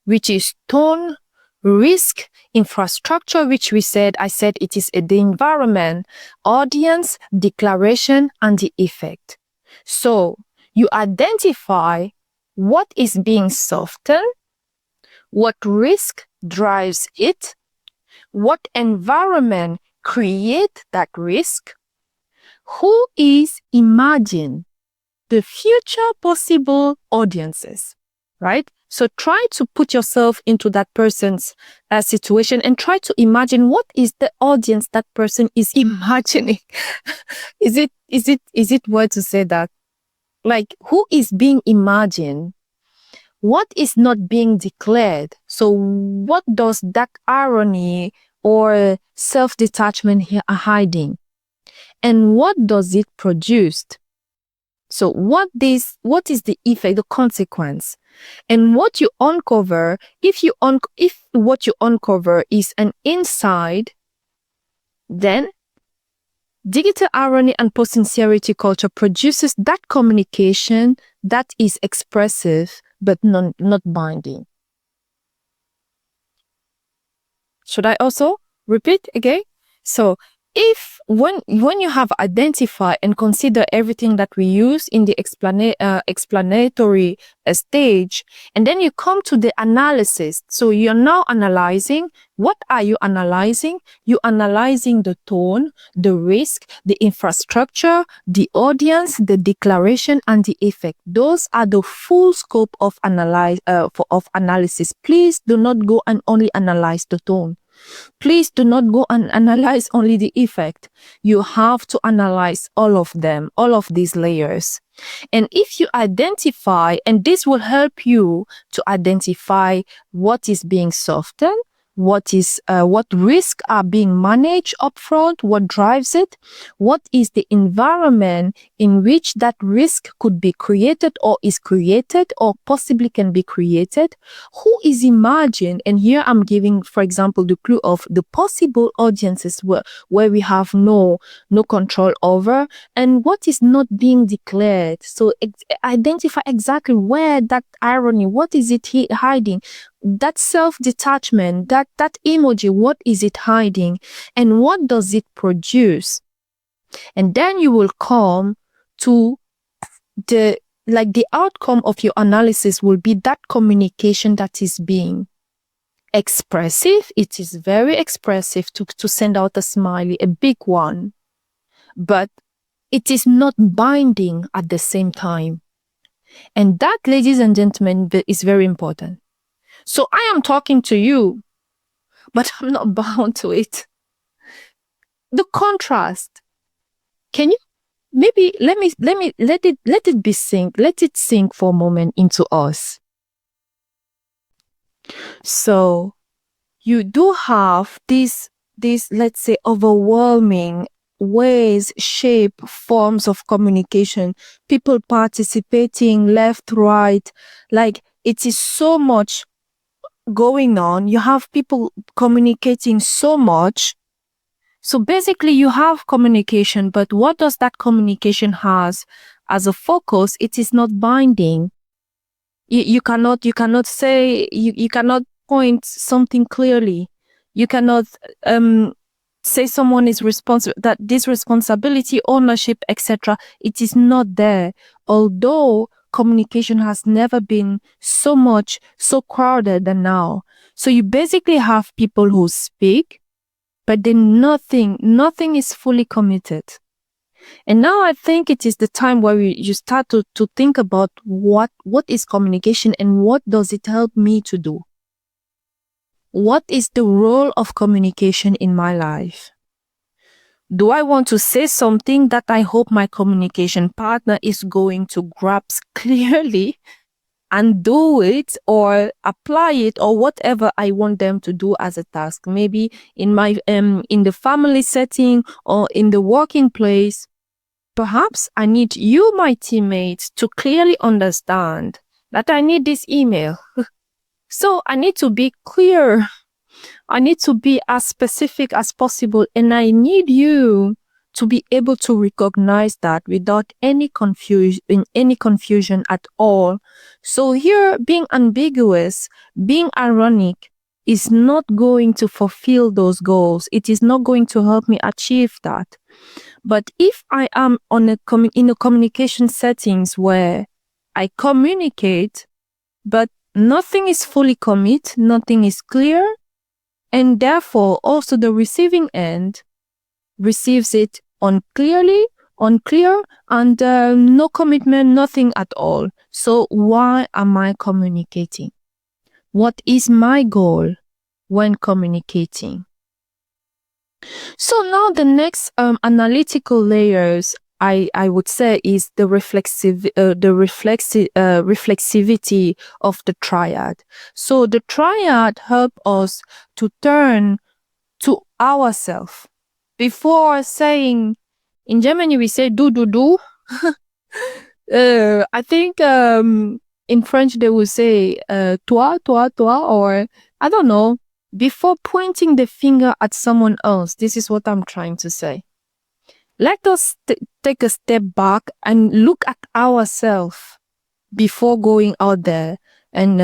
which is tone, risk, infrastructure, which I said it is the environment, audience, declaration, and the effect. So you identify what is being softened, what risk drives it, what environment create that risk, who is imagined, the future possible audiences, right? So try to put yourself into that person's situation and try to imagine what is the audience that person is imagining. Is it word to say that? Like, who is being imagined? What is not being declared? So what does that irony or self-detachment here are hiding? And what does it produce? So what is the effect, the consequence? And what you uncover, if what you uncover is an insight, then digital irony and post-sincerity culture produces that communication that is expressive but not binding. Should I also repeat again? So if when you have identified and consider everything that we use in the explanatory stage, and then you come to the analysis. So you're now analyzing. What are you analyzing? You're analyzing the tone, the risk, the infrastructure, the audience, the declaration, and the effect. Those are the full scope of analysis. Please do not go and only analyze the tone. Please do not go and analyze only the effect. You have to analyze all of them, all of these layers. And if you identify, and this will help you to identify what is being softened, what risks are being managed upfront, what drives it, what is the environment in which that risk could be created or is created or possibly can be created, who is imagined, and here I'm giving, for example, the clue of the possible audiences where we have no control over, and what is not being declared. So identify exactly where that irony, what is it hiding? That self-detachment, that emoji, what is it hiding, and what does it produce? And then you will come to the outcome of your analysis will be that communication that is being expressive. It is very expressive to send out a smiley, a big one, but it is not binding at the same time. And that, ladies and gentlemen, is very important. So I am talking to you, but I'm not bound to it. The contrast. Can you maybe let it sink for a moment into us. So you do have this let's say overwhelming ways, shape, forms of communication, people participating left, right, like it is so much going on. You have people communicating so much. So basically you have communication, but what does that communication has as a focus? It is not binding. You cannot say, you cannot point something clearly. You cannot say someone is responsible, that this responsibility, ownership, etc. It is not there. Although communication has never been so crowded than now. So you basically have people who speak, but then nothing is fully committed. And now I think it is the time where you start to think about what is communication and what does it help me to do? What is the role of communication in my life? Do I want to say something that I hope my communication partner is going to grasp clearly and do it or apply it or whatever I want them to do as a task? Maybe in my in the family setting or in the working place. Perhaps I need you, my teammates, to clearly understand that I need this email. So I need to be clear. I need to be as specific as possible, and I need you to be able to recognize that without any confusion at all. So here, being ambiguous, being ironic is not going to fulfill those goals. It is not going to help me achieve that. But if I am in a communication settings where I communicate, but nothing is fully commit, nothing is clear, and therefore also the receiving end receives it unclear, and no commitment, nothing at all. So why am I communicating? What is my goal when communicating? So now the next analytical layers I would say is the reflexivity of the triad. So the triad help us to turn to ourselves. Before saying, in Germany we say do. I think in French they will say toi, or I don't know. Before pointing the finger at someone else, this is what I'm trying to say. Let us take a step back and look at ourselves before going out there and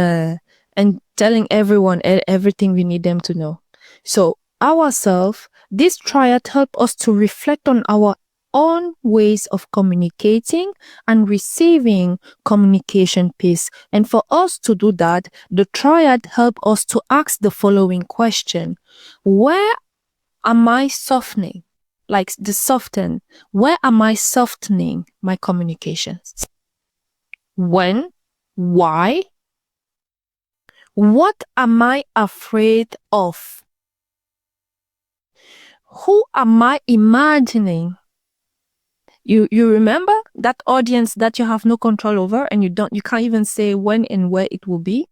telling everyone everything we need them to know. So ourselves, this triad help us to reflect on our own ways of communicating and receiving communication piece. And for us to do that, the triad help us to ask the following question: where am I softening? Like the soften, where am I softening my communications? When? Why? What am I afraid of? Who am I imagining? You remember that audience that you have no control over and you can't even say when and where it will be?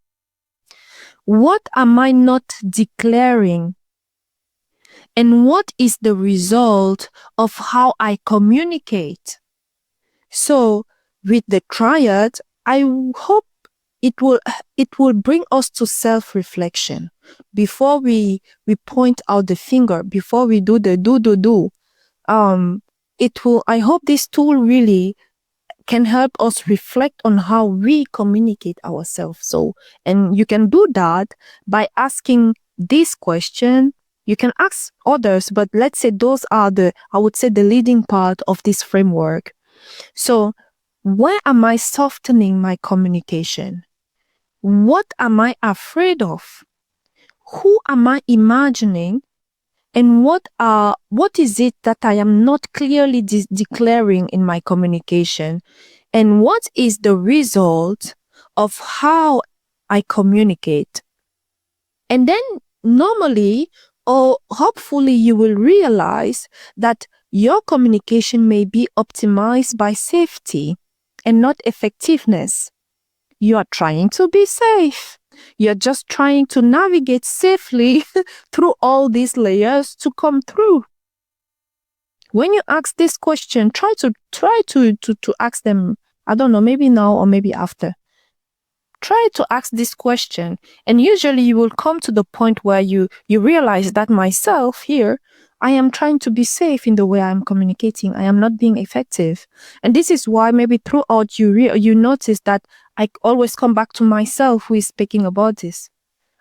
What am I not declaring? And what is the result of how I communicate? So with the triad, I hope it will bring us to self-reflection before we point out the finger, before we do the do. I hope this tool really can help us reflect on how we communicate ourselves. So, and you can do that by asking this question. You can ask others, but let's say those are the leading part of this framework. So, where am I softening my communication? What am I afraid of? Who am I imagining? And what is it that I am not clearly declaring in my communication? And what is the result of how I communicate? And then normally, or hopefully, you will realize that your communication may be optimized by safety and not effectiveness. You are trying to be safe. You're just trying to navigate safely through all these layers to come through. When you ask this question, try to ask them, I don't know, maybe now or maybe after. Try to ask this question, and usually you will come to the point where you realize that myself here, I am trying to be safe in the way I'm communicating. I am not being effective. And this is why maybe throughout you notice that I always come back to myself who is speaking about this.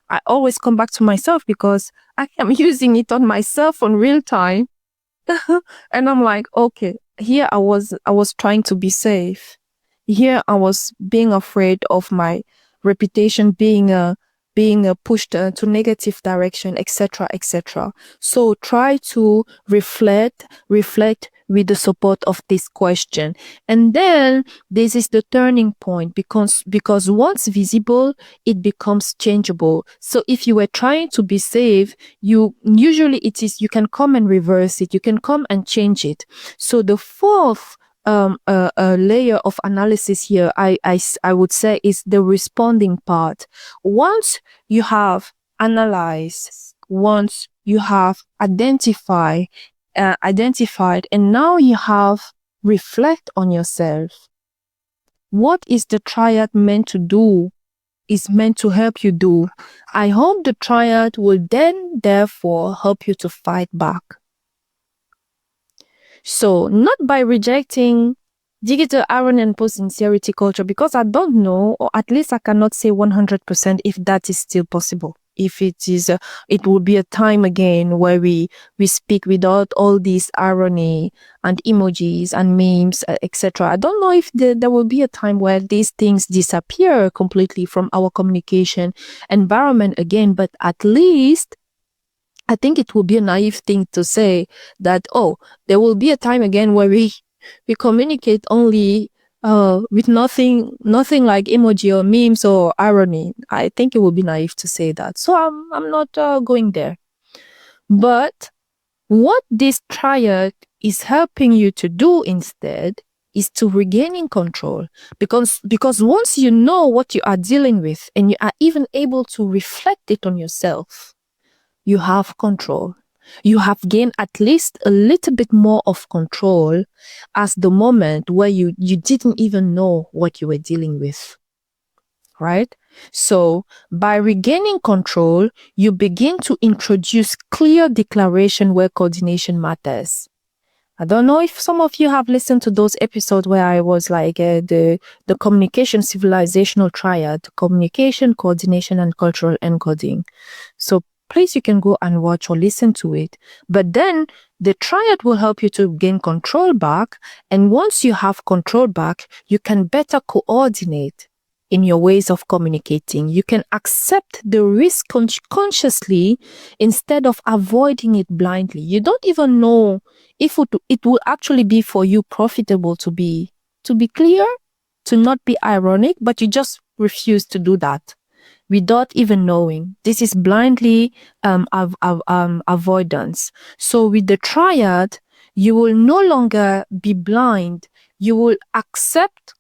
I always come back to myself because I am using it on myself on real time. And I'm like, okay, here I was trying to be safe. Here I was being afraid of my reputation being pushed to negative direction, etc., etc. So try to reflect with the support of this question. And then this is the turning point, because once visible, it becomes changeable. So if you were trying to be safe, you can come and reverse it. You can come and change it. So the fourth a layer of analysis here, I would say, is the responding part. Once you have analyzed, once you have identified, and now you have reflect on yourself. What is the triad meant to do? Is meant to help you do. I hope the triad will then therefore help you to fight back. So, not by rejecting digital irony and post-sincerity culture, because I don't know, or at least I cannot say 100% if that is still possible. If it is, it will be a time again where we speak without all these irony and emojis and memes, etc. I don't know if there will be a time where these things disappear completely from our communication environment again, but at least I think it would be a naive thing to say that, oh, there will be a time again where we communicate only with nothing like emoji or memes or irony. I think it would be naive to say that. So I'm not going there. But what this triad is helping you to do instead is to regaining control, because once you know what you are dealing with and you are even able to reflect it on yourself, you have control. You have gained at least a little bit more of control as the moment where you didn't even know what you were dealing with. Right? So by regaining control, you begin to introduce clear declaration where coordination matters. I don't know if some of you have listened to those episodes where I was like the communication civilizational triad: communication, coordination, and cultural encoding. So please, you can go and watch or listen to it. But then the triad will help you to gain control back. And once you have control back, you can better coordinate in your ways of communicating. You can accept the risk consciously instead of avoiding it blindly. You don't even know if it will actually be for you profitable to be clear, to not be ironic, but you just refuse to do that without even knowing. This is blindly avoidance. So with the triad, you will no longer be blind. You will accept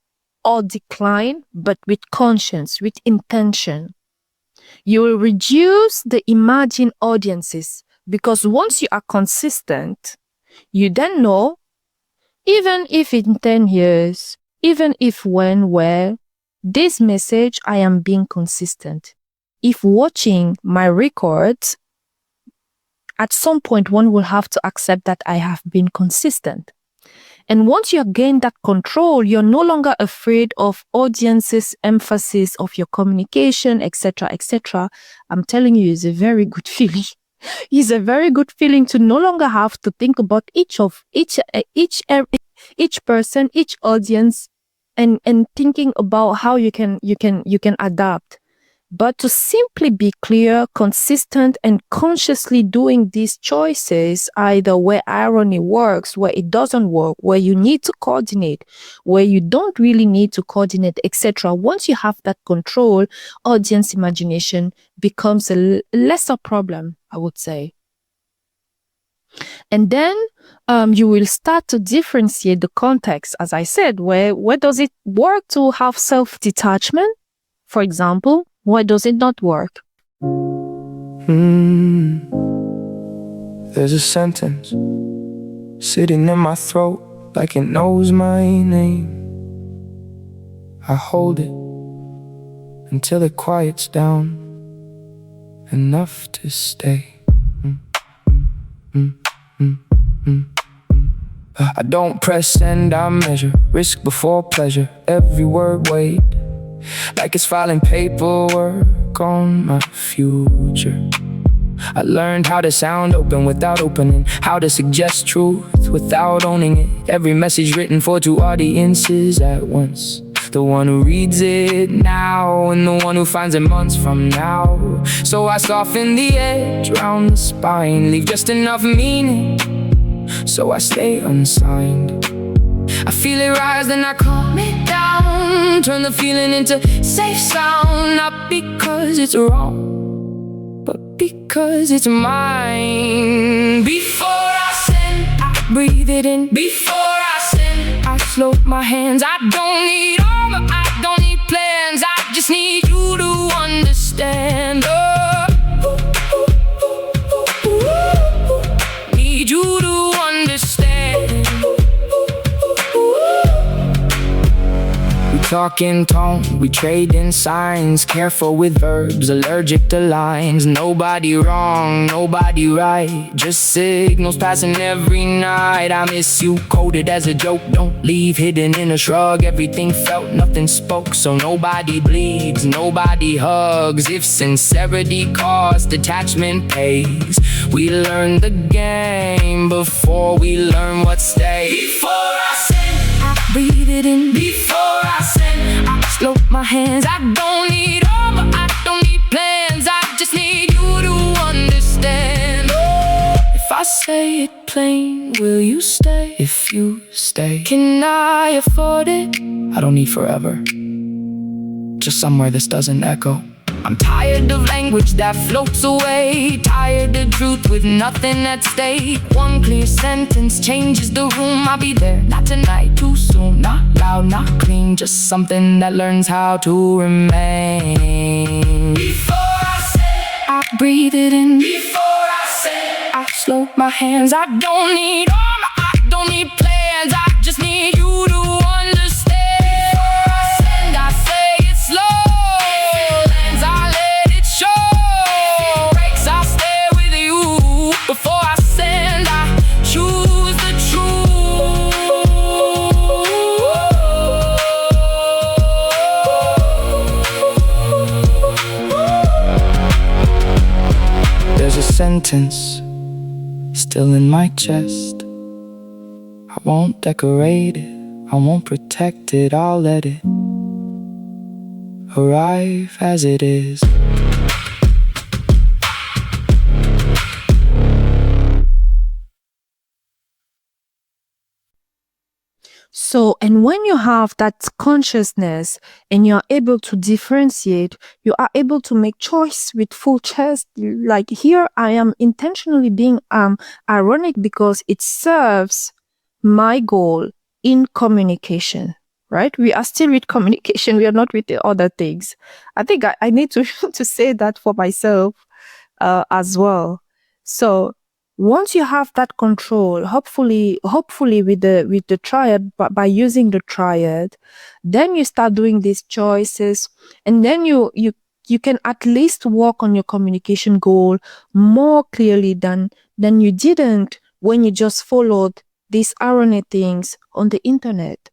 or decline, but with conscience, with intention. You will reduce the imagined audiences, because once you are consistent, you then know, even if in 10 years, even if where, this message, I am being consistent. If watching my records, at some point one will have to accept that I have been consistent. And once you gain that control, you're no longer afraid of audiences' emphasis of your communication, etc., etc. I'm telling you, it's a very good feeling. It's a very good feeling to no longer have to think about each person, each audience, and thinking about how you can adapt. But to simply be clear, consistent, and consciously doing these choices, either where irony works, where it doesn't work, where you need to coordinate, where you don't really need to coordinate, etc. Once you have that control, audience imagination becomes a lesser problem, I would say. And then you will start to differentiate the context, as I said, where does it work to have self-detachment, for example? Why does it not work? There's a sentence sitting in my throat like it knows my name. I hold it until it quiets down enough to stay. I don't press send, I measure risk before pleasure. Every word weighed like it's filing paperwork on my future. I learned how to sound open without opening, how to suggest truth without owning it. Every message written for two audiences at once. The one who reads it now and the one who finds it months from now. So I soften the edge round the spine, leave just enough meaning so I stay unsigned. I feel it rise, then I calm it down, turn the feeling into safe sound. Not because it's wrong, but because it's mine. Before I send, I breathe it in. Before I send, I slow my hands. I don't need armor, I don't need plans. I just need you to understand. Need you to understand. We talk in tone, we trade in signs. Careful with verbs, allergic to lines. Nobody wrong, nobody right, just signals passing every night. I miss you, coded as a joke, don't leave hidden in a shrug. Everything felt, nothing spoke, so nobody bleeds, nobody hugs. If sincerity costs, detachment pays. We learn the game before we learn what stays. Before I send, I breathe it in. Before I send, I slow my hands. I don't need armor, I don't need plans. I just need you to understand. If I say it plain, will you stay? If you stay, can I afford it? I don't need forever, just somewhere this doesn't echo. I'm tired of language that floats away, tired of truth with nothing at stake. One clear sentence changes the room. I'll be there, not tonight, too soon. Not loud, not clean, just something that learns how to remain. Before I say, I breathe it in. Before I say, I slow my hands. I don't need armor, I don't need plans. I just need you to understand. Before I send, I say it slow. Before I send, I choose the truth. There's a sentence still in my chest. I won't decorate it, I won't protect it. I'll let it arrive as it is. So, and when you have that consciousness and you're able to differentiate, you are able to make choice with full chest. Like here, I am intentionally being ironic because it serves my goal in communication, right? We are still with communication. We are not with the other things. I think I need to, to say that for myself as well. So, once you have that control, hopefully with the triad, but by using the triad, then you start doing these choices, and then you can at least work on your communication goal more clearly than you didn't when you just followed these irony things on the internet.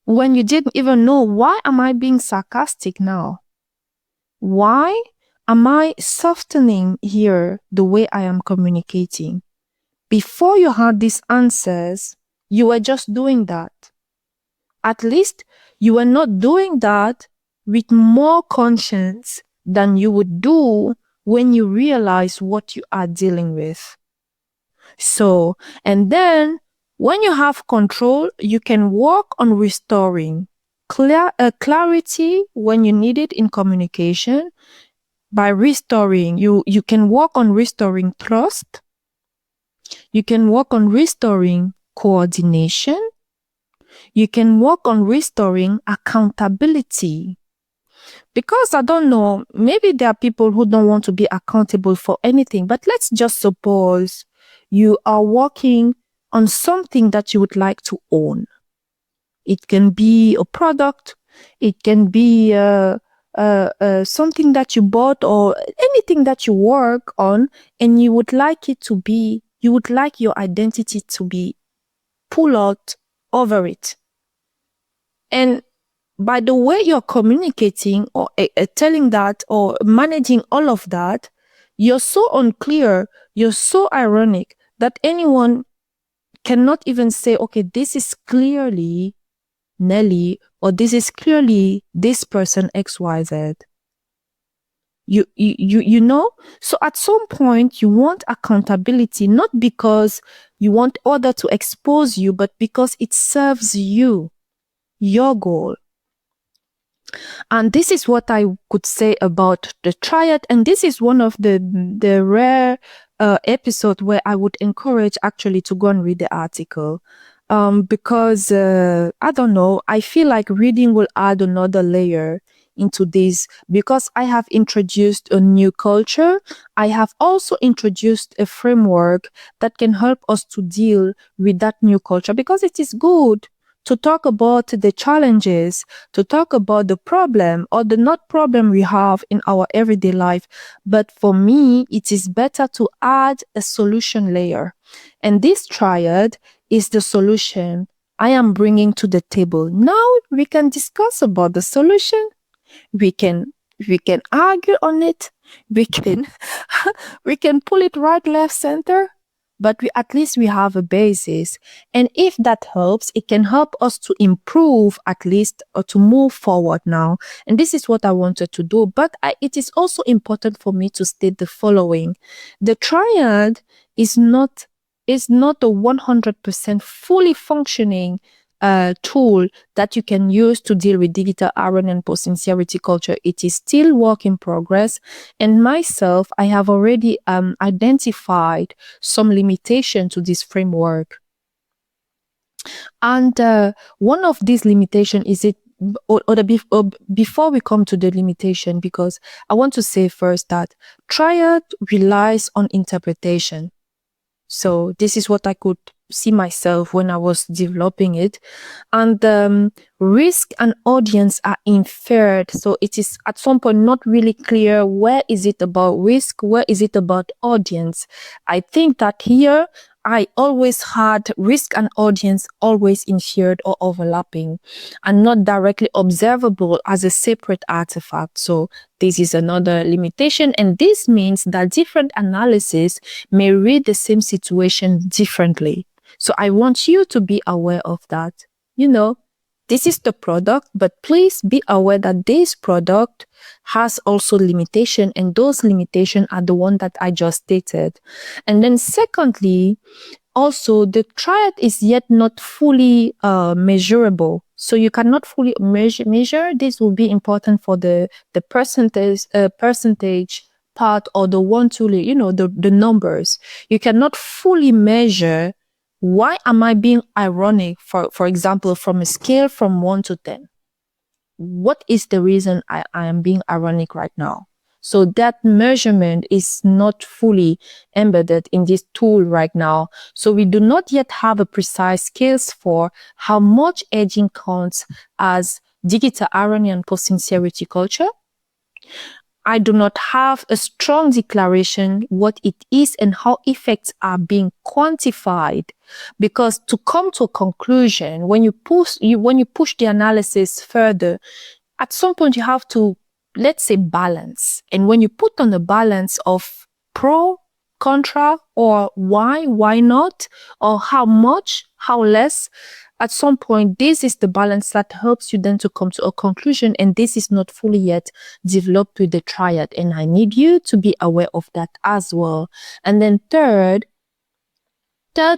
When you didn't even know, why am I being sarcastic now? Why am I softening here the way I am communicating? Before you had these answers, you were just doing that. At least you were not doing that with more conscience than you would do when you realize what you are dealing with. So, and then when you have control, you can work on restoring clarity when you need it in communication. By restoring, you can work on restoring trust. You can work on restoring coordination. You can work on restoring accountability. Because I don't know, maybe there are people who don't want to be accountable for anything, but let's just suppose you are working on something that you would like to own. It can be a product, it can be something that you bought or anything that you work on, and you would like your identity to be pulled out over it. And by the way you're communicating or telling that or managing all of that, you're so unclear, you're so ironic that anyone cannot even say, okay, this is clearly Nelly, or this is clearly this person XYZ. You know? So at some point you want accountability, not because you want other to expose you, but because it serves you, your goal. And this is what I could say about the triad. And this is one of the rare episode where I would encourage actually to go and read the article. Because I don't know, I feel like reading will add another layer into this, because I have introduced a new culture. I have also introduced a framework that can help us to deal with that new culture, because it is good to talk about the challenges, to talk about the problem or the not problem we have in our everyday life. But for me, it is better to add a solution layer. And this triad is the solution I am bringing to the table. Now we can discuss about the solution. We can argue on it. We can pull it right, left, center. But at least we have a basis. And if that helps, it can help us to improve at least, or to move forward now. And this is what I wanted to do. But it is also important for me to state the following. The triad is not a 100% fully functioning tool that you can use to deal with digital irony and post-sincerity culture. It is still work in progress. And myself, I have already identified some limitation to this framework. And one of these limitations is before we come to the limitation, because I want to say first that triad relies on interpretation. So this is what I could see myself when I was developing it. And risk and audience are inferred. So it is at some point not really clear, where is it about risk, where is it about audience. I think that here I always had risk and audience always inferred or overlapping and not directly observable as a separate artifact. So this is another limitation, and this means that different analysis may read the same situation differently. So I want you to be aware of that. You know, this is the product, but please be aware that this product has also limitation, and those limitations are the one that I just stated. And then secondly, also the triad is yet not fully measurable. So you cannot fully measure. This will be important for the percentage part, or the one to, the numbers. You cannot fully measure. Why am I being ironic, for example, from a scale from 1 to 10? What is the reason I am being ironic right now? So that measurement is not fully embedded in this tool right now. So we do not yet have a precise scales for how much edging counts as digital irony and post-sincerity culture. I do not have a strong declaration what it is and how effects are being quantified, because to come to a conclusion, when you push the analysis further, at some point you have to, let's say, balance. And when you put on the balance of pro, contra, or why not, or how much, how less, at some point, this is the balance that helps you then to come to a conclusion. And this is not fully yet developed with the triad. And I need you to be aware of that as well. And then third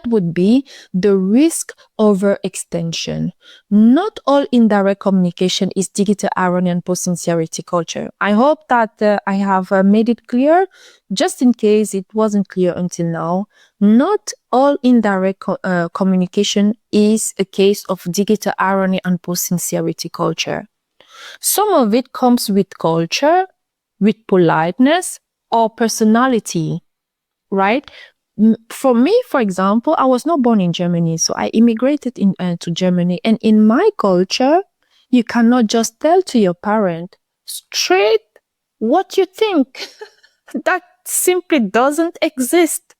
would be the risk over extension. Not all indirect communication is digital irony and post-sincerity culture. I hope that I have made it clear, just in case it wasn't clear until now. Not all indirect communication is a case of digital irony and post-sincerity culture. Some of it comes with culture, with politeness, or personality, right? For me, for example, I was not born in Germany, so I immigrated to Germany. And in my culture, you cannot just tell to your parent straight what you think. That simply doesn't exist.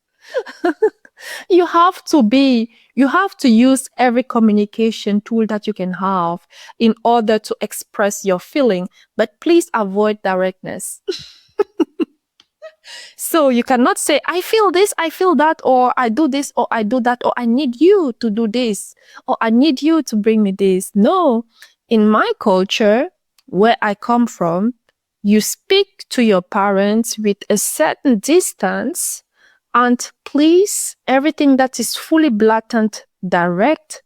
You have to use every communication tool that you can have in order to express your feeling, but please avoid directness. So you cannot say, I feel this, I feel that, or I do this, or I do that, or I need you to do this, or I need you to bring me this. No, in my culture, where I come from, you speak to your parents with a certain distance, and please, everything that is fully blatant, direct,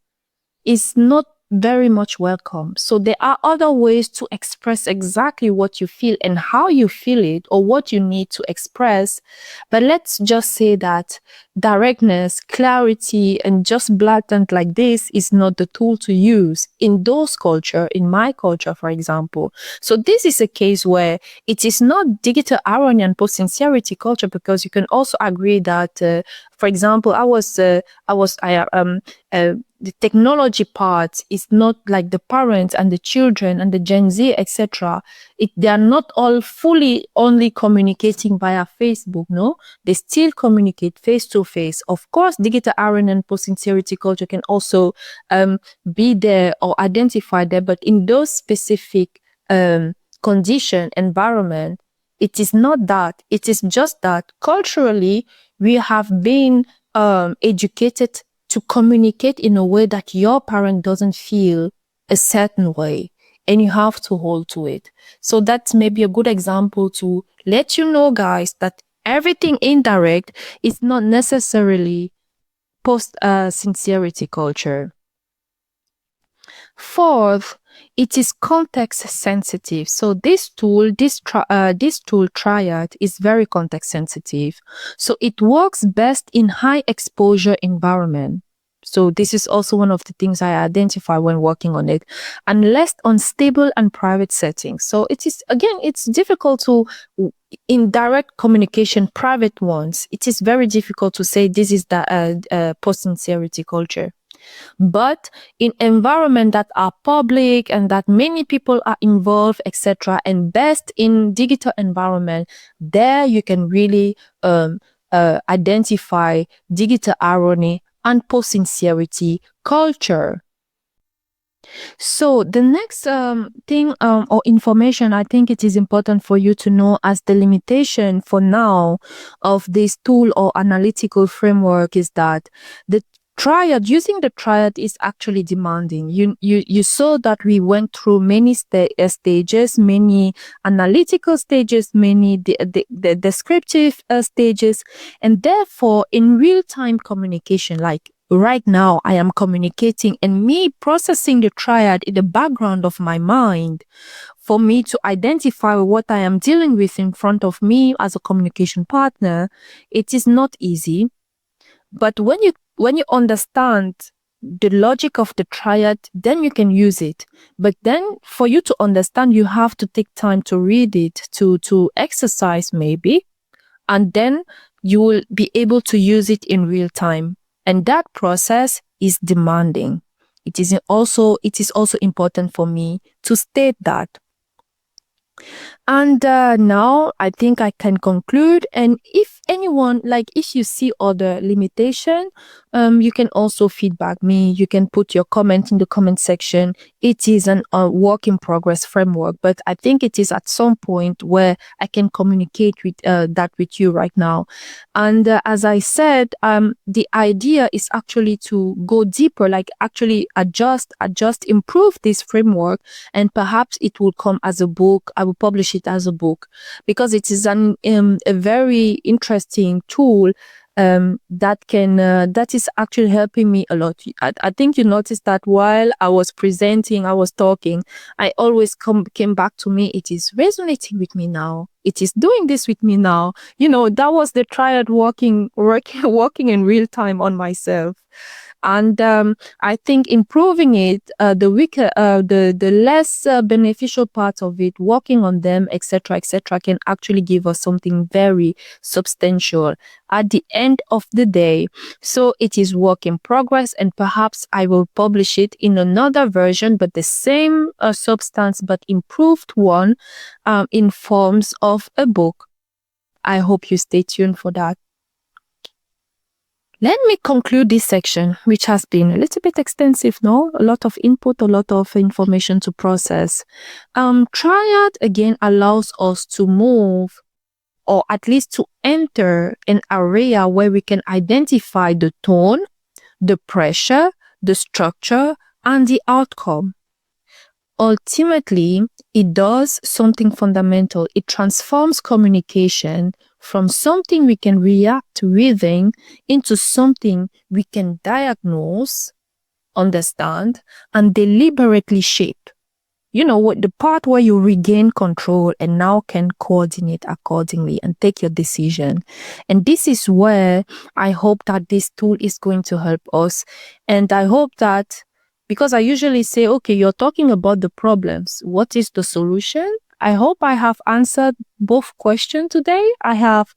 is not very much welcome. So there are other ways to express exactly what you feel and how you feel it, or what you need to express. But let's just say that directness, clarity, and just blatant like this is not the tool to use in those culture, in my culture, for example. So this is a case where it is not digital irony and post-sincerity culture, because you can also agree that, for example, the technology part is not like the parents and the children and the Gen Z, etc. They are not all fully only communicating via Facebook, no? They still communicate face to face. Of course, digital irony and post-sincerity culture can also be there or identify there, but in those specific condition, environment, it is not that. It is just that culturally, we have been educated to communicate in a way that your parent doesn't feel a certain way, and you have to hold to it. So that's maybe a good example to let you know, guys, that everything indirect is not necessarily post-sincerity culture. Fourth, it is context sensitive. So this tool triad is very context sensitive. So it works best in high exposure environment. So this is also one of the things I identify when working on it, and less unstable and private settings. So it is, again, it's difficult to, in direct communication, private ones, it is very difficult to say this is the post-sincerity culture. But in environment that are public and that many people are involved, etc., and best in digital environment, there you can really identify digital irony and post-sincerity culture. So the next thing or information I think it is important for you to know as the limitation for now of this tool or analytical framework is that using the triad is actually demanding. You saw that we went through many stages, many analytical stages, many the descriptive stages, and therefore in real-time communication, like right now I am communicating and me processing the triad in the background of my mind for me to identify what I am dealing with in front of me as a communication partner, it is not easy. But when you understand the logic of the triad, then you can use it. But then for you to understand, you have to take time to read it, to exercise maybe, and then you will be able to use it in real time. And that process is demanding. It is also important for me to state that. And now I think I can conclude. And if anyone, like if you see other limitation, you can also feedback me. You can put your comment in the comment section. It is a work in progress framework, but I think it is at some point where I can communicate with that with you right now. And as I said, the idea is actually to go deeper, like actually adjust, improve this framework, and perhaps it will come as a book. I will publish it as a book because it is a very interesting tool that is actually helping me a lot. I think you noticed that while I was presenting, I was talking, I always came back to me. It is resonating with me now. It is doing this with me now. That was the triad working in real time on myself. And I think improving it, the less beneficial parts of it, working on them, etc., can actually give us something very substantial at the end of the day. So it is work in progress, and perhaps I will publish it in another version, but the same substance, but improved one, in forms of a book. I hope you stay tuned for that. Let me conclude this section, which has been a little bit extensive, no? A lot of input, a lot of information to process. Triad, again, allows us to move, or at least to enter an area where we can identify the tone, the pressure, the structure, and the outcome. Ultimately, it does something fundamental. It transforms communication from something we can react within into something we can diagnose, understand, and deliberately shape. You know what, the part where you regain control and now can coordinate accordingly and take your decision. And this is where I hope that this tool is going to help us. And I hope that, because I usually say, okay, you're talking about the problems, what is the solution? I hope I have answered both questions today. I have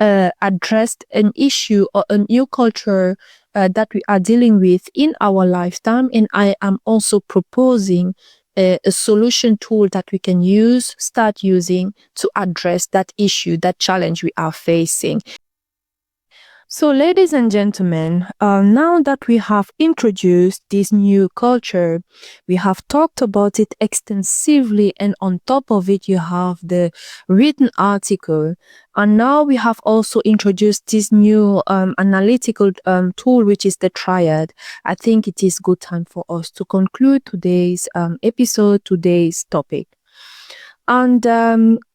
addressed an issue or a new culture that we are dealing with in our lifetime, and I am also proposing a solution tool that we can start using to address that issue, that challenge we are facing. So, ladies and gentlemen, now that we have introduced this new culture, we have talked about it extensively, and on top of it, you have the written article. And now we have also introduced this new analytical tool, which is the triad. I think it is good time for us to conclude today's episode, today's topic. And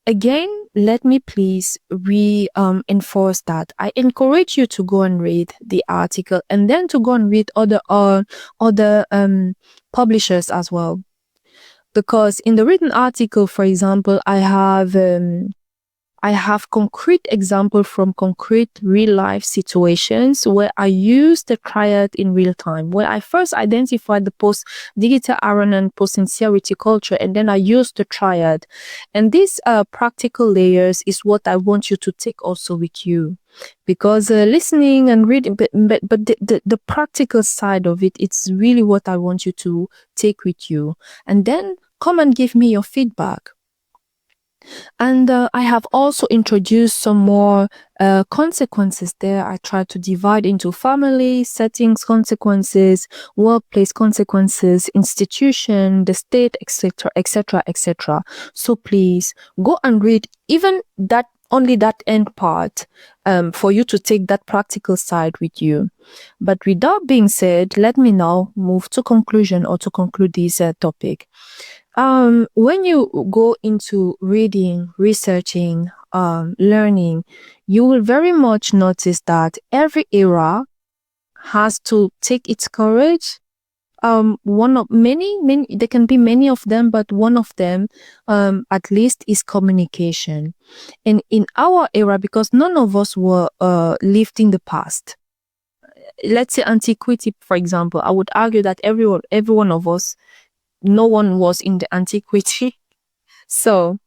again, let me please reinforce that I encourage you to go and read the article, and then to go and read other publishers as well. Because in the written article, for example, I have concrete example from concrete real life situations where I use the triad in real time, where I first identified the digital irony and post-sincerity culture, and then I used the triad. And these practical layers is what I want you to take also with you, because listening and reading, but the practical side of it, it's really what I want you to take with you, and then come and give me your feedback. And I have also introduced some more consequences there. I try to divide into family, settings consequences, workplace consequences, institution, the state, etc., etc., etc. So please go and read even that, only that end part, for you to take that practical side with you. But with that being said, let me now move to conclusion, or to conclude this topic. When you go into reading, researching, learning, you will very much notice that every era has to take its courage. One of many, there can be many of them, but one of them, at least, is communication. And in our era, because none of us were lived in the past. Let's say antiquity, for example, I would argue that every one of us, no one was in the antiquity. So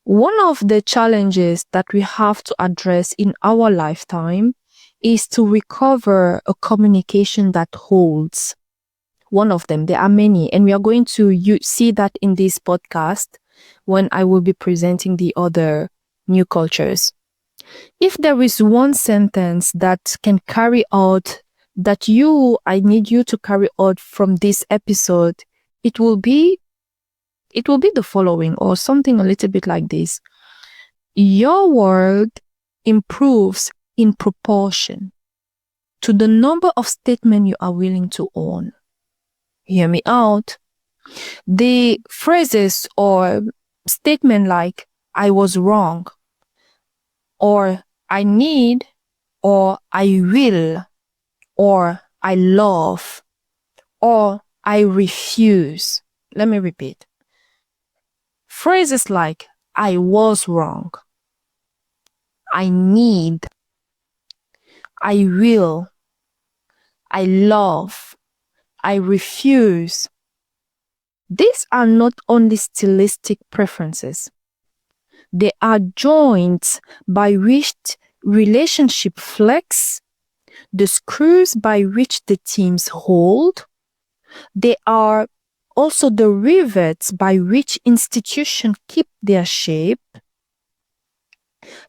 one of the challenges that we have to address in our lifetime is to recover a communication that holds. One of them, there are many, and we are going to see that in this podcast when I will be presenting the other new cultures. If there is one sentence that can carry out, that I need you to carry out from this episode, it will be the following, or something a little bit like this. Your world improves in proportion to the number of statements you are willing to own. Hear me out. The phrases or statement like I was wrong, or I need, or I will, or I love, or I refuse. Let me repeat. Phrases like I was wrong, I need, I will, I love, I refuse. These are not only stylistic preferences. They are joints by which relationship flex, the screws by which the teams hold. They are also the rivets by which institutions keep their shape,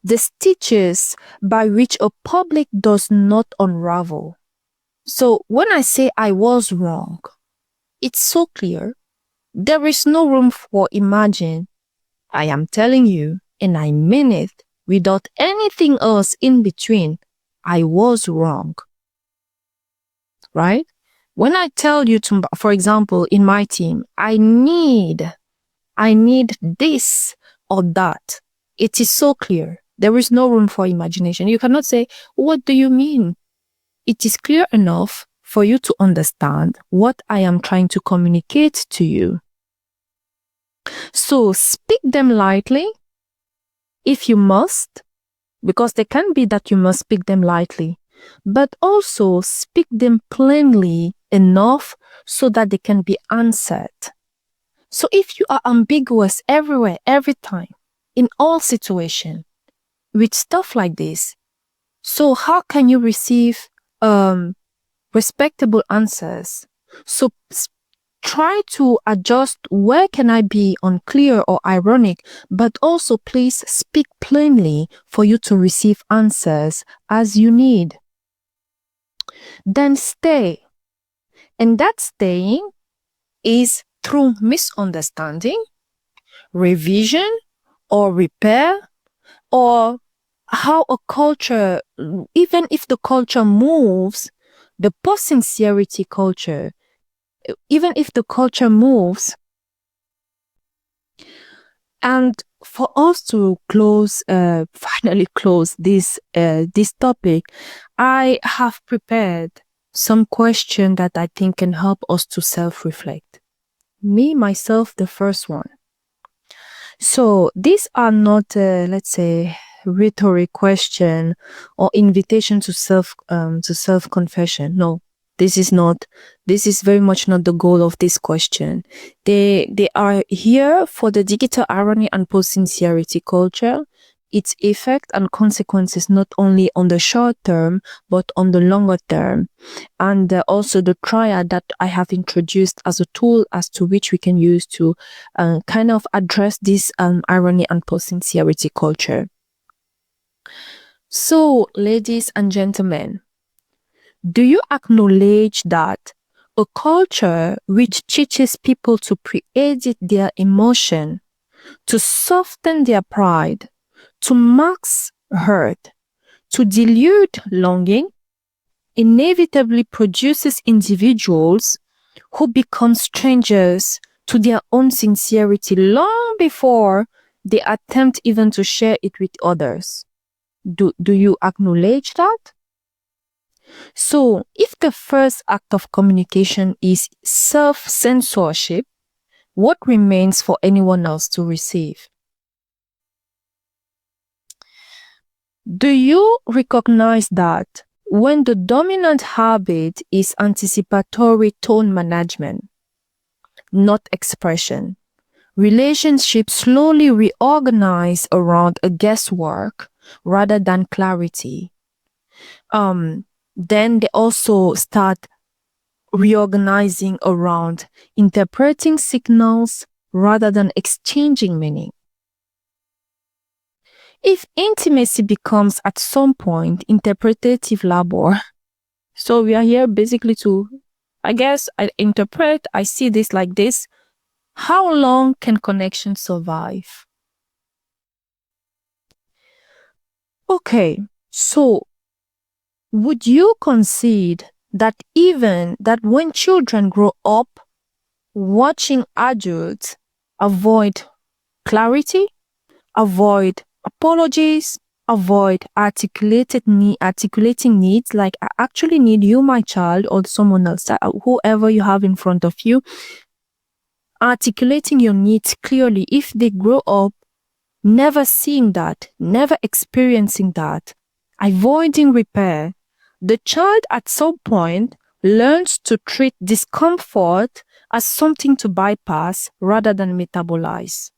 the stitches by which a public does not unravel. So when I say I was wrong, it's so clear. There is no room for imagine. I am telling you, and I mean it, without anything else in between. I was wrong. Right? When I tell you to, for example, in my team, I need this or that, it is so clear. There is no room for imagination. You cannot say, what do you mean? It is clear enough for you to understand what I am trying to communicate to you. So speak them lightly if you must, because they can be that you must speak them lightly, but also speak them plainly enough so that they can be answered. So if you are ambiguous everywhere, every time, in all situations, with stuff like this, so how can you receive respectable answers? So try to adjust where can I be unclear or ironic, but also please speak plainly for you to receive answers as you need. Then stay. And that staying is through misunderstanding, revision, or repair, or how a culture, even if the culture moves, the post-sincerity culture, even if the culture moves. And for us to finally close this topic, I have prepared some questions that I think can help us to self-reflect. Me, myself, the first one. So these are not, let's say, rhetoric question or invitation to self-confession. No, this is not. This is very much not the goal of this question. They are here for the digital irony and post-sincerity culture, its effect and consequences not only on the short term but on the longer term, and also the triad that I have introduced as a tool as to which we can use to kind of address this irony and post-sincerity culture. So, ladies and gentlemen, do you acknowledge that a culture which teaches people to pre-edit their emotion, to soften their pride, to mask hurt, to dilute longing, inevitably produces individuals who become strangers to their own sincerity long before they attempt even to share it with others? Do you acknowledge that? So, if the first act of communication is self-censorship, what remains for anyone else to receive? Do you recognize that when the dominant habit is anticipatory tone management, not expression, relationships slowly reorganize around a guesswork rather than clarity? Then they also start reorganizing around interpreting signals rather than exchanging meaning. If intimacy becomes at some point interpretative labor, so we are here basically to, I guess, I interpret, I see this like this, how long can connection survive? Okay, so would you concede that even that when children grow up watching adults avoid clarity, avoid apologies, avoid articulating needs, like I actually need you, my child, or someone else, whoever you have in front of you, articulating your needs clearly, if they grow up never seeing that, never experiencing that, avoiding repair, the child at some point learns to treat discomfort as something to bypass rather than metabolize.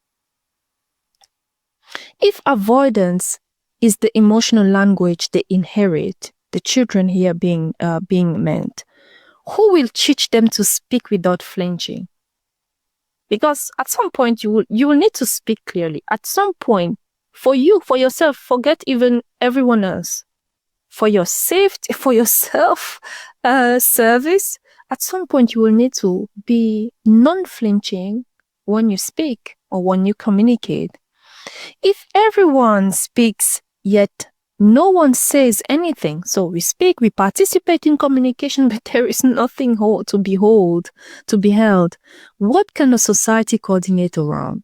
If avoidance is the emotional language they inherit, the children here being meant, who will teach them to speak without flinching? Because at some point you will need to speak clearly. At some point, for you, for yourself, forget even everyone else. For your safety, for your self service, at some point you will need to be non-flinching when you speak or when you communicate. If everyone speaks yet no one says anything, so we speak, we participate in communication, but there is nothing to be held, what can a society coordinate around?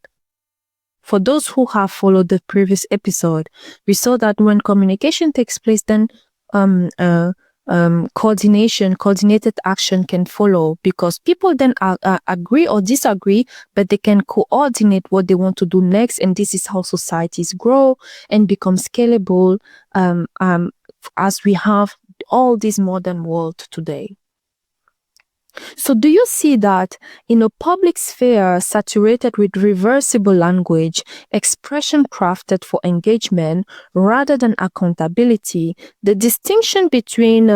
For those who have followed the previous episode, we saw that when communication takes place, then coordinated action can follow, because people then agree or disagree, but they can coordinate what they want to do next, and this is how societies grow and become scalable as we have all this modern world today. So do you see that in a public sphere saturated with reversible language, expression crafted for engagement rather than accountability, the distinction between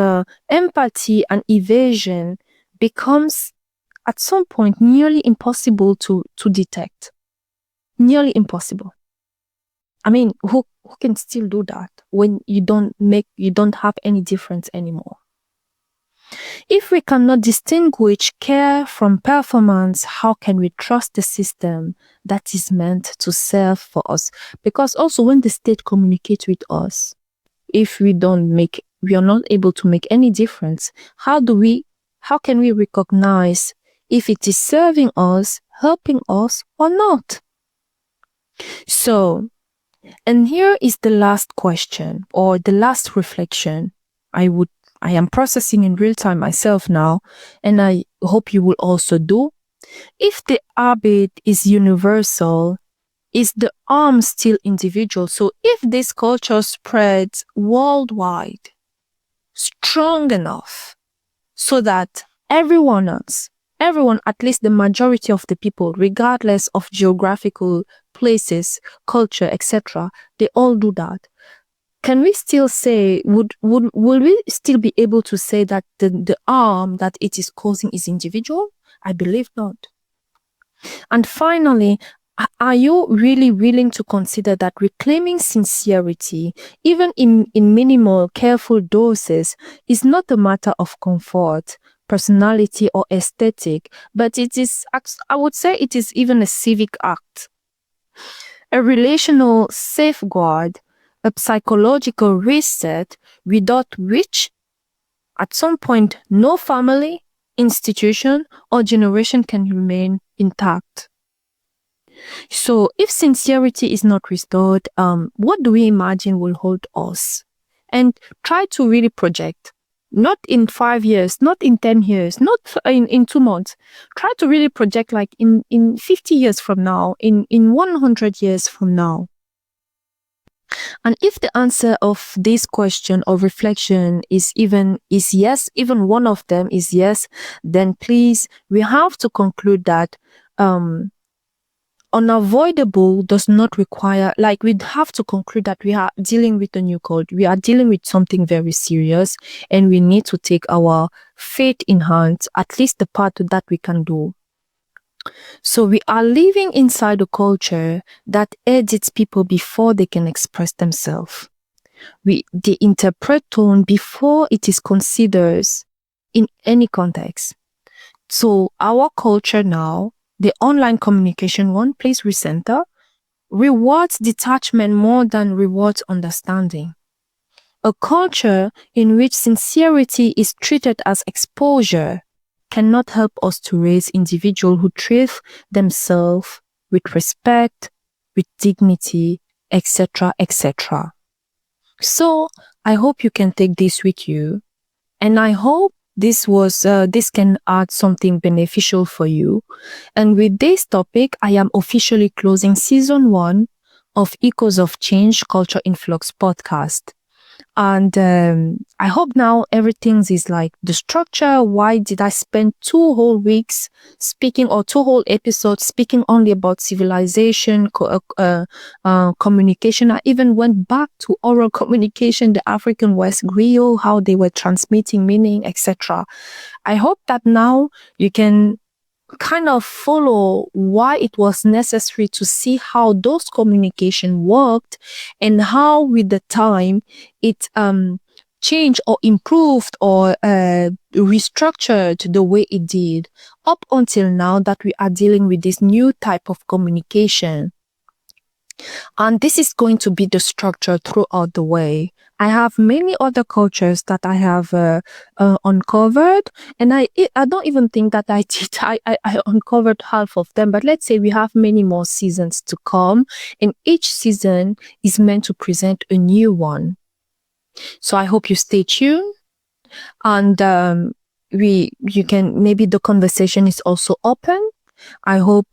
empathy and evasion becomes at some point nearly impossible to detect. Nearly impossible. I mean, who can still do that when you don't have any difference anymore? If we cannot distinguish care from performance, how can we trust the system that is meant to serve for us? Because also when the state communicates with us, if we are not able to make any difference, how can we recognize if it is serving us, helping us or not? So, and here is the last question or the last reflection I am processing in real time myself now, and I hope you will also do. If the habit is universal, is the harm still individual? So if this culture spreads worldwide, strong enough, so that everyone, at least the majority of the people, regardless of geographical places, culture, etc., they all do that. Can we still say, will we still be able to say that the harm that it is causing is individual? I believe not. And finally, are you really willing to consider that reclaiming sincerity, even in minimal, careful doses, is not a matter of comfort, personality, or aesthetic, but it is, I would say it is even a civic act, a relational safeguard, a psychological reset without which, at some point, no family, institution, or generation can remain intact. So, if sincerity is not restored, what do we imagine will hold us? And try to really project, not in 5 years, not in 10 years, not in 2 months. Try to really project like in 50 years from now, in 100 years from now. And if the answer of this question or reflection is yes, even one of them is yes, then please, we have to conclude that unavoidable does not require, like, we'd have to conclude that we are dealing with a new code. We are dealing with something very serious, and we need to take our faith in hand, at least the part that we can do. So we are living inside a culture that edits people before they can express themselves. They interpret tone before it is considered in any context. So our culture now, the online communication one, please recenter, rewards detachment more than rewards understanding. A culture in which sincerity is treated as exposure cannot help us to raise individuals who treat themselves with respect, with dignity, etc., etc. So I hope you can take this with you, and I hope this can add something beneficial for you. And with this topic, I am officially closing season 1 of Echoes of Change Culture in Flux podcast. And I hope now everything is like the structure. Why did I spend 2 whole weeks speaking, or 2 whole episodes speaking only about civilization, communication? I even went back to oral communication, the African West griot, how they were transmitting meaning, etc. I hope that now you can kind of follow why it was necessary to see how those communication worked, and how with the time it changed or improved or restructured the way it did up until now that we are dealing with this new type of communication. And this is going to be the structure throughout the way. I have many other cultures that I have uncovered, and I don't even think that I did. I uncovered half of them, but let's say we have many more seasons to come, and each season is meant to present a new one. So I hope you stay tuned, and you can, maybe the conversation is also open. I hope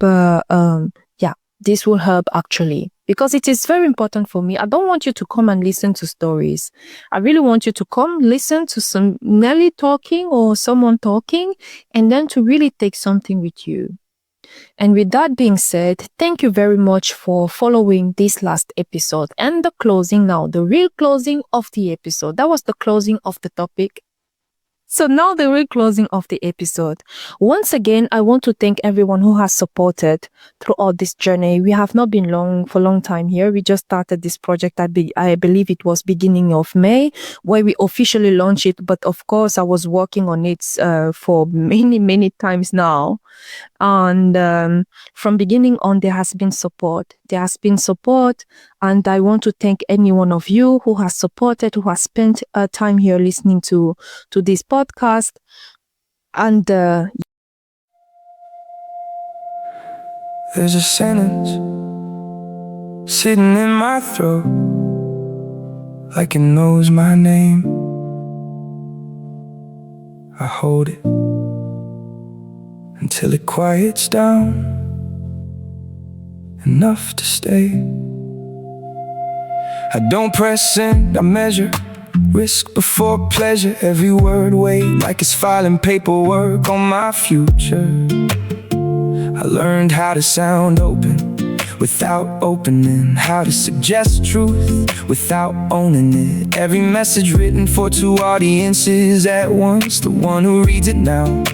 this will help actually, because it is very important for me. I don't want you to come and listen to stories. I really want you to come listen to some Nelly talking or someone talking, and then to really take something with you. And with that being said, thank you very much for following this last episode and the closing now, the real closing of the episode. That was the closing of the topic. So now the real closing of the episode. Once again, I want to thank everyone who has supported throughout this journey. We have not been for a long time here. We just started this project. I believe it was beginning of May where we officially launched it. But of course, I was working on it for many times now. And from beginning on, there has been support. And I want to thank any one of you who has supported, who has spent time here listening to this podcast. And there's a sentence sitting in my throat, like it knows my name. I hold it until it quiets down, enough to stay. I don't press send, I measure risk before pleasure. Every word weighed like it's filing paperwork on my future. I learned how to sound open without opening, how to suggest truth without owning it. Every message written for 2 audiences at once, the one who reads it now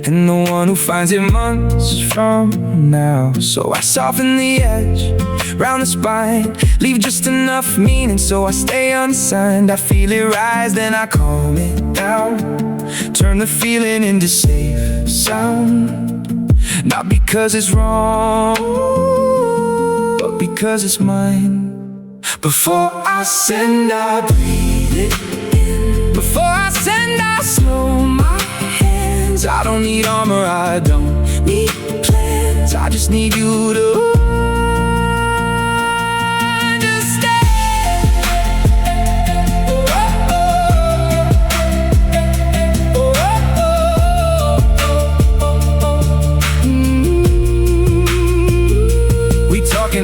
and the one who finds it months from now. So I soften the edge round the spine, leave just enough meaning so I stay unsigned. I feel it rise, then I calm it down, turn the feeling into safe sound. Not because it's wrong, but because it's mine. Before I send, I breathe it in. Before I send, I slow my hands. I don't need armor, I don't need plans. I just need you to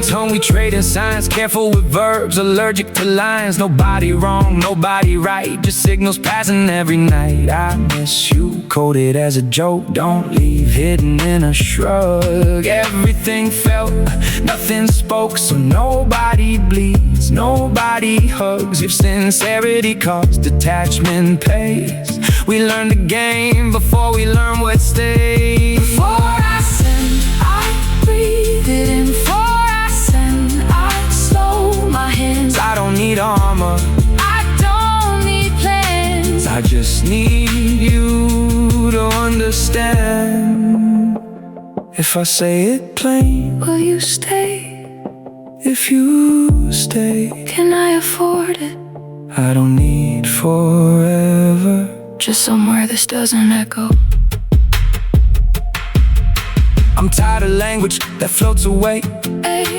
tone, we trade in signs, careful with verbs, allergic to lines. Nobody wrong, nobody right, just signals passing every night. I miss you, coded as a joke, don't leave hidden in a shrug. Everything felt, nothing spoke, so nobody bleeds, nobody hugs. If sincerity costs, detachment pays. We learn the game before we learn what stays. Before I send, I breathe it in. Before I don't need armor, I don't need plans. I just need you to understand. If I say it plain, will you stay? If you stay, can I afford it? I don't need forever, just somewhere this doesn't echo. I'm tired of language that floats away,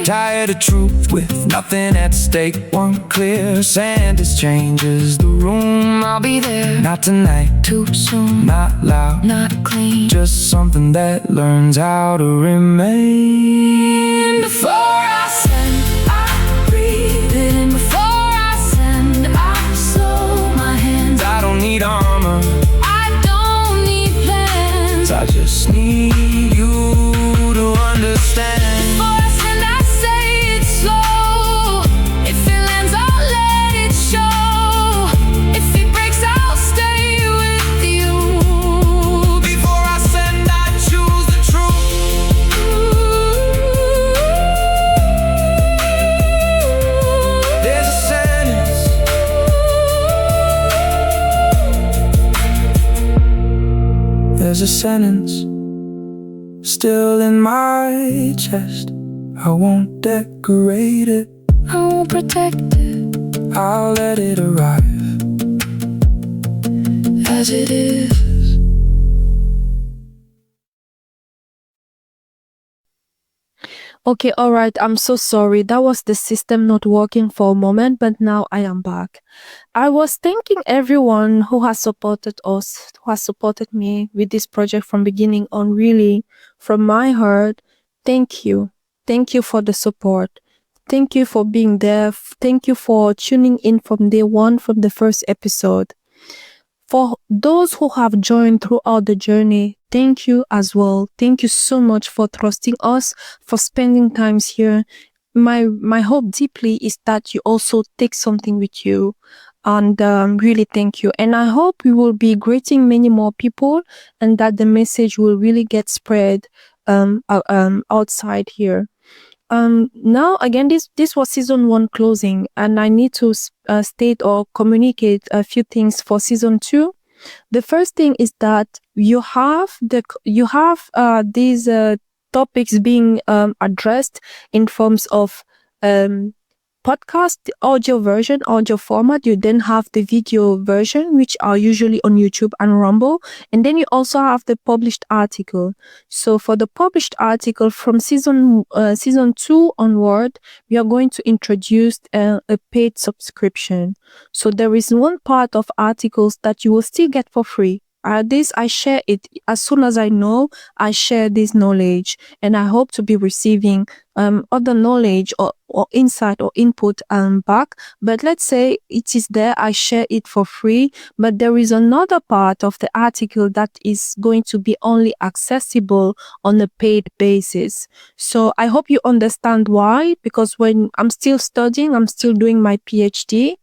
tired of truth with nothing at stake. One clear sentence changes the room. I'll be there, not tonight, too soon, not loud, not clean, just something that learns how to remain. Before I send, I breathe it in. Before I send, I slow my a sentence still in my chest. I won't decorate it, I won't protect it, I'll let it arrive as it is. Okay, alright, I'm so sorry. That was the system not working for a moment, but now I am back. I was thanking everyone who has supported us, who has supported me with this project from beginning on. Really, from my heart, thank you. Thank you for the support. Thank you for being there. Thank you for tuning in from day one, from the first episode. For those who have joined throughout the journey, thank you as well. Thank you so much for trusting us, for spending times here. My hope deeply is that you also take something with you, and really thank you. And I hope we will be greeting many more people, and that the message will really get spread outside here. Now again, this was season 1 closing, and I need to state or communicate a few things for season 2. The first thing is that you have these topics being addressed in forms of podcast, the audio version, audio format. You then have the video version, which are usually on YouTube and Rumble, and then you also have the published article. So for the published article from season 2 onward, we are going to introduce a paid subscription. So there is one part of articles that you will still get for free. This I share it as soon as I know. I share this knowledge, and I hope to be receiving other knowledge or insight or input back. But let's say it is there, I share it for free. But there is another part of the article that is going to be only accessible on a paid basis. So I hope you understand why, because when I'm still studying, I'm still doing my PhD.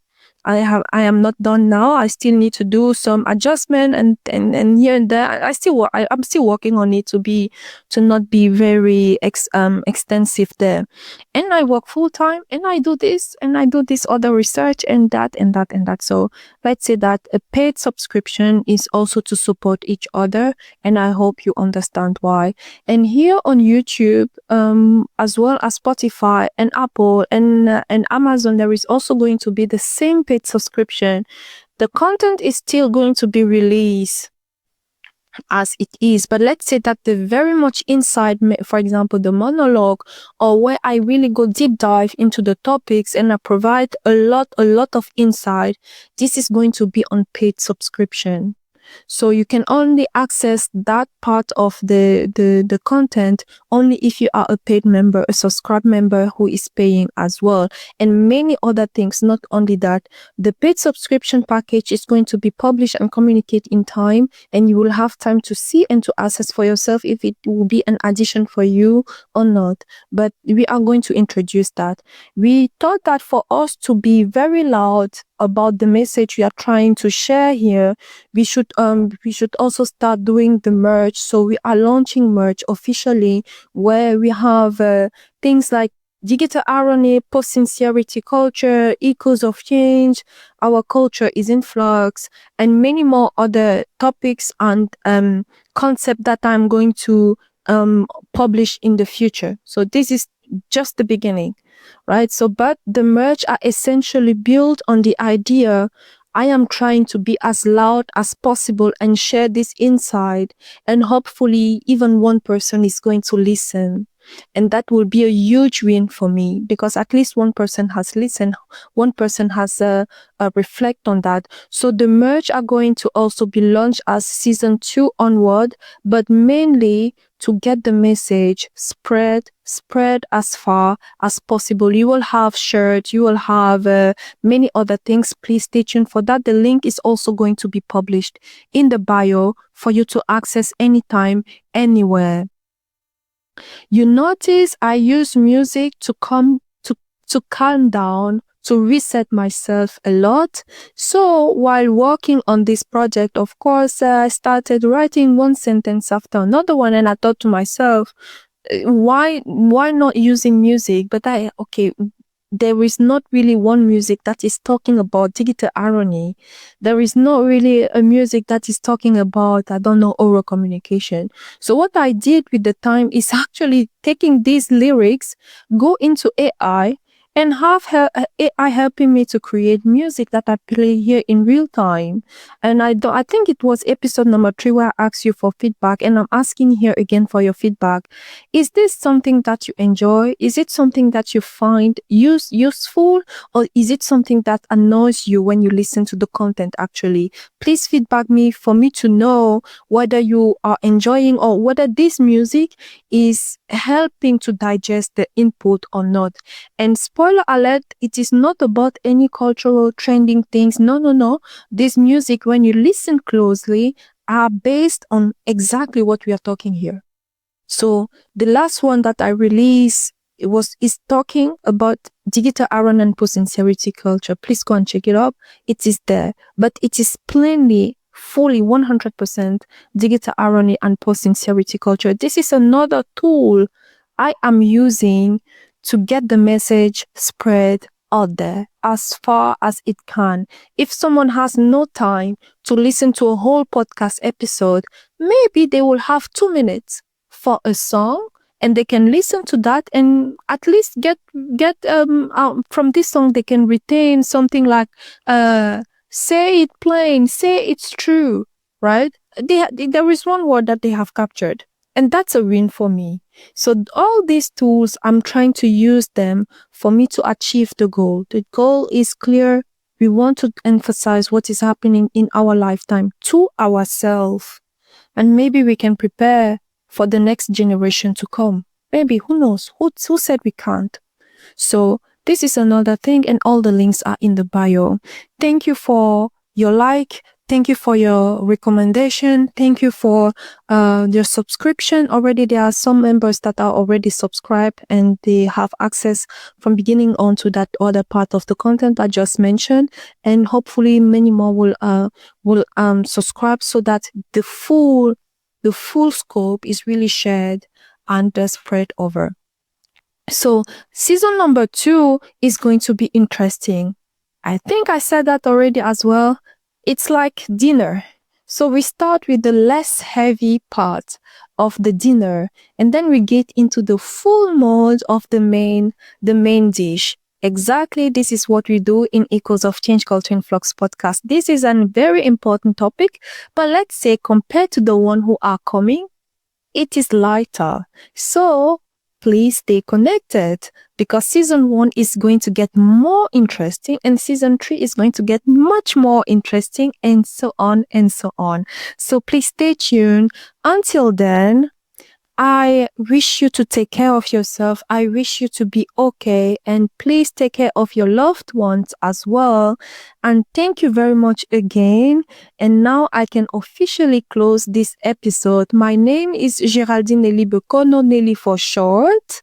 I am not done now. I still need to do some adjustment and here and there. I'm still working on it to not be very extensive there. And I work full time, and I do this other research and that and that and that. So let's say that a paid subscription is also to support each other, and I hope you understand why. And here on YouTube, as well as Spotify and Apple and Amazon, there is also going to be the same paid subscription. The content is still going to be released as it is, but let's say that the very much inside, for example, the monologue, or where I really go deep dive into the topics and I provide a lot of insight, this is going to be on paid subscription. So you can only access that part of the content only if you are a paid member, a subscribed member who is paying as well, and many other things. Not only that, the paid subscription package is going to be published and communicate in time, and you will have time to see and to assess for yourself if it will be an addition for you or not. But we are going to introduce that. We thought that for us to be very loud about the message we are trying to share here, we should also start doing the merch. So we are launching merch officially, where we have things like digital irony, post-sincerity culture, echoes of change, our culture is in flux, and many more other topics and concepts that I'm going to publish in the future. So this is just the beginning, right? So, but the merch are essentially built on the idea I am trying to be as loud as possible and share this insight, and hopefully even one person is going to listen. And that will be a huge win for me, because at least one person has listened, one person has reflect on that. So the merch are going to also be launched as season 2 onward, but mainly to get the message spread as far as possible. You will have shirts, you will have many other things. Please stay tuned for that. The link is also going to be published in the bio for you to access anytime, anywhere. You notice I use music to calm down, to reset myself a lot. So while working on this project, of course, I started writing one sentence after another one, and I thought to myself, why not using music? But there is not really one music that is talking about digital irony. There is not really a music that is talking about, oral communication. So what I did with the time is actually taking these lyrics, go into AI, and have AI helping me to create music that I play here in real time. And I think it was episode number 3 where I asked you for feedback, and I'm asking here again for your feedback. Is this something that you enjoy? Is it something that you find useful? Or is it something that annoys you when you listen to the content actually? Please feedback me for me to know whether you are enjoying or whether this music is helping to digest the input or not. And spoiler alert, it is not about any cultural trending things. No. This music, when you listen closely, are based on exactly what we are talking here. So the last one that I released is talking about digital irony and post-sincerity culture. Please go and check it up. It is there, but it is plainly, fully 100% digital irony and post-sincerity culture. This is another tool I am using to get the message spread out there as far as it can. If someone has no time to listen to a whole podcast episode, maybe they will have 2 minutes for a song, and they can listen to that and at least get from this song they can retain something like say it plain, say it's true, right? There is one word that they have captured, and that's a win for me. So all these tools, I'm trying to use them for me to achieve the goal. The goal is clear. We want to emphasize what is happening in our lifetime to ourselves, and maybe we can prepare for the next generation to come. Maybe, who knows? Who said we can't? So this is another thing, and all the links are in the bio. Thank you for your like. Thank you for your recommendation. Thank you for your subscription. Already there are some members that are already subscribed, and they have access from beginning on to that other part of the content I just mentioned. And hopefully many more will subscribe so that the full scope is really shared and spread over. So season number 2 is going to be interesting. I think I said that already as well. It's like dinner. So we start with the less heavy part of the dinner, and then we get into the full mode of the main dish. Exactly, this is what we do in Echoes of Change Culture in Flux podcast. This is a very important topic, but let's say compared to the one who are coming, it is lighter. So please stay connected, because season 1 is going to get more interesting, and season 3 is going to get much more interesting, and so on and so on. So please stay tuned. Until then, I wish you to take care of yourself. I wish you to be okay, and please take care of your loved ones as well. And thank you very much again. And now I can officially close this episode. My name is Geraldine Nelly Bekono, Nelly for short.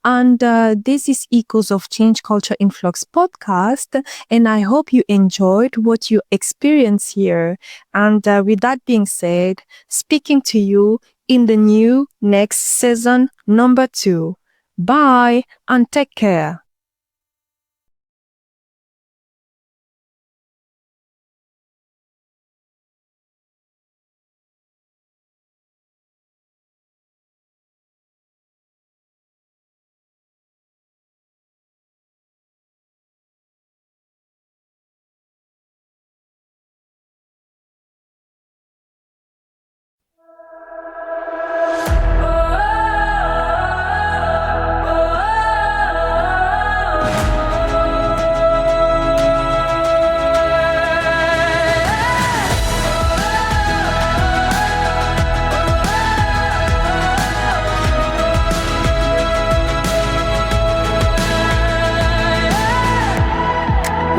And this is Echoes of Change Culture in Flux podcast. And I hope you enjoyed what you experienced here. And with that being said, speaking to you in the new next season number 2. Bye and take care.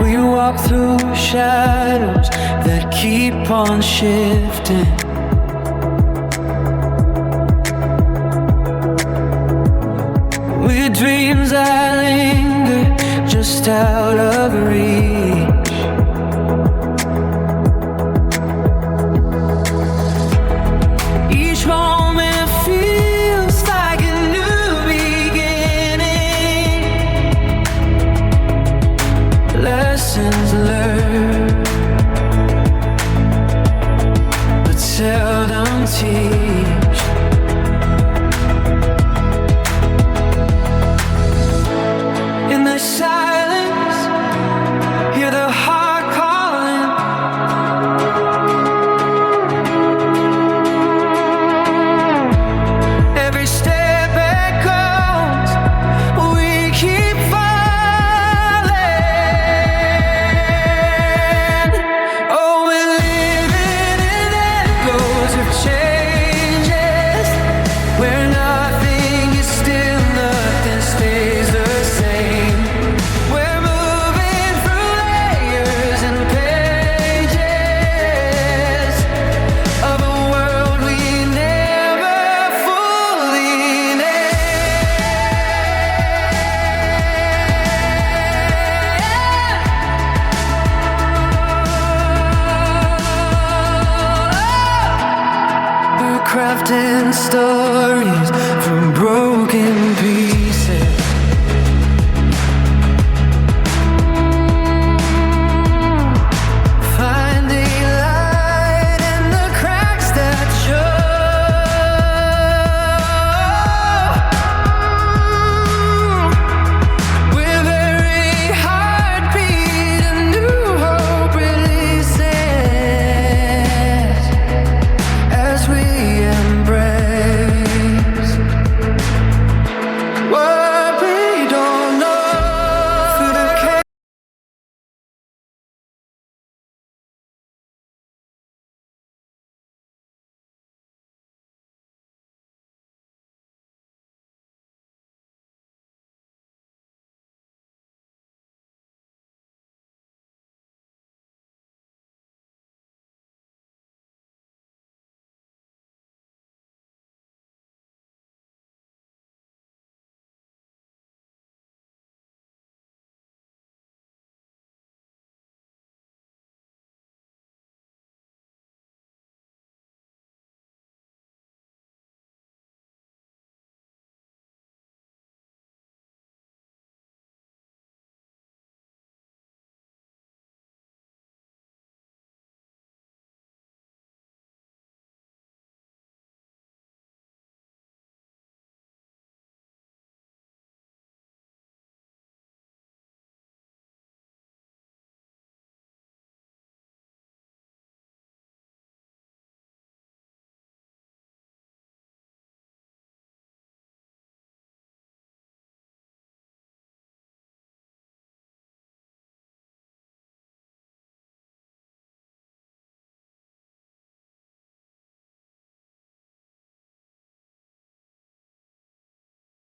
We walk through shadows that keep on shifting. We're dreams that linger just out of reach. Each moment feels like a new beginning. story.